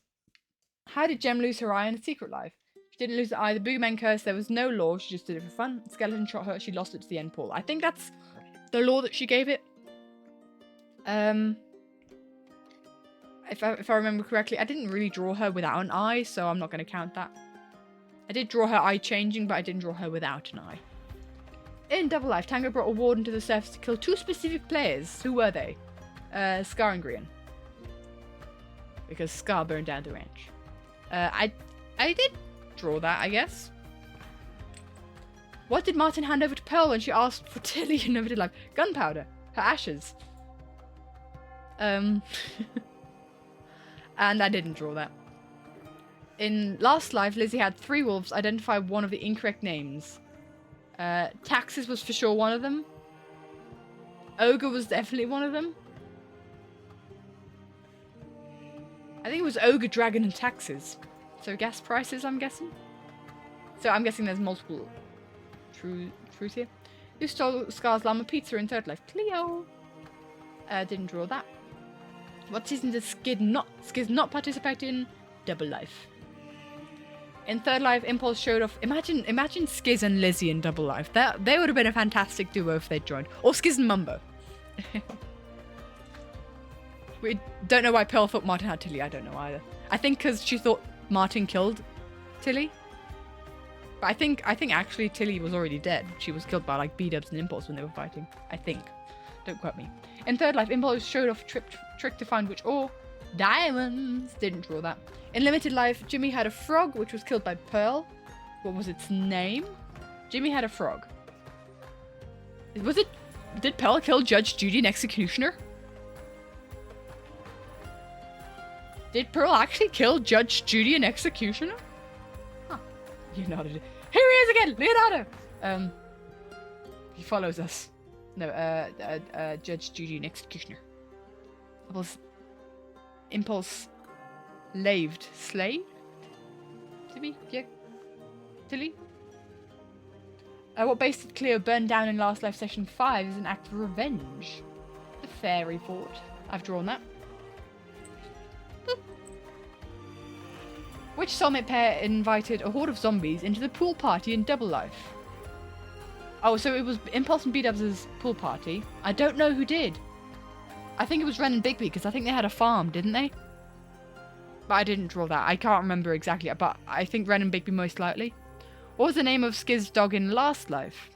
Speaker 1: How did Gem lose her eye in Secret Life? She didn't lose the eye. The Boogeyman curse. There was no lore. She just did it for fun. Skeleton shot her. She lost it to the end pool. I think that's the lore that she gave it. If I remember correctly, I didn't really draw her without an eye, so I'm not going to count that. I did draw her eye changing, but I didn't draw her without an eye. In Double Life, Tango brought a warden to the surface to kill 2 specific players. Who were they? Scar and Grian. Because Scar burned down the ranch. I did draw that, I guess. What did Martin hand over to Pearl when she asked for Tilly in Limited Life? Gunpowder. Her ashes. And I didn't draw that. In Last Life, Lizzie had 3 wolves. Identify one of the incorrect names. Taxes was for sure one of them. Ogre was definitely one of them. I think it was Ogre, Dragon, and Taxes. So gas prices, I'm guessing. So I'm guessing there's multiple truths here. Who stole Scar's Llama Pizza in third life? Cleo. Didn't draw that. What season did Skiz not participate in? Double Life. In third life, Impulse showed off. Imagine Skiz and Lizzie in Double Life. They would have been a fantastic duo if they'd joined. Or Skiz and Mumbo. We don't know why Pearl thought Martin had Tilly. I don't know either. I think because she thought Martin killed Tilly. But I think actually Tilly was already dead. She was killed by like B-dubs and Impulse when they were fighting. I think. Don't quote me. In third life, Impulse showed off trick to find which ore. Diamonds. Didn't draw that. In limited life, Jimmy had a frog which was killed by Pearl. What was its name? Jimmy had a frog. Did Pearl kill Judge, Judy, and Executioner? Did Pearl actually kill Judge, Judy, and Executioner? Huh. You nodded. Here he is again, Leonardo! He follows us. No, Judge Judy and Executioner. Impulse slaved. Slaved? To me? Yeah. Tilly? What base did Cleo burn down in Last Life Session 5 is an act of revenge. The Fairy Fort. I've drawn that. Boop. Which soulmate pair invited a horde of zombies into the pool party in Double Life? Oh, so it was Impulse and B-Dubs' pool party. I don't know who did. I think it was Ren and Bigby, because I think they had a farm, didn't they? But I didn't draw that. I can't remember exactly, but I think Ren and Bigby most likely. What was the name of Skiz's dog in Last Life?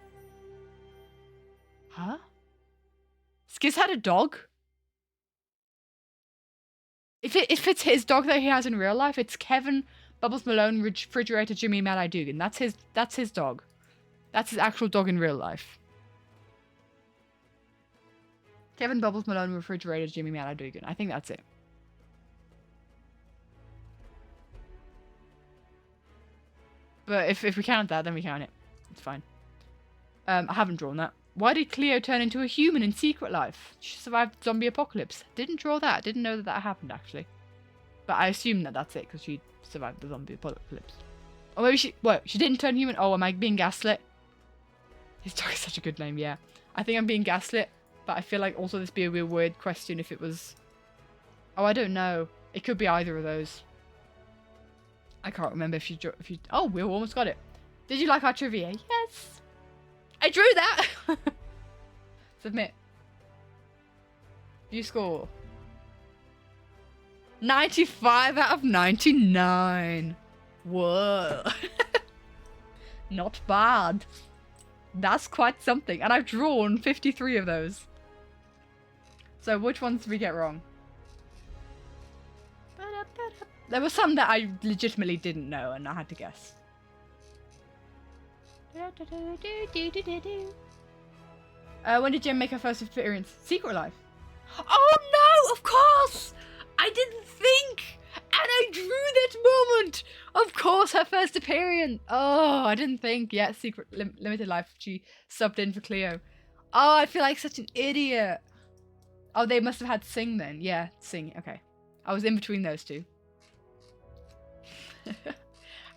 Speaker 1: Huh? Skiz had a dog? If it's his dog that he has in real life, it's Kevin, Bubbles Malone, Refrigerator Jimmy, Mad-Eye Dugan. That's his dog. That's his actual dog in real life. Kevin, Bubbles Malone, Refrigerator Jimmy, Mad-Eye Dugan. I think that's it. But if we count that, then we count it. It's fine. I haven't drawn that. Why did Cleo turn into a human in Secret Life? She survived the zombie apocalypse. Didn't draw that. Didn't know that happened, actually. But I assume that that's it, because she survived the zombie apocalypse. Or maybe she didn't turn human. Oh, am I being gaslit? His dog is such a good name, yeah. I think I'm being gaslit, but I feel like also this would be a real weird question if it was... Oh, I don't know. It could be either of those. I can't remember if you... Oh, we almost got it. Did you like our trivia? Yes. I drew that. Submit. You score 95 out of 99. Whoa. Not bad. That's quite something. And I've drawn 53 of those. So which ones did we get wrong? There were some that I legitimately didn't know and I had to guess. When did Jen make her first appearance? Secret Life. Oh no, of course! I didn't think! And I drew that moment! Of course, her first appearance! Oh, I didn't think. Yeah, Limited Life. She subbed in for Cleo. Oh, I feel like such an idiot. Oh, they must have had Sing then. Yeah, Sing. Okay. I was in between those two.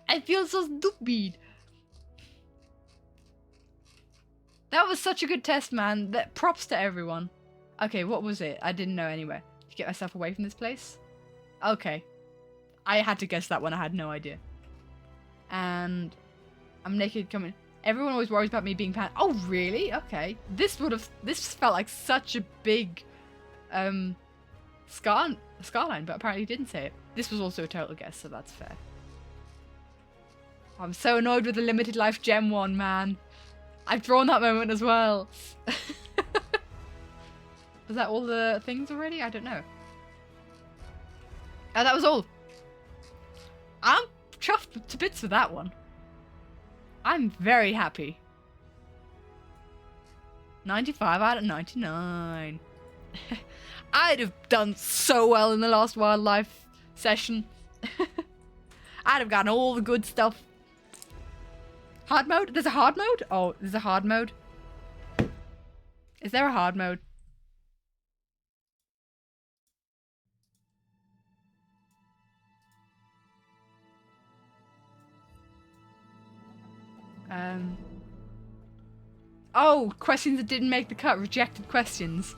Speaker 1: I feel so stupid. That was such a good test, man. Props to everyone. Okay, what was it? I didn't know anyway. To get myself away from this place? Okay. I had to guess that one. I had no idea. And I'm naked coming. Everyone always worries about me being pan. Oh, really? Okay. This felt like such a big scarline, but apparently didn't say it. This was also a total guess, so that's fair. I'm so annoyed with the Limited Life Gem one, man. I've drawn that moment as well. Was that all the things already? I don't know. Oh, that was all. I'm chuffed to bits with that one. I'm very happy. 95 out of 99. I'd have done so well in the last wildlife session. I'd have gotten all the good stuff. Hard mode? There's a hard mode? Oh, there's a hard mode. Is there a hard mode? Oh, questions that didn't make the cut. Rejected questions.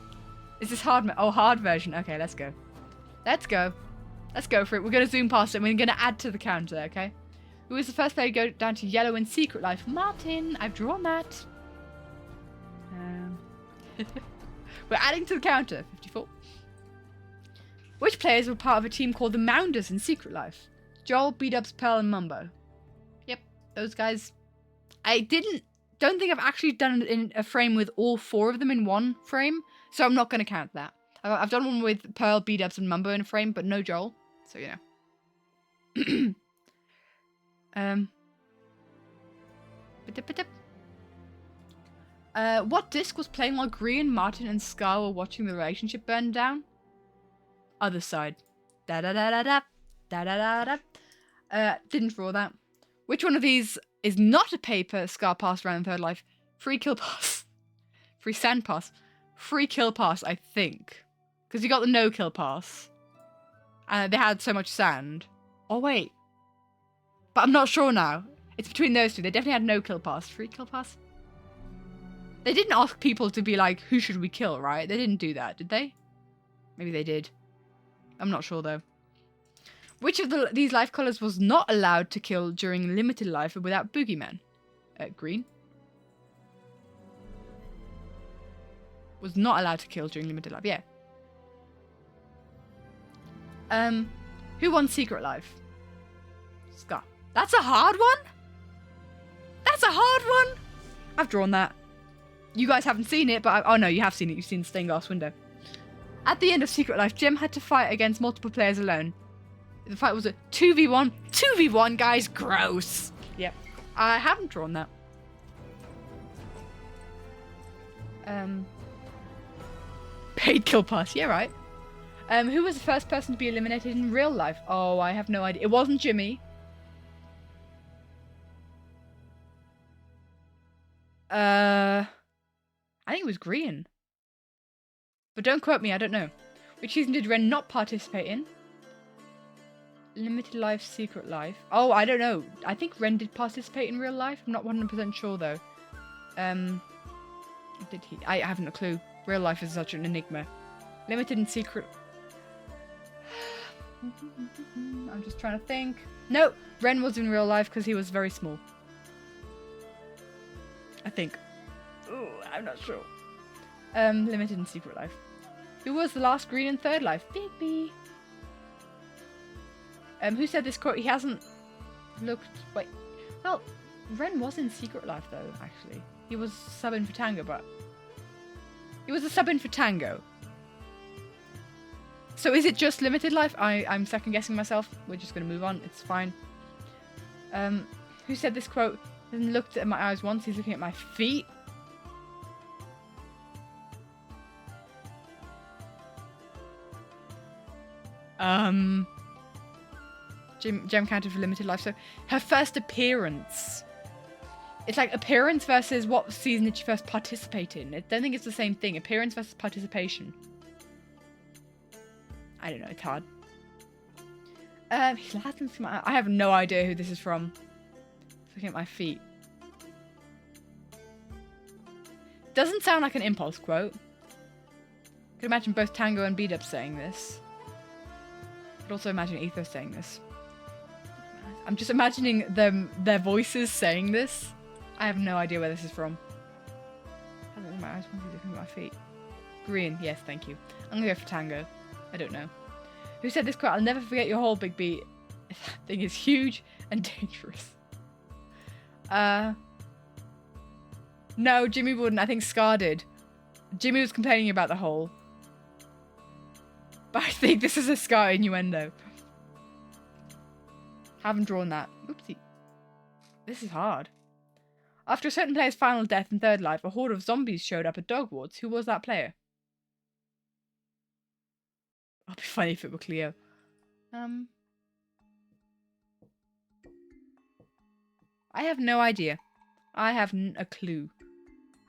Speaker 1: Is this hard mode? Oh, hard version. Okay, let's go. Let's go. Let's go for it. We're going to zoom past it and we're going to add to the counter, okay? Who was the first player to go down to yellow in Secret Life? Martin. I've drawn that. We're adding to the counter. 54. Which players were part of a team called the Mounders in Secret Life? Joel, B-Dubs, Pearl, and Mumbo. Yep, those guys. I don't think I've actually done it in a frame with all four of them in one frame, so I'm not going to count that. I've done one with Pearl, B-Dubs, and Mumbo in a frame, but no Joel. So, you know. What disc was playing while Grian, Martin, and Scar were watching the relationship burn down? Other side. Da da da da da. Da da da da. Didn't draw that. Which one of these is not a paper Scar passed around in Third Life? Free kill pass. Free sand pass. Free kill pass, I think. Because you got the no kill pass. And they had so much sand. Oh, wait. But I'm not sure now. It's between those two. They definitely had no kill pass. Free kill pass? They didn't ask people to be like, who should we kill, right? They didn't do that, did they? Maybe they did. I'm not sure, though. Which of these life colors was not allowed to kill during limited life without boogeyman? Green. Was not allowed to kill during limited life, yeah. Who won Secret Life? Scar. That's a hard one? That's a hard one? I've drawn that. You guys haven't seen it, but oh no, you have seen it. You've seen the stained glass window. At the end of Secret Life, Jim had to fight against multiple players alone. The fight was a 2v1. 2v1, guys. Gross. Yep. I haven't drawn that. Paid kill pass. Yeah, right. Who was the first person to be eliminated in real life? Oh, I have no idea. It wasn't Jimmy. I think it was Green. But don't quote me, I don't know. Which season did Ren not participate in? Limited life, secret life. Oh, I don't know. I think Ren did participate in real life. I'm not 100% sure though. Did he? I haven't a clue. Real life is such an enigma. Limited and secret. I'm just trying to think. No, Ren was in real life because he was very small. I think. Ooh, I'm not sure. Limited and secret life. Who was the last green in third life? Big B. Who said this quote? He hasn't looked. Wait. Well, Ren was in secret life though. Actually, he was subbing for Tango, but he was a sub-in for Tango. So is it just limited life? I'm second guessing myself. We're just gonna move on. It's fine. Who said this quote? He hasn't looked at my eyes once. He's looking at my feet. Gem counted for limited life. So her first appearance. It's like appearance versus what season did she first participate in. I don't think it's the same thing. Appearance versus participation. I don't know. It's hard. I have no idea who this is from. Looking at my feet. Doesn't sound like an impulse quote. Could imagine both Tango and B-Dub saying this. Could also imagine Ethos saying this. I'm just imagining their voices saying this. I have no idea where this is from. I don't know my eyes. Looking at my feet. Green. Yes, thank you. I'm gonna go for Tango. I don't know. Who said this quote? I'll never forget your hole, Big B. That thing is huge and dangerous. No, Jimmy wouldn't. I think Scar did. Jimmy was complaining about the hole. But I think this is a Scar innuendo. Haven't drawn that. Oopsie. This is hard. After a certain player's final death in third life, a horde of zombies showed up at Dogwarts. Who was that player? It'd be funny if it were Cleo. I have no idea. I haven't a clue.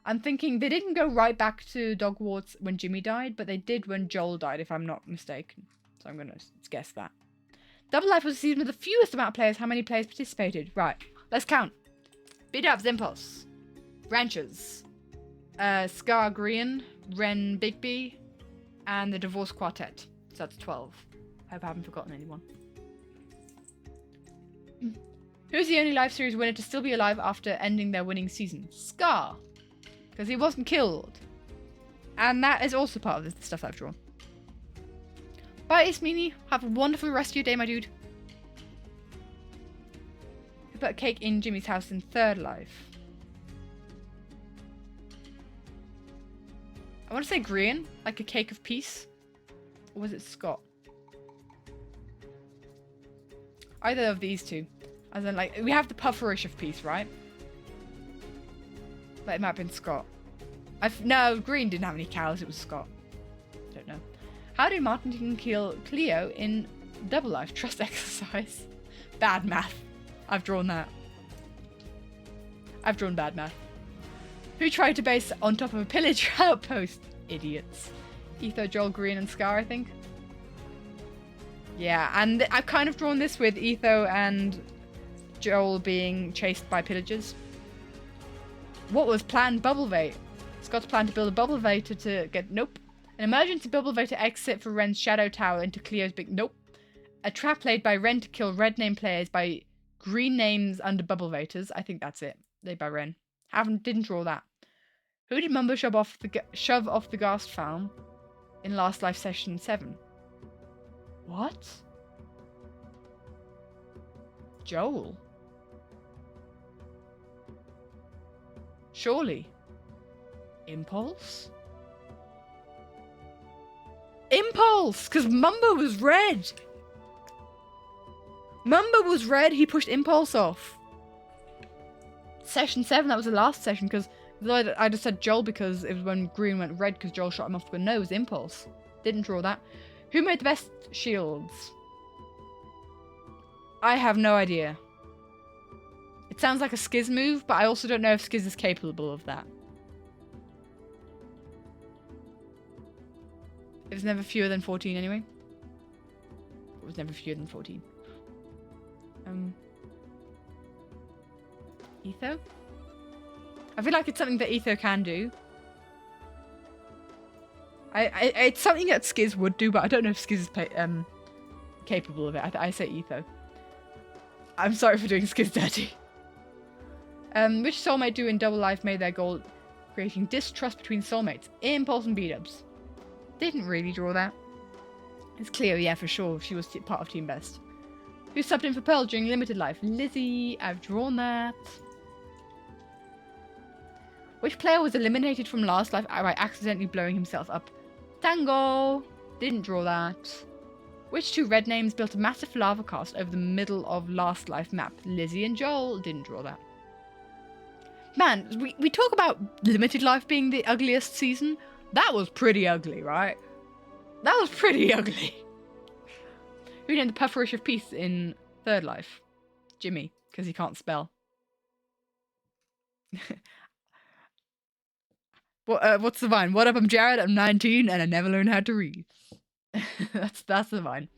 Speaker 1: I'm thinking they didn't go right back to Dogwarts when Jimmy died, but they did when Joel died, if I'm not mistaken. So I'm going to guess that. Double Life was a season with the fewest amount of players. How many players participated? Right, let's count. B-Dubs, Impulse. Ranchers. Scar Green. Ren Bigby. And the Divorce Quartet. So that's 12. Hope I haven't forgotten anyone. Who's the only live series winner to still be alive after ending their winning season? Scar. Because he wasn't killed. And that is also part of the stuff I've drawn. Bye, Ismini. Have a wonderful rest of your day, my dude. Who put a cake in Jimmy's house in third life? I want to say green, like a cake of peace. Or was it Scott? Either of these two. As in, like, we have the pufferish of peace, right? But it might have been Scott. No, green didn't have any cows. It was Scott. Don't know. How did Martin kill Cleo in Double Life? Trust exercise. Bad math. I've drawn that. I've drawn bad math. Who tried to base on top of a pillager outpost? Idiots. Etho, Joel, Green, and Scar, I think. Yeah, and I've kind of drawn this with Etho and Joel being chased by pillagers. What was planned? Bubble Vate. Scott's plan to build a bubble vator to get... Nope. An emergency bubble vator exit for Ren's shadow tower into Cleo's big... Nope. A trap laid by Ren to kill red name players by green names under bubble vators. I think that's it. Laid by Ren. Didn't draw that. Who did Mumbo shove off the ghast farm in Last Life Session 7? What? Joel? Surely. Impulse? Impulse! Because Mumbo was red! Mumbo was red, he pushed Impulse off. Session 7, that was the last session, because I just said Joel because it was when Green went red because Joel shot him off the no, it was Impulse. Didn't draw that. Who made the best shields? I have no idea. It sounds like a Skiz move, but I also don't know if Skiz is capable of that. It was never fewer than 14 anyway. It was never fewer than 14. Etho? I feel like it's something that Etho can do. It's something that Skiz would do, but I don't know if Skiz is capable of it. I say Etho. I'm sorry for doing Skiz dirty. Which soulmate do in Double Life made their goal creating distrust between soulmates? Impulse and B-dubs. Didn't really draw that. It's Cleo, yeah, for sure. She was part of Team Best. Who subbed in for Pearl during Limited Life? Lizzie. I've drawn that. Which player was eliminated from Last Life by accidentally blowing himself up? Tango. Didn't draw that. Which two red names built a massive lava cast over the middle of Last Life map? Lizzie and Joel. Didn't draw that. Man, we talk about Limited Life being the ugliest season. That was pretty ugly, right? That was pretty ugly. Who named the Pufferish of Peace in Third Life? Jimmy, because he can't spell. What's the vine? What up, I'm Jared, I'm 19, and I never learned how to read. that's the vine.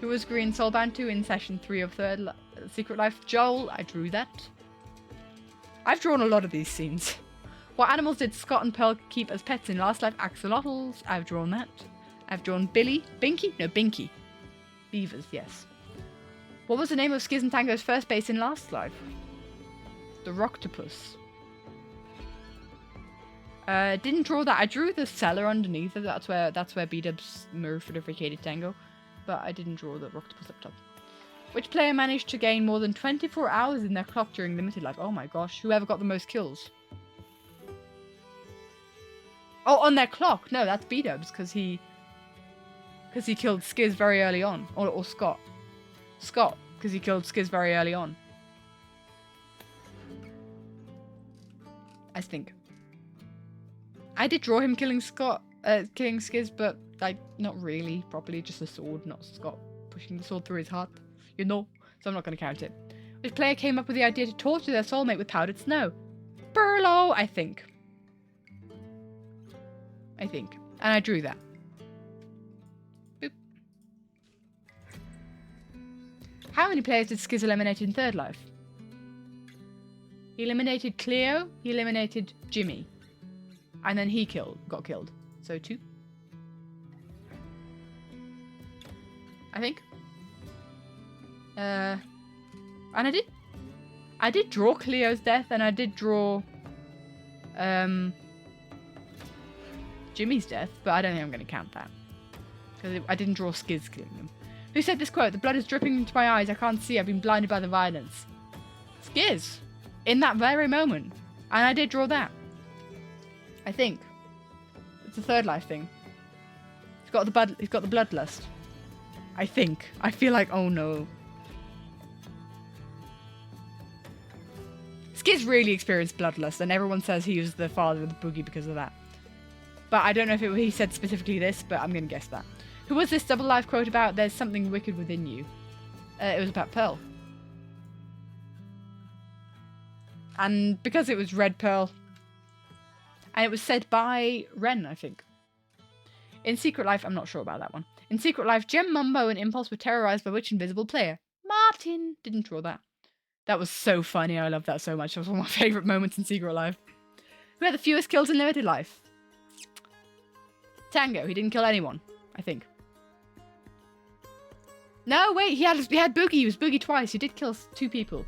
Speaker 1: Who was Green Soulbound to in Session 3 of Secret Life? Joel, I drew that. I've drawn a lot of these scenes. What animals did Scott and Pearl keep as pets in Last Life? Axolotls, I've drawn that. I've drawn Billy. Binky? No, Binky. Beavers, yes. What was the name of Skiz and Tango's first base in Last Life? The Rocktopus. Didn't draw that. I drew the cellar underneath. That's where B-dubs vacated Tango. But I didn't draw the Rocktopus up top. Which player managed to gain more than 24 hours in their clock during Limited Life? Oh my gosh. Whoever got the most kills. Oh, on their clock. No, that's B-dubs because he killed Skiz very early on. Or Scott. Scott, because he killed Skiz very early on. I think. I did draw him killing Skiz, but like not really properly, just a sword, not Scott pushing the sword through his heart. You know, so I'm not going to count it. Which player came up with the idea to torture their soulmate with powdered snow? Burlo, I think. And I drew that. Boop. How many players did Skiz eliminate in Third Life? He eliminated Cleo, he eliminated Jimmy. And then he got killed. So 2. I think. And I did draw Cleo's death, and I did draw Jimmy's death, but I don't think I'm going to count that. Because I didn't draw Skiz killing him. Who said this quote? The blood is dripping into my eyes. I can't see. I've been blinded by the violence. Skiz. In that very moment. And I did draw that. I think. It's a Third Life thing. He's got the bloodlust. I think. I feel like, oh no. Skiz really experienced bloodlust, and everyone says he was the father of the boogie because of that. But I don't know if he said specifically this, but I'm going to guess that. Who was this Double Life quote about? There's something wicked within you. It was about Pearl. And because it was Red Pearl, And it was said by Ren, I think. In Secret Life, I'm not sure about that one. In Secret Life, Gem, Mumbo, and Impulse were terrorized by which invisible player? Martin. Didn't draw that. That was so funny. I love that so much. That was one of my favourite moments in Secret Life. Who had the fewest kills in Limited Life? Tango. He didn't kill anyone, I think. No, wait. He had Boogie. He was Boogie twice. He did kill 2 people.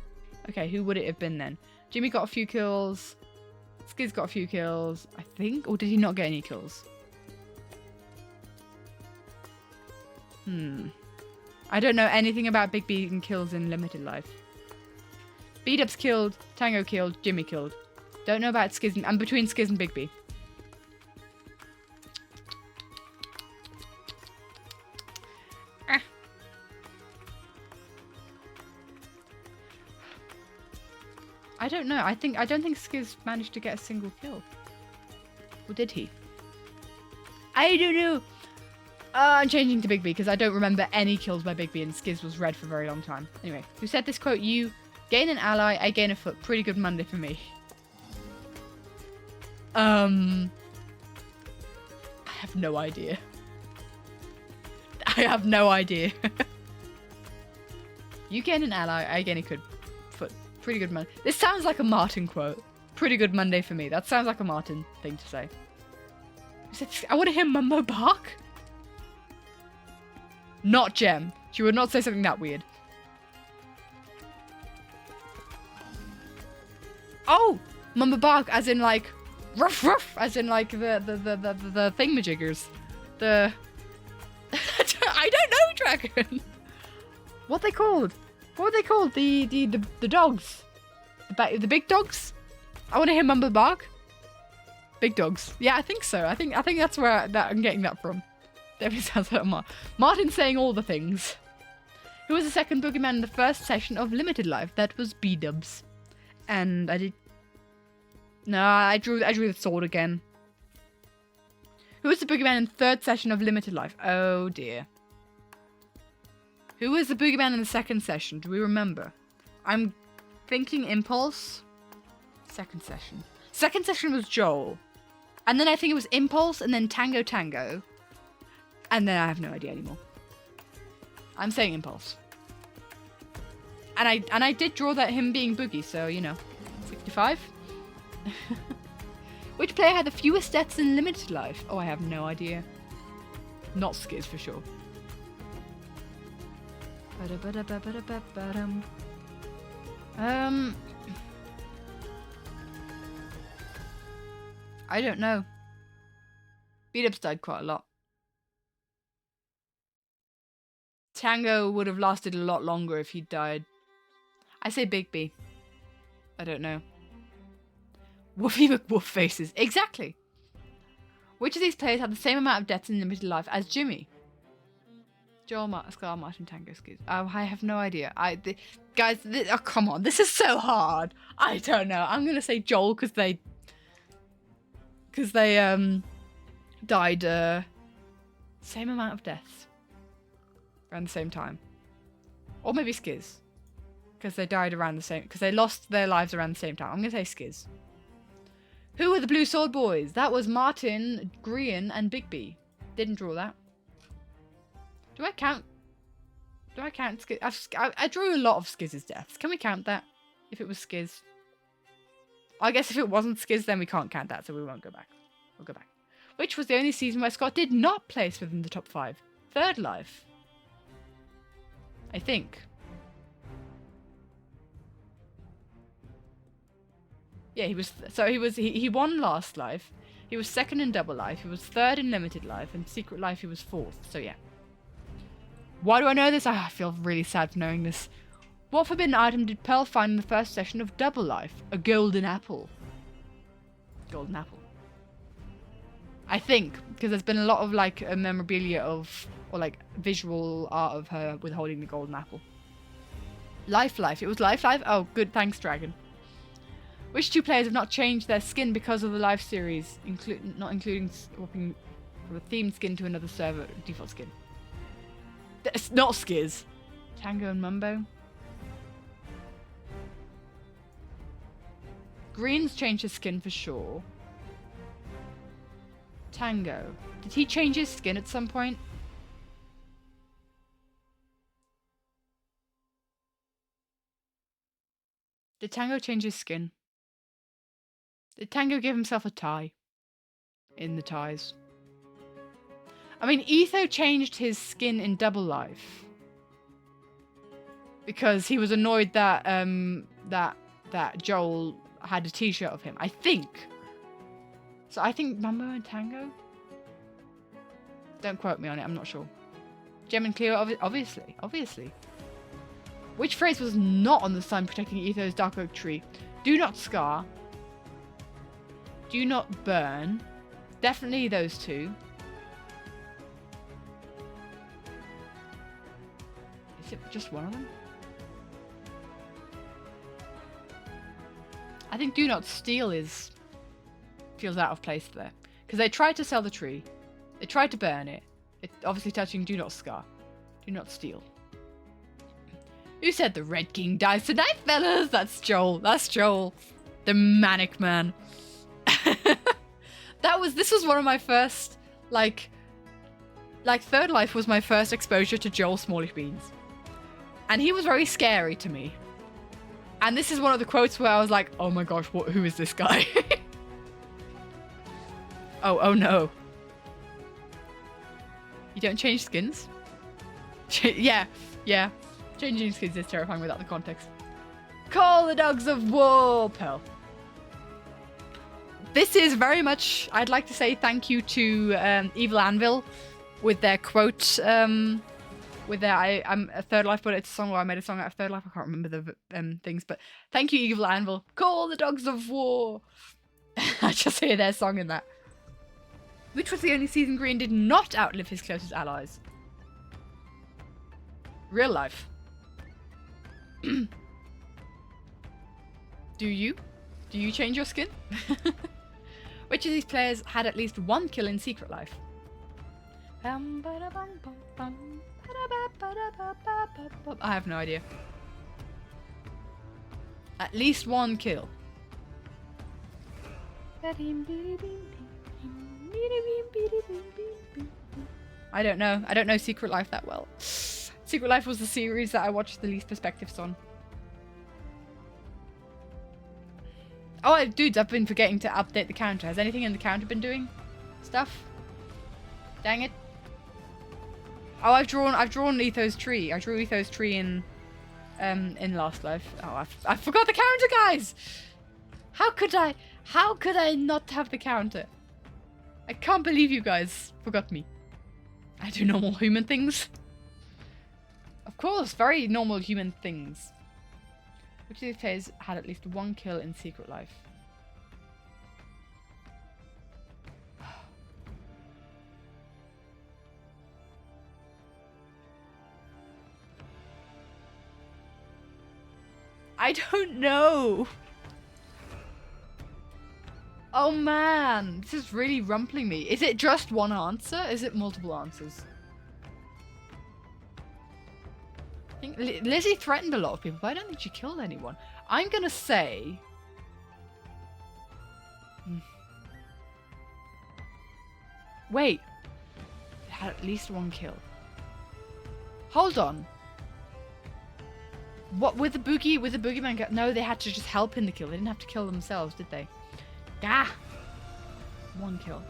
Speaker 1: Okay, who would it have been then? Jimmy got a few kills. Skiz got a few kills, I think. Or did he not get any kills? I don't know anything about Big B and kills in Limited Life. B-Dubs killed, Tango killed, Jimmy killed. Don't know about Skiz. I'm between Skiz and Big B. I don't know. I don't think Skiz managed to get a single kill. Or did he? I don't know. I'm changing to Big B because I don't remember any kills by Big B, and Skiz was red for a very long time. Anyway, who said this quote? You gain an ally, I gain a foot. Pretty good Monday for me. I have no idea. I have no idea. You gain an ally, I gain a good foot. Pretty good Monday. This sounds like a Martin quote. Pretty good Monday for me. That sounds like a Martin thing to say. Who said, I want to hear Mumbo bark. Not Gem. She would not say something that weird. Oh! Mumbo bark as in like ruff ruff, as in like the thingamajiggers. The I don't know, Dragon. What they called? What were they called? The dogs. The big dogs? I want to hear Mumbo bark. Big dogs. Yeah, I think so. I think that's where I'm getting that from. Definitely sounds like Martin saying all the things. Who was the second boogeyman in the first session of Limited Life? That was B-Dubs. And I did... No, I drew the sword again. Who was the boogeyman in the third session of Limited Life? Oh dear. Who was the boogeyman in the second session? Do we remember? I'm thinking Impulse. Second session. Second session was Joel. And then I think it was Impulse and then Tango Tango. And then I have no idea anymore. I'm saying Impulse. And I did draw that him being Boogie, so you know. 65. Which player had the fewest deaths in Limited Life? Oh, I have no idea. Not Skiz for sure. I don't know. B-Dubs died quite a lot. Tango would have lasted a lot longer if he'd died. I say Big B. I don't know. Woofy McWoof faces. Exactly. Which of these players had the same amount of deaths in Limited Life as Jimmy? Joel, Scar, Martin, Tango, Skiz. Oh, I have no idea. Guys, oh, come on. This is so hard. I don't know. I'm going to say Joel because they died same amount of deaths around the same time. Or maybe Skiz. Because they died around the same... Because they lost their lives around the same time. I'm going to say Skiz. Who were the Blue Sword Boys? That was Martin, Grian, and Big B. Didn't draw that. Do I count Skiz? I drew a lot of Skiz's deaths. Can we count that? If it was Skiz? I guess if it wasn't Skiz, then we can't count that, so we won't go back. We'll go back. Which was the only season where Scott did not place within the top 5? Third Life. I think. Yeah, he won Last Life. He was second in Double Life. He was third in Limited Life, and Secret Life he was fourth. So yeah. Why do I know this? I feel really sad for knowing this. What forbidden item did Pearl find in the first session of Double Life? A golden apple. Golden apple. I think, because there's been a lot of like memorabilia of, or like visual art of her with holding the golden apple. Life. It was Life. Oh, good. Thanks, Dragon. Which 2 players have not changed their skin because of the live series, not including swapping from a themed skin to another server default skin? It's not Skiz. Tango and Mumbo. Green's changed his skin for sure. Tango. Did he change his skin at some point? Did Tango change his skin? Did Tango give himself a tie? In the ties. I mean, Etho changed his skin in Double Life. Because he was annoyed that, that Joel had a t-shirt of him. I think. So I think Mambo and Tango? Don't quote me on it, I'm not sure. Gem and Quirah, obviously. Which phrase was not on the sun protecting Etho's dark oak tree? Do not scar. Do not burn. Definitely those two. Is it just one of them? I think do not steal feels out of place there. Because they tried to sell the tree. They tried to burn it. It's obviously touching do not scar. Do not steal. Who said the Red King dies tonight, fellas? That's Joel. That's Joel. The manic man. This was one of my first, like Third Life was my first exposure to Joel Smalley Beans. And he was very scary to me. And this is one of the quotes where I was like, oh my gosh, who is this guy? oh no. You don't change skins? yeah. Changing skins is terrifying without the context. Call the dogs of war, Pearl. This is very much, I'd like to say thank you to Evil Anvil with their quote, with their, I'm a Third Life, but it's a song where I made a song out of Third Life. I can't remember the things, but thank you, Evil Anvil. Call the dogs of war. I just hear their song in that. Which was the only season Green did not outlive his closest allies? Real life. Do you? Do you change your skin? Which of these players had at least one kill in Secret Life? I have no idea. At least one kill. I don't know. I don't know Secret Life that well. Secret Life was the series that I watched the least perspectives on. Oh, dudes, I've been forgetting to update the counter. Has anything in the counter been doing stuff? Dang it. Oh, I've drawn Etho's tree. I drew Etho's tree in Last Life. Oh, I forgot the counter, guys! How could I not have the counter? I can't believe you guys forgot me. I do normal human things. Of course, very normal human things. Which of these players had at least one kill in Secret Life? I don't know. Oh man, this is really rumpling me. Is it just one answer? Is it multiple answers? I think Lizzie threatened a lot of people, but I don't think she killed anyone. I'm gonna say... Wait. It had at least one kill. Hold on. What, with the boogeyman? No, they had to just help in the kill. They didn't have to kill themselves, did they? Ah! One kill.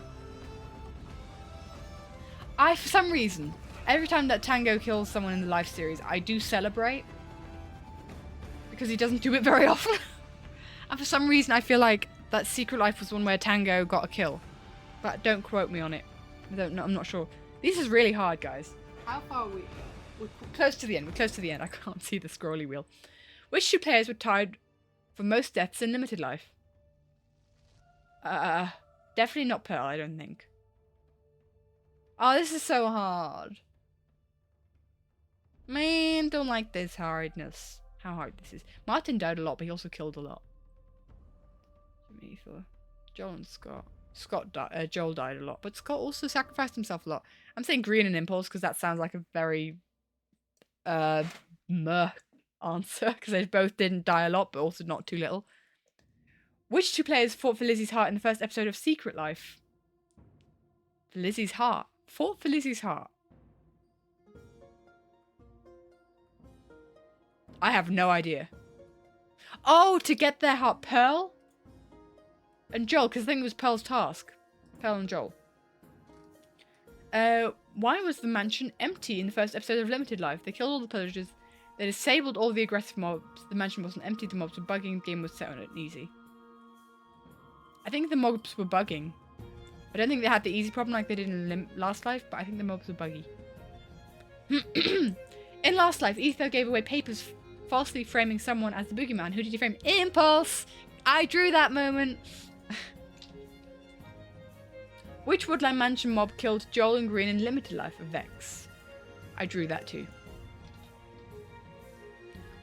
Speaker 1: For some reason, every time that Tango kills someone in the life series, I do celebrate. Because he doesn't do it very often. And for some reason, I feel like that Secret Life was one where Tango got a kill. But don't quote me on it. I'm not sure. This is really hard, guys. How far are we? We're close to the end. We're close to the end. I can't see the scrolly wheel. Which two players were tied for most deaths in Limited Life? Definitely not Pearl, I don't think. Oh, this is so hard. Man, don't like this hardness. How hard this is. Martin died a lot, but he also killed a lot. Joel and Scott. Joel died a lot, but Scott also sacrificed himself a lot. I'm saying Green and Impulse because that sounds like a very meh answer because they both didn't die a lot, but also not too little. Which two players fought for Lizzie's heart in the first episode of Secret Life? For Lizzie's heart. Fought for Lizzie's heart. I have no idea. Oh, to get their heart. Pearl? And Joel, because I think it was Pearl's task. Pearl and Joel. Why was the mansion empty in the first episode of Limited Life? They killed all the pillagers. They disabled all the aggressive mobs. The mansion wasn't empty. The mobs were bugging. The game was set on it easy. I think the mobs were bugging. I don't think they had the easy problem like they did in Last Life, but I think the mobs were buggy. In Last Life, Ether gave away papers falsely framing someone as the boogeyman. Who did he frame? Impulse! I drew that moment. Which Woodland Mansion mob killed Joel and Green in Limited Life? Vex. I drew that too.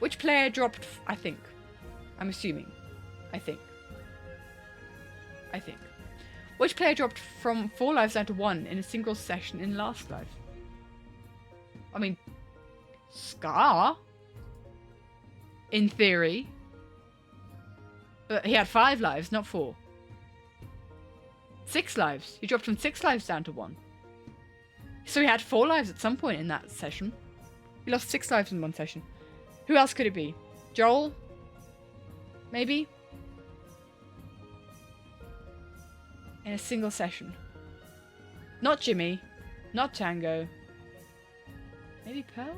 Speaker 1: Which player dropped... I think. I'm assuming. I think. Which player dropped from 4 lives down to 1 in a single session in Last Life? I mean... Scar? In theory. But he had 5 lives, not 4. 6 lives. He dropped from 6 lives down to 1. So he had 4 lives at some point in that session. He lost 6 lives in one session. Who else could it be? Joel? Maybe? In a single session. Not Jimmy. Not Tango. Maybe Pearl?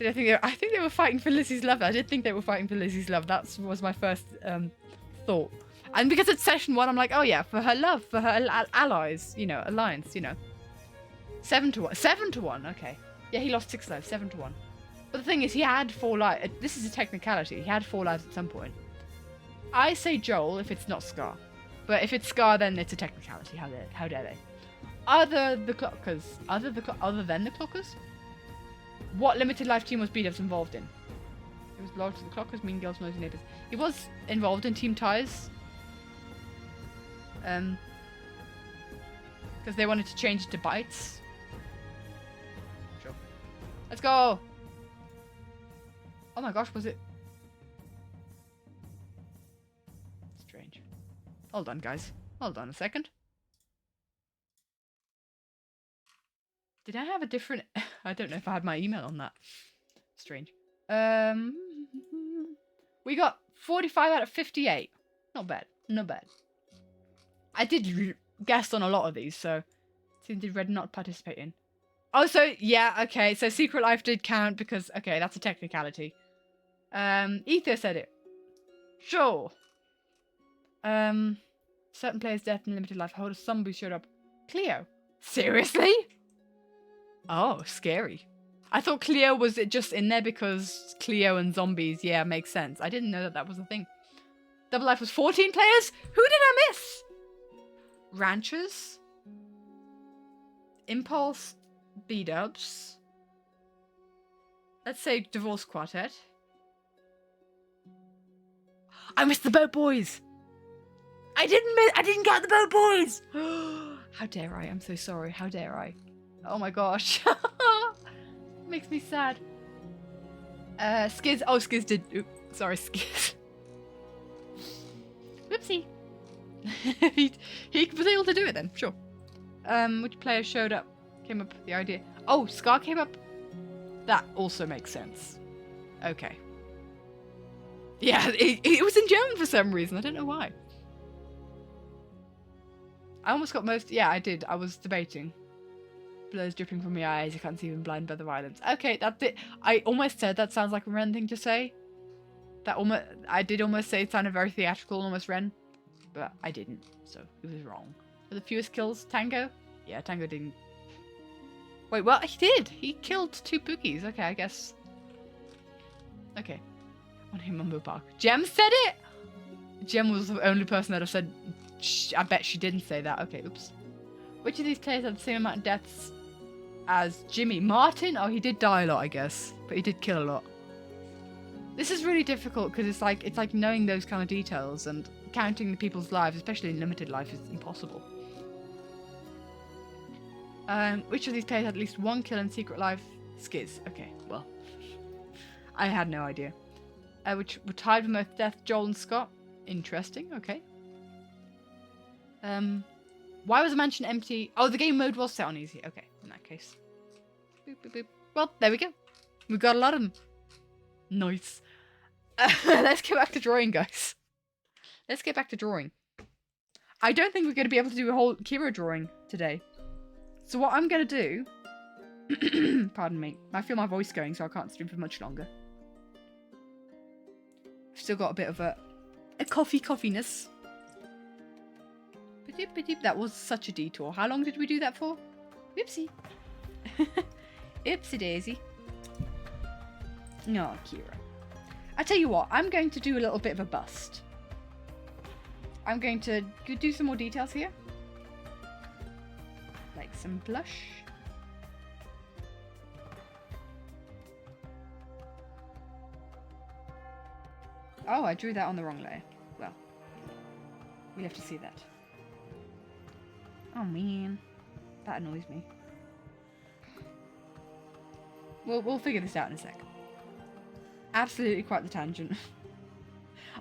Speaker 1: I think they were fighting for Lizzie's love. I did think they were fighting for Lizzie's love. That was my first thought. And because it's session 1, I'm like, oh yeah, for her love, for her allies, you know, alliance, you know. 7 to 1. 7 to 1, okay. Yeah, he lost 6 lives, 7 to 1. But the thing is, he had 4 lives. This is a technicality. He had 4 lives at some point. I say Joel if it's not Scar. But if it's Scar, then it's a technicality. How dare they? Other than the Clockers, what Limited Life team was B-Dubs involved in? He was loyal to the Clockers, Mean Girls, Nosy Neighbours. He was involved in Team Ties. Because they wanted to change it to Bites. Sure. Let's go! Oh my gosh, was it... Strange. Hold on, guys. Hold on a second. Did I have a different... I don't know if I had my email on that. Strange. We got 45 out of 58. Not bad. Not bad. I did guess on a lot of these, so... Did Red not participate in? Oh, so... Yeah, okay. So Secret Life did count because... Okay, that's a technicality. Ether said it. Sure. Certain players' death in Limited Life. Hold a zombie showed up. Cleo. Seriously? Oh, scary. I thought Cleo was just in there because Cleo and zombies, yeah, makes sense. I didn't know that that was a thing. Double Life was 14 players? Who did I miss? Ranchers? Impulse? B-Dubs? Let's say Divorce Quartet. I missed the Boat Boys! I didn't get the Boat Boys! How dare I? I'm so sorry. How dare I? Oh my gosh. Makes me sad. Skiz. Oh, Skiz did. Oops, sorry, Skiz. Whoopsie. he was able to do it then, sure. Which player showed up? Came up with the idea. Oh, Scar came up. That also makes sense. Okay. Yeah, it was in German for some reason. I don't know why. I almost got most. Yeah, I did. I was debating. Blood's dripping from my eyes. I can't see even blind by the violence. Okay, that's it. I almost said that sounds like a Ren thing to say. I did almost say it sounded very theatrical, almost Ren, but I didn't. So it was wrong. For the fewest kills, Tango. Yeah, Tango didn't. Wait, well, he did. He killed 2 Pookies. Okay, I guess. Okay. On him, Mumbo Park. Jem said it. Jem was the only person that have said. I bet she didn't say that. Okay, oops. Which of these players had the same amount of deaths as Jimmy? Martin? Oh, he did die a lot, I guess. But he did kill a lot. This is really difficult because it's like knowing those kind of details and counting the people's lives, especially in Limited Life, is impossible. Which of these players had at least 1 kill in Secret Life? Skiz. Okay, well. I had no idea. which were tied with both Death, Joel, and Scott. Interesting. Okay. Why was the mansion empty? Oh, the game mode was set on easy. Okay, in that case. Boop, boop, boop. Well, there we go. We got a lot of them. Nice. Let's get back to drawing, guys. Let's get back to drawing. I don't think we're going to be able to do a whole Quirah drawing today. So what I'm going to do... Pardon me. I feel my voice going, so I can't stream for much longer. I've still got a bit of a coffeeness. That was such a detour. How long did we do that for? Whoopsie. Oopsie daisy. No, Quirah. I tell you what, I'm going to do a little bit of a bust. I'm going to do some more details here. Like some blush. Oh, I drew that on the wrong layer. Well, we have to see that. Oh man, that annoys me. We'll figure this out in a sec. Absolutely quite the tangent.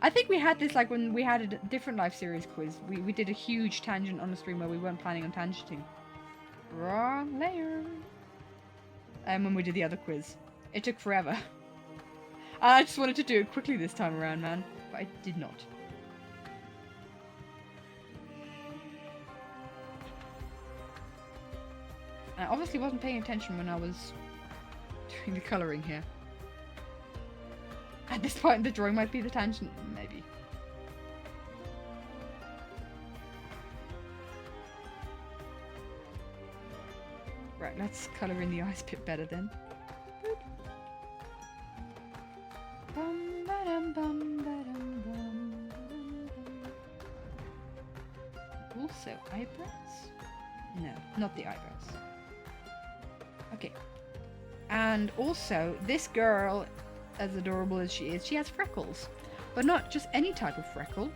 Speaker 1: I think we had this like when we had a different life series quiz. We did a huge tangent on the stream where we weren't planning on tangenting. Wrong layer. And when we did the other quiz. It took forever. I just wanted to do it quickly this time around, man. But I did not. I obviously wasn't paying attention when I was doing the colouring here. At this point, the drawing might be the tangent, maybe. Right, let's colour in the eyes a bit better then. Boop. Bum, ba-dum, bum, ba-dum, bum, ba-dum. Also, eyebrows? No, not the eyebrows. Okay. And also, this girl, as adorable as she is, she has freckles. But not just any type of freckle.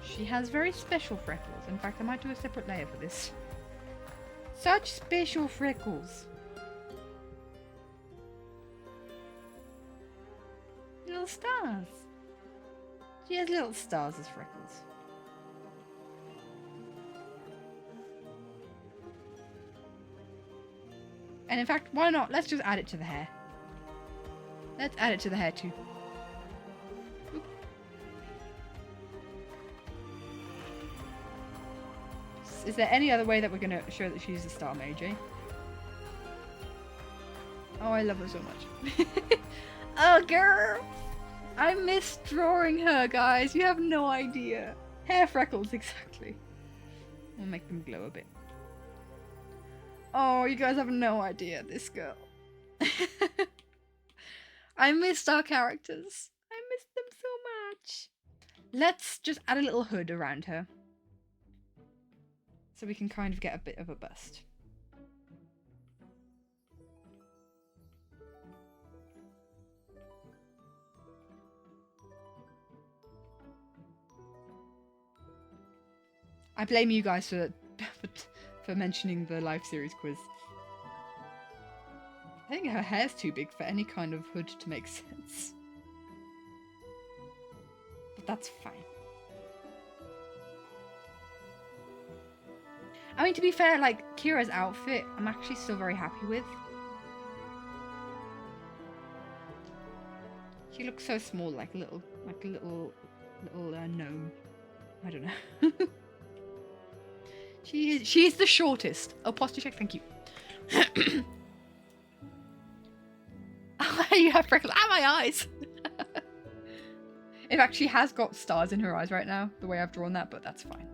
Speaker 1: She has very special freckles. In fact, I might do a separate layer for this. Such special freckles. Little stars. She has little stars as freckles. And in fact, why not? Let's just add it to the hair. Let's add it to the hair too. Oop. Is there any other way that we're going to show that she's a star mage, eh? Oh, I love her so much. Oh, girl! I miss drawing her, guys. You have no idea. Hair freckles, exactly. We'll make them glow a bit. Oh, you guys have no idea, this girl. I missed our characters. I missed them so much. Let's just add a little hood around her. So we can kind of get a bit of a bust. I blame you guys for mentioning the live series quiz. I think her hair's too big for any kind of hood to make sense. But that's fine. I mean, to be fair, like, Quirah's outfit, I'm actually still very happy with. She looks so small, like a little gnome. I don't know. She is the shortest. Oh, posture check, thank you. Oh, you have freckles. Ah, my eyes. In fact, she has got stars in her eyes right now, the way I've drawn that, but that's fine.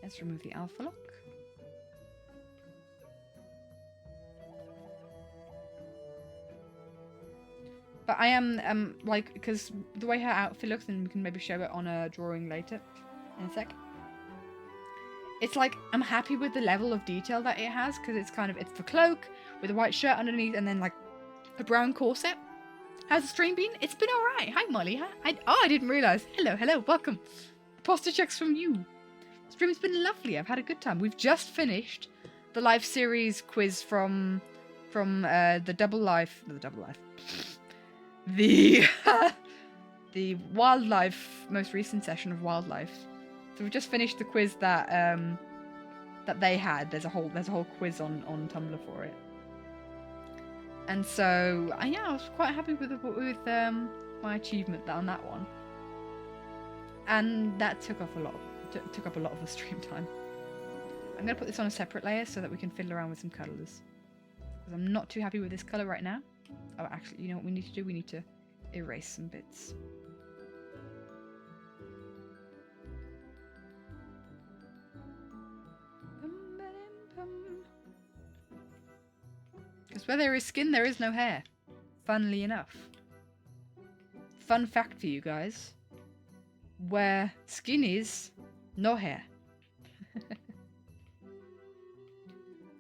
Speaker 1: Let's remove the alpha lock. But I am, like, because the way her outfit looks, and we can maybe show it on a drawing later, in a sec. It's like, I'm happy with the level of detail that it has, because it's kind of, it's the cloak, with a white shirt underneath, and then, like, a brown corset. How's the stream been? It's been alright. Hi, Molly. Hi. I didn't realise. Hello, welcome. Posture checks from you. The stream's been lovely. I've had a good time. We've just finished life series quiz from the double life, the the wildlife most recent session of wildlife. So we've just finished the quiz that that they had. There's a whole quiz on Tumblr for it. And so yeah, I was quite happy with my achievement on that one. And that took up a lot of the stream time. I'm gonna put this on a separate layer so that we can fiddle around with some colors. Because I'm not too happy with this color right now. Oh, actually, you know what we need to do? We need to erase some bits. Because where there is skin, there is no hair. Funnily enough. Fun fact for you guys. Where skin is, no hair.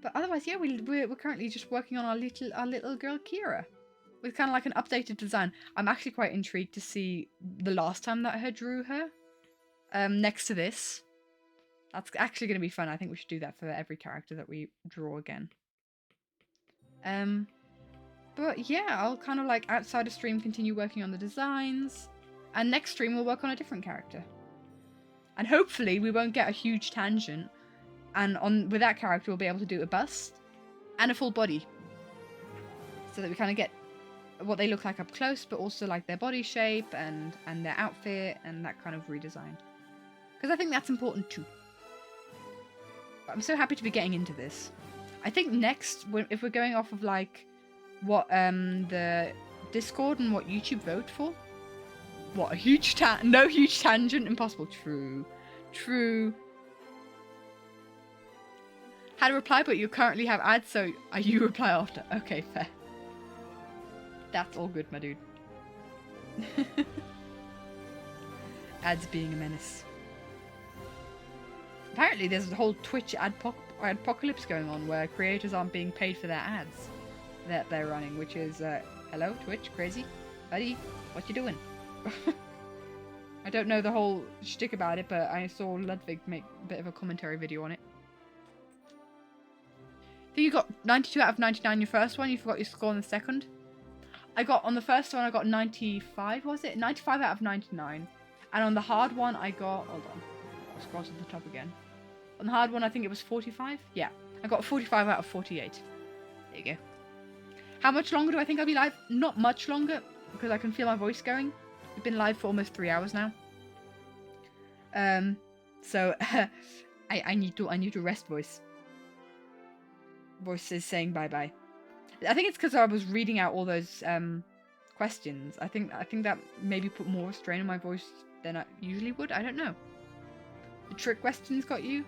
Speaker 1: But otherwise, yeah, we're currently just working on our little girl Quirah. With kind of like an updated design. I'm actually quite intrigued to see the last time that I drew her. Next to this. That's actually going to be fun. I think we should do that for every character that we draw again. But yeah, I'll kind of like outside of stream continue working on the designs. And next stream we'll work on a different character. And hopefully we won't get a huge tangent. And with that character we'll be able to do a bust and a full body. So that we kind of get what they look like up close, but also like their body shape and their outfit and that kind of redesign. Because I think that's important too. But I'm so happy to be getting into this. I think next, if we're going off of like what the Discord and what YouTube vote for. What, a huge no huge tangent, impossible. True. Had a reply, but you currently have ads, so you reply after. Okay, fair. That's all good, my dude. Ads being a menace. Apparently there's a whole Twitch apocalypse going on where creators aren't being paid for their ads that they're running, which is, hello, Twitch, crazy? Buddy, what you doing? I don't know the whole shtick about it, but I saw Ludwig make a bit of a commentary video on it. I think you got 92 out of 99 your first one, you forgot your score on the second. On the first one I got 95, was it? 95 out of 99. And on the hard one I got, hold on, I'll scroll to the top again. On the hard one I think it was 45? Yeah, I got 45 out of 48. There you go. How much longer do I think I'll be live? Not much longer, because I can feel my voice going. We've been live for almost 3 hours now. So I need to rest, voice. Voice is saying bye-bye. I think it's because I was reading out all those questions. I think that maybe put more strain on my voice than I usually would. I don't know. The trick questions got you?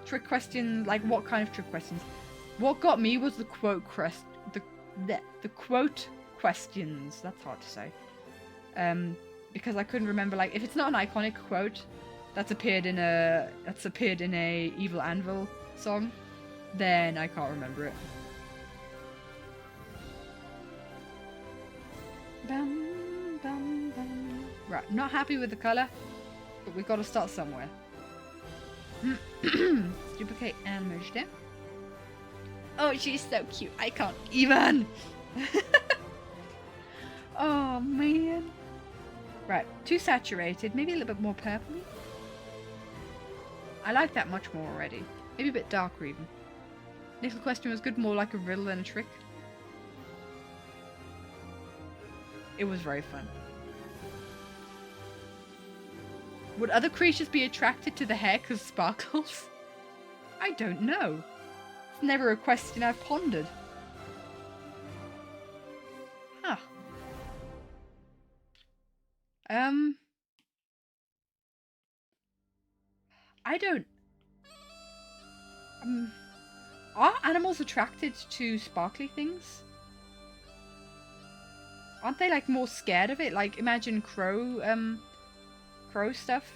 Speaker 1: Trick questions, like what kind of trick questions? What got me was the quote the quote questions. That's hard to say. Because I couldn't remember, like, if it's not an iconic quote that's appeared in a Evil Anvil song, then I can't remember it. Bum, bum, bum. Right, not happy with the colour, but we've got to start somewhere. Duplicate and merge them. Oh, she's so cute. I can't even. Oh, man. Right, too saturated. Maybe a little bit more purpley. I like that much more already. Maybe a bit darker even. Next question was good, more like a riddle than a trick. It was very fun. Would other creatures be attracted to the hair because of sparkles? I don't know. It's never a question I've pondered. Huh. I don't... Are animals attracted to sparkly things? Aren't they, like, more scared of it? Like, imagine crow stuff.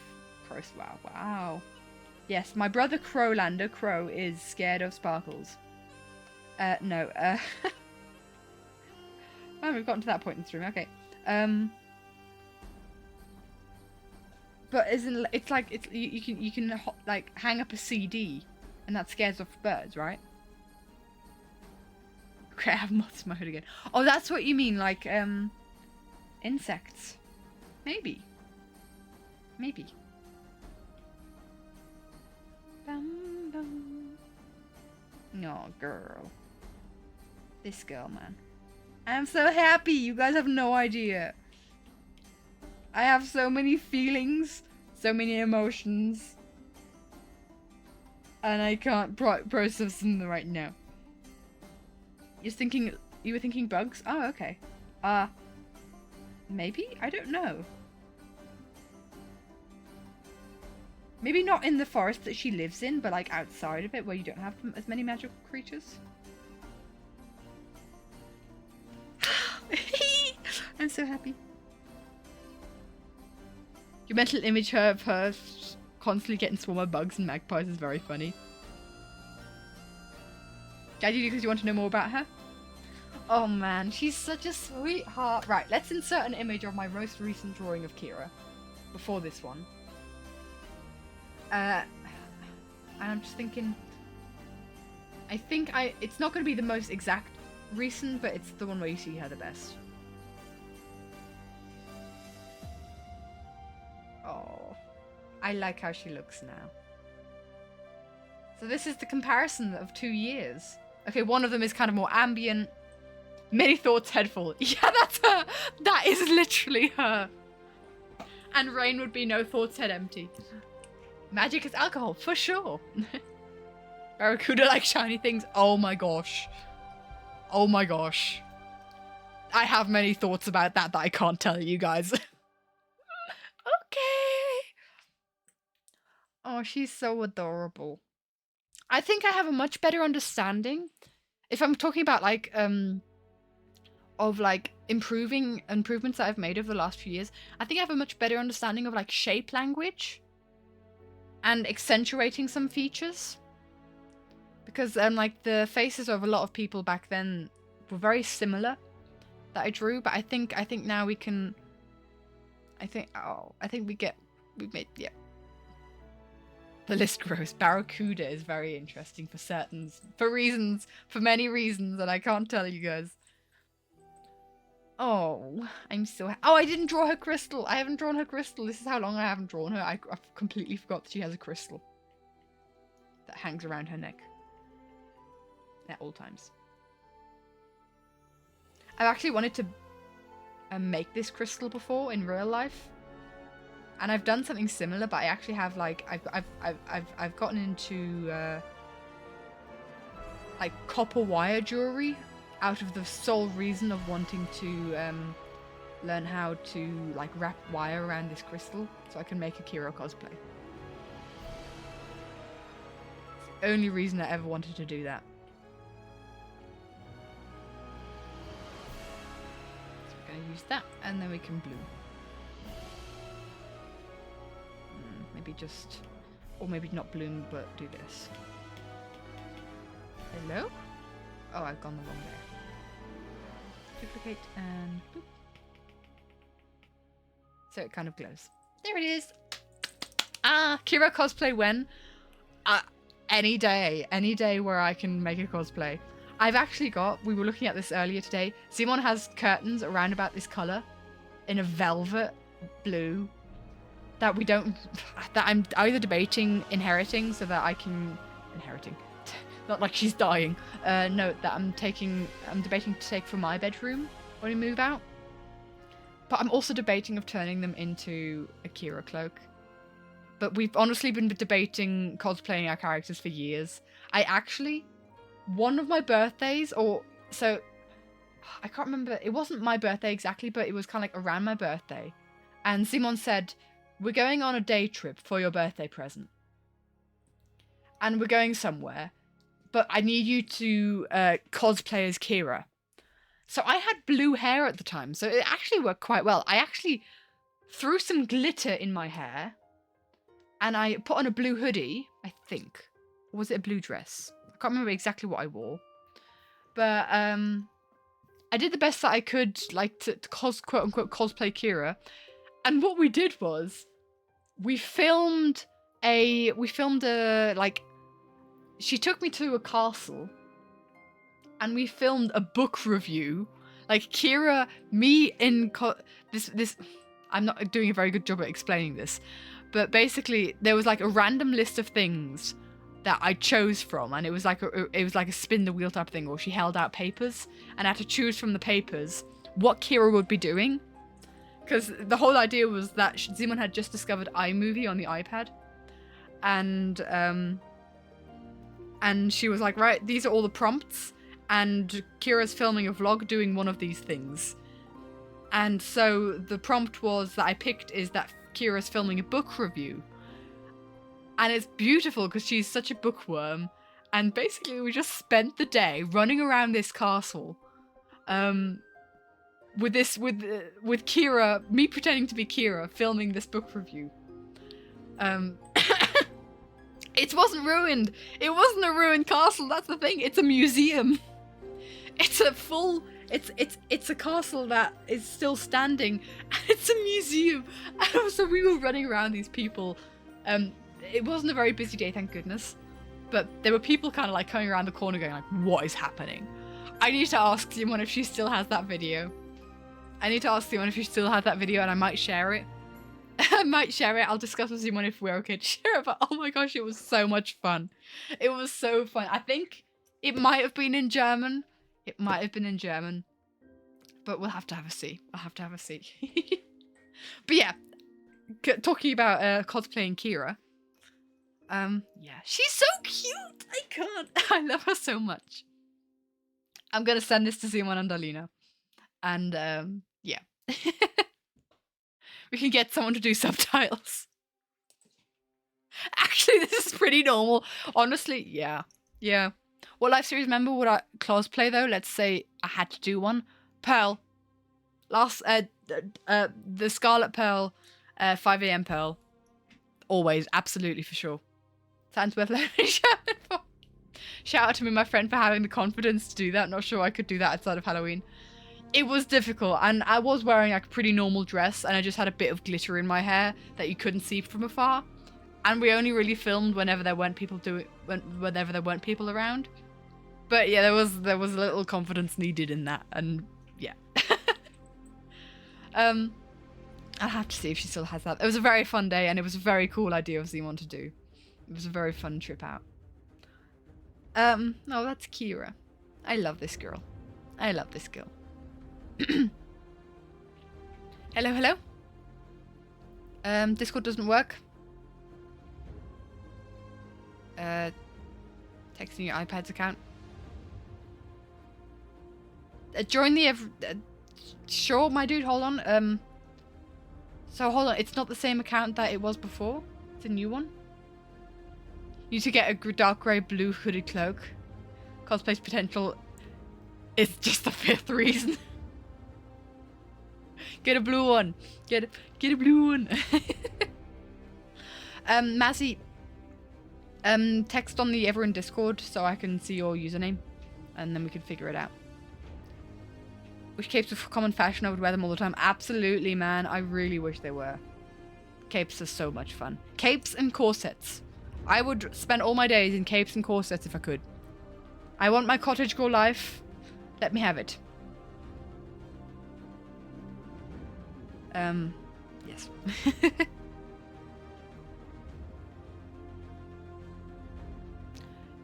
Speaker 1: Wow. Yes, my brother Crowlander, Crow, is scared of sparkles. No, well, we've gotten to that point in the stream, okay. But isn't, it's like, you can like, hang up a CD And that scares off birds, right? Okay, I have moths in my hood again. Oh, that's what you mean, like, insects. Maybe. Maybe. Bum, bum. No, girl. This girl, man. I'm so happy. You guys have no idea. I have so many feelings, so many emotions, and I can't process them right now. You were thinking bugs? Oh, okay. Maybe? I don't know. Maybe not in the forest that she lives in, but like outside of it where you don't have as many magical creatures. I'm so happy. Your mental image of her constantly getting swarmed by bugs and magpies is very funny. Daddy, because you want to know more about her? Oh man, she's such a sweetheart. Right, let's insert an image of my most recent drawing of Quirah. Before this one. And I'm just thinking... I think it's not going to be the most exact recent, but it's the one where you see her the best. Oh, I like how she looks now. So this is the comparison of 2 years. Okay, one of them is kind of more ambient. Many thoughts head full. Yeah, that's her. That is literally her. And rain would be no thoughts head empty. Magic is alcohol, for sure. Barracuda like shiny things. Oh my gosh. Oh my gosh. I have many thoughts about that I can't tell you guys. Okay. Oh, she's so adorable. I think I have a much better understanding. If I'm talking about like, of like improvements that I've made over the last few years, I think I have a much better understanding of like shape language and accentuating some features. Because like the faces of a lot of people back then were very similar that I drew, but I think now we can. We made, yeah. The list grows. Barracuda is very interesting for many reasons, and I can't tell you guys. Oh, I'm so oh, I didn't draw her crystal. I haven't drawn her crystal. This is how long I haven't drawn her. I've completely forgot that she has a crystal that hangs around her neck at all times. I've actually wanted to make this crystal before in real life, and I've done something similar, but I actually have like I've gotten into like copper wire jewelry out of the sole reason of wanting to learn how to like wrap wire around this crystal so I can make a Quirah cosplay. It's the only reason I ever wanted to do that. So we're gonna use that, and then we can blue. Maybe just, or maybe not bloom, but do this. Hello? Oh, I've gone the wrong way. Duplicate and boop. So it kind of glows. There it is. Quirah cosplay when? Any day where I can make a cosplay. I've actually got, we were looking at this earlier today, Simon has curtains around about this colour in a velvet blue that I'm either debating inheriting so that I can, not like she's dying, no, that I'm debating to take for my bedroom when we move out. But I'm also debating of turning them into a Quirah cloak. But we've honestly been debating cosplaying our characters for years. One of my birthdays, I can't remember, it wasn't my birthday exactly, but it was kind of like around my birthday. And Simon said, we're going on a day trip for your birthday present. And we're going somewhere, but I need you to cosplay as Quirah. So I had blue hair at the time, so it actually worked quite well. I actually threw some glitter in my hair, and I put on a blue hoodie, I think. Or was it a blue dress? I can't remember exactly what I wore. But I did the best that I could, like, to quote-unquote cosplay Quirah. And what we did was, we filmed a, like, she took me to a castle and we filmed a book review. Like Quirah, me in this. I'm not doing a very good job at explaining this, but basically there was like a random list of things that I chose from, and it was like a spin the wheel type thing, or she held out papers and I had to choose from the papers what Quirah would be doing. Because the whole idea was that Simon had just discovered iMovie on the iPad, and she was like, right, these are all the prompts, and Kira's filming a vlog doing one of these things. And so the prompt was that I picked is that Kira's filming a book review. And it's beautiful because she's such a bookworm. And basically we just spent the day running around this castle with Quirah, me pretending to be Quirah, filming this book review. It wasn't ruined. It wasn't a ruined castle, that's the thing. It's a museum. It's a full... It's a castle that is still standing, and it's a museum. And so we were running around these people. It wasn't a very busy day, thank goodness. But there were people kind of like coming around the corner going like, what is happening? I need to ask Simon if she still has that video. And I might share it. I'll discuss with Simon if we're okay to share it. But oh my gosh, it was so much fun. It was so fun. I think it might have been in German. But we'll have to have a see. But yeah, talking about cosplaying Quirah. Yeah, she's so cute. I can't. I love her so much. I'm gonna send this to Simon and Alina, and yeah, we can get someone to do subtitles. Actually, this is pretty normal. Honestly, yeah. What live series member would I cosplay though? Let's say I had to do one. Pearl. The Scarlet Pearl, 5 AM Pearl. Always, absolutely for sure. Sounds worth learning German for. Shout out to me and my friend for having the confidence to do that. Not sure I could do that outside of Halloween. It was difficult, and I was wearing like a pretty normal dress, and I just had a bit of glitter in my hair that you couldn't see from afar. And we only really filmed whenever there weren't people around. But yeah, there was a little confidence needed in that, and yeah. I'll have to see if she still has that. It was a very fun day, and it was a very cool idea of Simon to do. It was a very fun trip out. Oh, that's Quirah. I love this girl. Hello. Discord doesn't work. Texting your iPad's account. Join the sure, my dude, hold on. So hold on, it's not the same account that it was before. It's a new one. You need to get a dark grey blue hooded cloak. Cosplay's potential is just the 5th reason. Get a blue one. Get a blue one. Mazzy, text on the Everyone Discord so I can see your username, and then we can figure it out. Wish capes were common fashion. I would wear them all the time. Absolutely, man. I really wish they were. Capes are so much fun. Capes and corsets. I would spend all my days in capes and corsets if I could. I want my cottagecore life. Let me have it. Yes.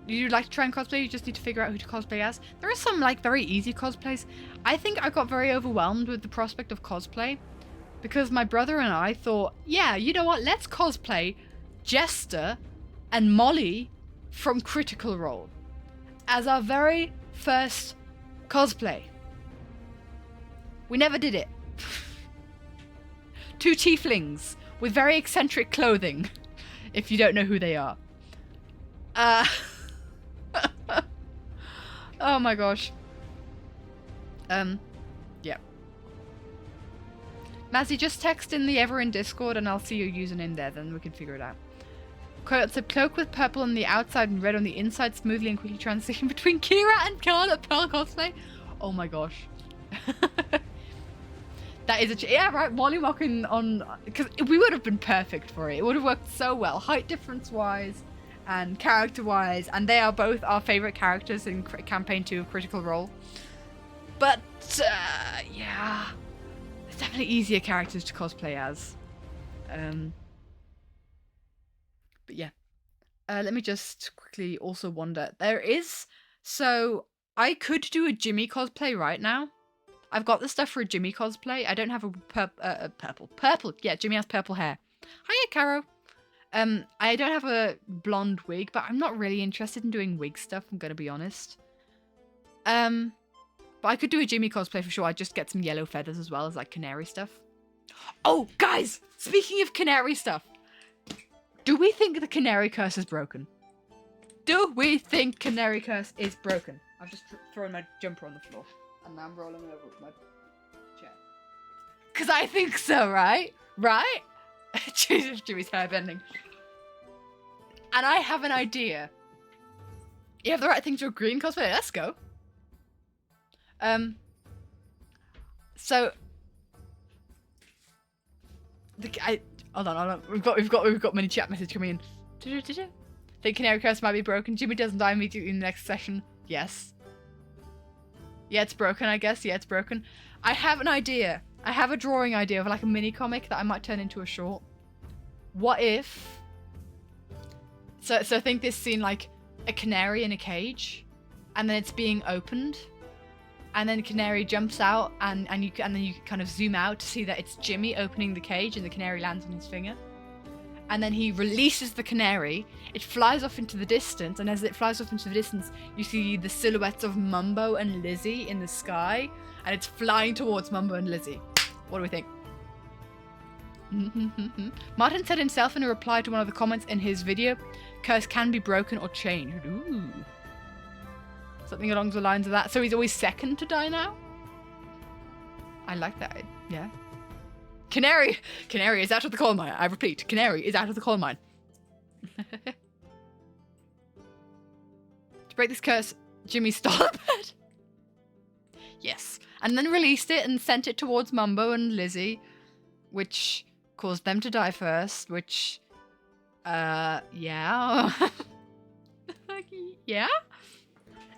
Speaker 1: You'd like to try and cosplay, you just need to figure out who to cosplay as. There are some like very easy cosplays. I think I got very overwhelmed with the prospect of cosplay because my brother and I thought, yeah, you know what, let's cosplay Jester and Molly from Critical Role as our very first cosplay. We never did it. 2 tieflings with very eccentric clothing, if you don't know who they are. Oh my gosh. Yeah. Mazzy, just text in the Everin Discord and I'll see your username there, then we can figure it out. It's a cloak with purple on the outside and red on the inside, smoothly and quickly transition between Quirah and Scarlet Pearl cosplay. Oh my gosh. That is a... Yeah, right, Molly walking on... Because we would have been perfect for it. It would have worked so well, height difference-wise. and character-wise, and they are both our favorite characters in campaign 2 of Critical Role. But yeah, there's definitely easier characters to cosplay as. But yeah, let me just quickly also wonder. So I could do a Jimmy cosplay right now. I've got the stuff for a Jimmy cosplay. I don't have a purple. Yeah, Jimmy has purple hair. Hiya, Caro. I don't have a blonde wig, but I'm not really interested in doing wig stuff, I'm gonna be honest. But I could do a Jimmy cosplay for sure. I'd just get some yellow feathers as well as like canary stuff. Oh, guys! Speaking of canary stuff, do we think the canary curse is broken? Do we think canary curse is broken? I've just thrown my jumper on the floor. And now I'm rolling over with my chair. Because I think so, right? Right? Jesus, Jimmy's hair bending. And I have an idea. You have the right thing to a green cosplay? Let's go. So... Hold on. We've got many chat messages coming in. Think canary curse might be broken. Jimmy doesn't die immediately in the next session. Yes. Yeah, it's broken, I guess. Yeah, it's broken. I have an idea. I have a drawing idea of like a mini comic that I might turn into a short. What if... So think this scene like a canary in a cage, and then it's being opened, and then the canary jumps out, and then you kind of zoom out to see that it's Jimmy opening the cage, and the canary lands on his finger. And then he releases the canary, it flies off into the distance, and as it flies off into the distance, you see the silhouettes of Mumbo and Lizzie in the sky, and it's flying towards Mumbo and Lizzie. What do we think? Martin said himself in a reply to one of the comments in his video, curse can be broken or changed. Ooh. Something along the lines of that. So he's always second to die now? I like that, yeah. Canary is out of the coal mine. I repeat, canary is out of the coal mine. To break this curse, Jimmy stole a bed. Yes. And then released it and sent it towards Mumbo and Lizzie, which caused them to die first, which, yeah. Yeah?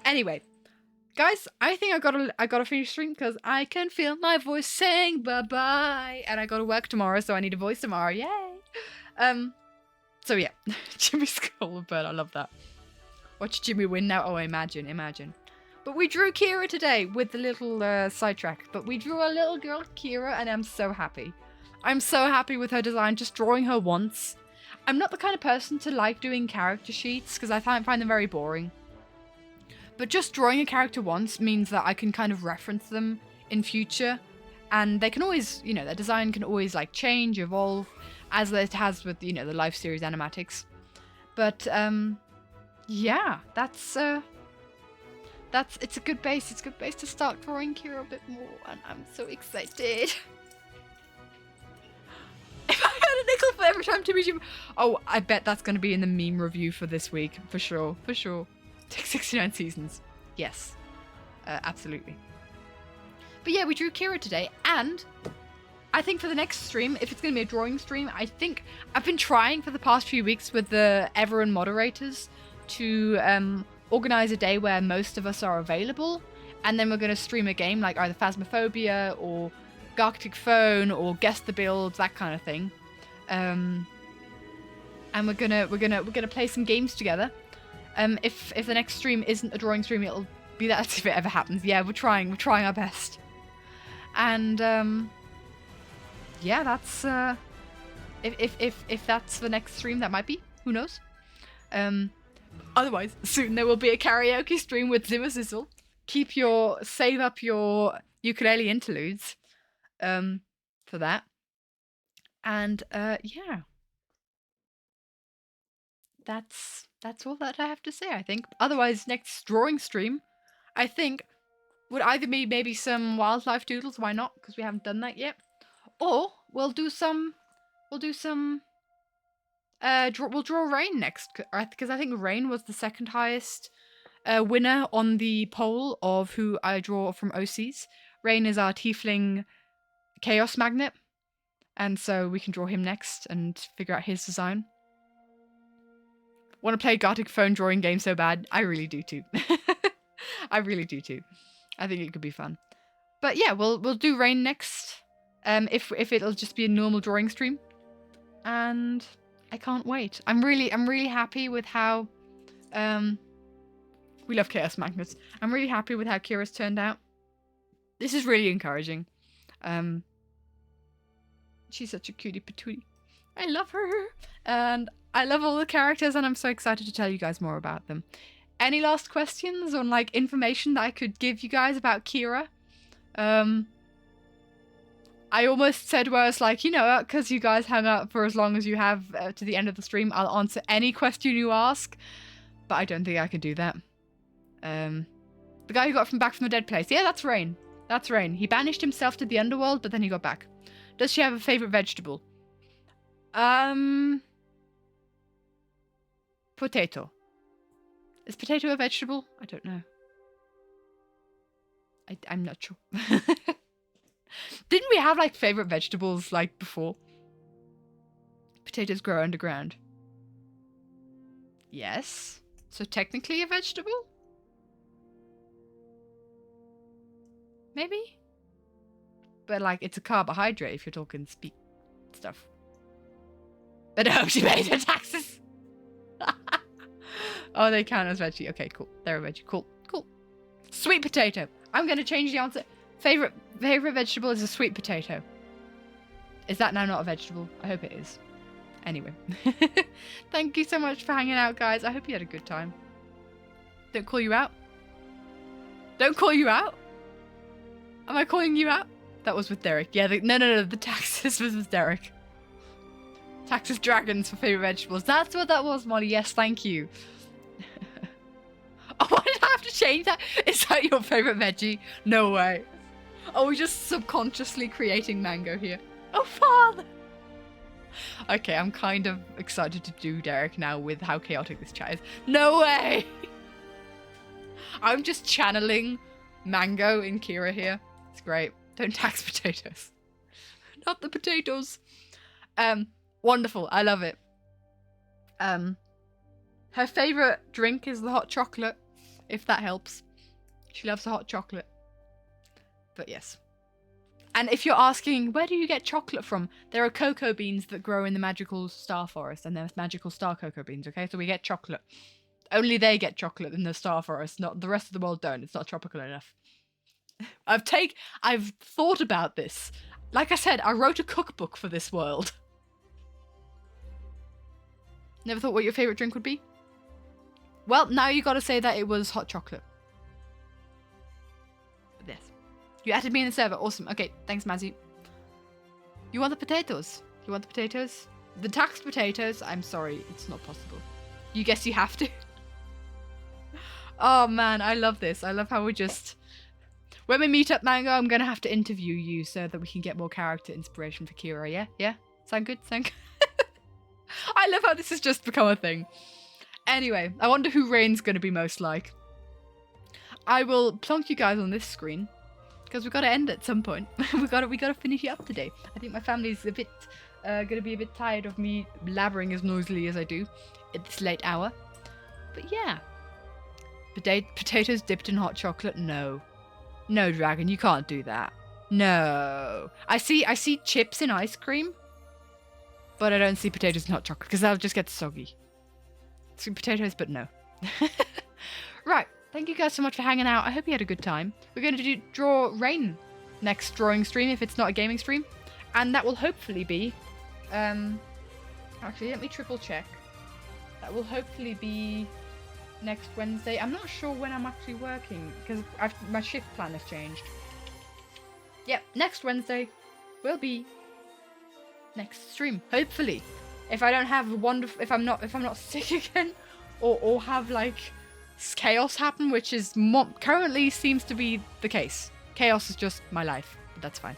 Speaker 1: Anyway. Guys, I think I gotta finish stream because I can feel my voice saying bye-bye. And I gotta work tomorrow, so I need a voice tomorrow. Yay! So yeah. Jimmy stole a bird. I love that. Watch Jimmy win now. Oh, imagine. But we drew Quirah today with the little sidetrack. But we drew a little girl, Quirah, and I'm so happy. I'm so happy with her design, just drawing her once. I'm not the kind of person to like doing character sheets because I find them very boring. But just drawing a character once means that I can kind of reference them in future. And they can always, you know, their design can always like change, evolve, as it has with, you know, the live series animatics. But, yeah, it's a good base. It's a good base to start drawing Quirah a bit more. And I'm so excited. If I had a nickel for every time Timmy Jim... Oh, I bet that's going to be in the meme review for this week. For sure. Takes 69 seasons. Yes. Absolutely. But yeah, we drew Quirah today, and I think for the next stream, if it's going to be a drawing stream, I think I've been trying for the past few weeks with the everyone moderators to organize a day where most of us are available, and then we're going to stream a game like either Phasmophobia or Garctic Phone or Guess the Builds, that kind of thing. And we're gonna play some games together. If the next stream isn't a drawing stream, it'll be that if it ever happens. Yeah, we're trying our best. And yeah, that's if that's the next stream, that might be. Who knows? Otherwise, soon there will be a karaoke stream with Zimmer Sizzle. Save up your ukulele interludes for that. And yeah. That's all that I have to say, I think. Otherwise, next drawing stream, I think, would either be maybe some wildlife doodles, why not? Because we haven't done that yet. Or we'll draw Rain next, because I think Rain was the second highest winner on the poll of who I draw from OCs. Rain is our tiefling chaos magnet, and so we can draw him next and figure out his design. Want to play Gothic phone drawing game so bad. I really do too. I really do too. I think it could be fun. But yeah, we'll do rain next. If it'll just be a normal drawing stream. And I can't wait. I'm really happy with how we love chaos magnets. I'm really happy with how Quirah's turned out. This is really encouraging. She's such a cutie patootie. I love her. And I love all the characters, and I'm so excited to tell you guys more about them. Any last questions on like information that I could give you guys about Quirah? I almost said where I was like, you know, because you guys hung out for as long as you have to the end of the stream, I'll answer any question you ask. But I don't think I can do that. The guy who got back from the dead place. Yeah, that's Rain. That's Rain. He banished himself to the underworld, but then he got back. Does she have a favorite vegetable? Potato. Is potato a vegetable? I don't know. I'm not sure. Didn't we have like favorite vegetables like before? Potatoes grow underground. Yes. So technically a vegetable? Maybe? But like it's a carbohydrate if you're talking speak stuff. But I hope she paid her taxes. Oh, they count as veggie. Okay, cool. They're a veggie. Cool. Cool. Sweet potato. I'm going to change the answer. Favorite vegetable is a sweet potato. Is that now not a vegetable? I hope it is. Anyway. Thank you so much for hanging out, guys. I hope you had a good time. Don't call you out. Don't call you out? Am I calling you out? That was with Derek. Yeah, no. The taxes was with Derek. Taxes dragons for favorite vegetables. That's what that was, Molly. Yes, thank you. Oh, why did I have to change that? Is that your favorite veggie? No way. Oh, we're just subconsciously creating mango here. Oh, father. Okay, I'm kind of excited to do Derek now with how chaotic this chat is. No way. I'm just channeling mango in Quirah here. It's great. Don't tax potatoes. Not the potatoes. Wonderful. I love it. Her favorite drink is the hot chocolate, if that helps. She loves the hot chocolate. But yes. And if you're asking, where do you get chocolate from? There are cocoa beans that grow in the magical star forest, and there's magical star cocoa beans, okay? So we get chocolate. Only they get chocolate in the star forest, not the rest of the world don't. It's not tropical enough. I've thought about this. Like I said, I wrote a cookbook for this world. Never thought what your favorite drink would be? Well, now you gotta say that it was hot chocolate. Yes. You added me in the server. Awesome. Okay, thanks, Mazzy. You want the potatoes? You want the potatoes? The taxed potatoes? I'm sorry, it's not possible. You guess you have to? Oh man, I love this. I love how we just... When we meet up, Mango, I'm gonna have to interview you so that we can get more character inspiration for Quirah, yeah? Yeah? Sound good? Sound good? I love how this has just become a thing. Anyway, I wonder who Rain's gonna be most like. I will plonk you guys on this screen because we've got to end at some point. we gotta finish it up today. I think my family's a bit gonna be a bit tired of me blabbering as noisily as I do at this late hour. But yeah, potatoes dipped in hot chocolate. No, Dragon, you can't do that. No, I see chips in ice cream, but I don't see potatoes in hot chocolate because that'll just get soggy. Sweet potatoes, but no. Right. Thank you guys so much for hanging out. I hope you had a good time. We're going to draw Rain next drawing stream if it's not a gaming stream. And that will hopefully be... actually, let me triple check. That will hopefully be next Wednesday. I'm not sure when I'm actually working because my shift plan has changed. Yep, next Wednesday will be next stream. Hopefully. If I don't have if I'm not sick again or have like chaos happen, which is currently seems to be the case. Chaos is just my life, but that's fine.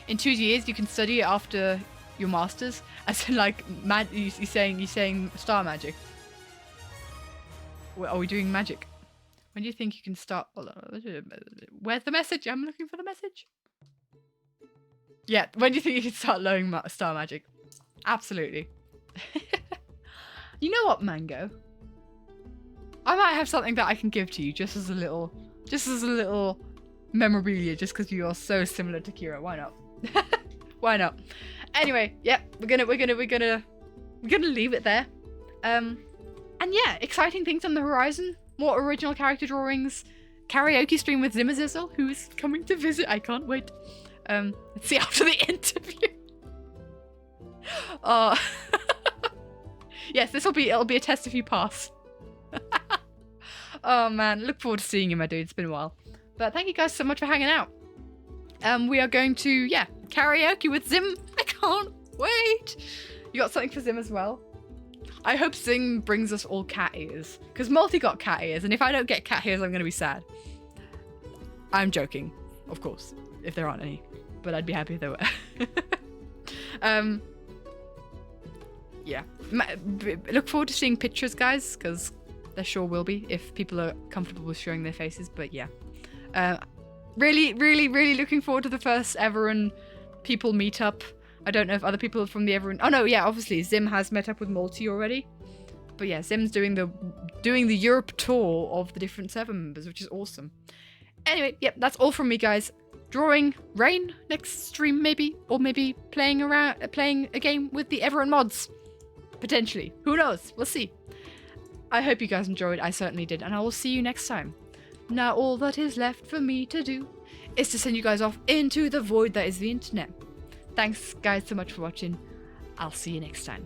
Speaker 1: In 2 years you can study after your masters, as in like you're saying star magic. Are we doing magic? When do you think you can start? Hold on. Where's the message? I'm looking for the message. Yeah, when do you think you can start learning star magic? Absolutely. You know what, Mango? I might have something that I can give to you just as a little memorabilia, just because you are so similar to Quirah. Why not? Why not? Anyway, yeah, we're gonna leave it there. And yeah, exciting things on the horizon. More original character drawings. Karaoke stream with Zimmerzizzle, who's coming to visit. I can't wait. Let's see after the interview. Yes, it'll be a test if you pass. Oh man, look forward to seeing you, my dude. It's been a while. But thank you guys so much for hanging out. We are going to, yeah, karaoke with Zim. I can't wait. You got something for Zim as well? I hope Zim brings us all cat ears. Because Multi got cat ears, and if I don't get cat ears, I'm going to be sad. I'm joking, of course, if there aren't any. But I'd be happy if there were. Yeah. Look forward to seeing pictures, guys, because there sure will be, if people are comfortable with showing their faces. But yeah. Really, really, really looking forward to the first Everin people meetup. I don't know if other people from the Everin... Oh no, yeah, obviously Zim has met up with Multi already. But yeah, Zim's doing the Europe tour of the different server members, which is awesome. Anyway, yep, that's all from me, guys. Drawing Rain next stream, maybe, or maybe playing a game with the Everin mods, potentially. Who knows? We'll see. I hope you guys enjoyed. I certainly did, and I will see you next time. Now all that is left for me to do is to send you guys off into the void that is the internet. Thanks, guys, so much for watching. I'll see you next time.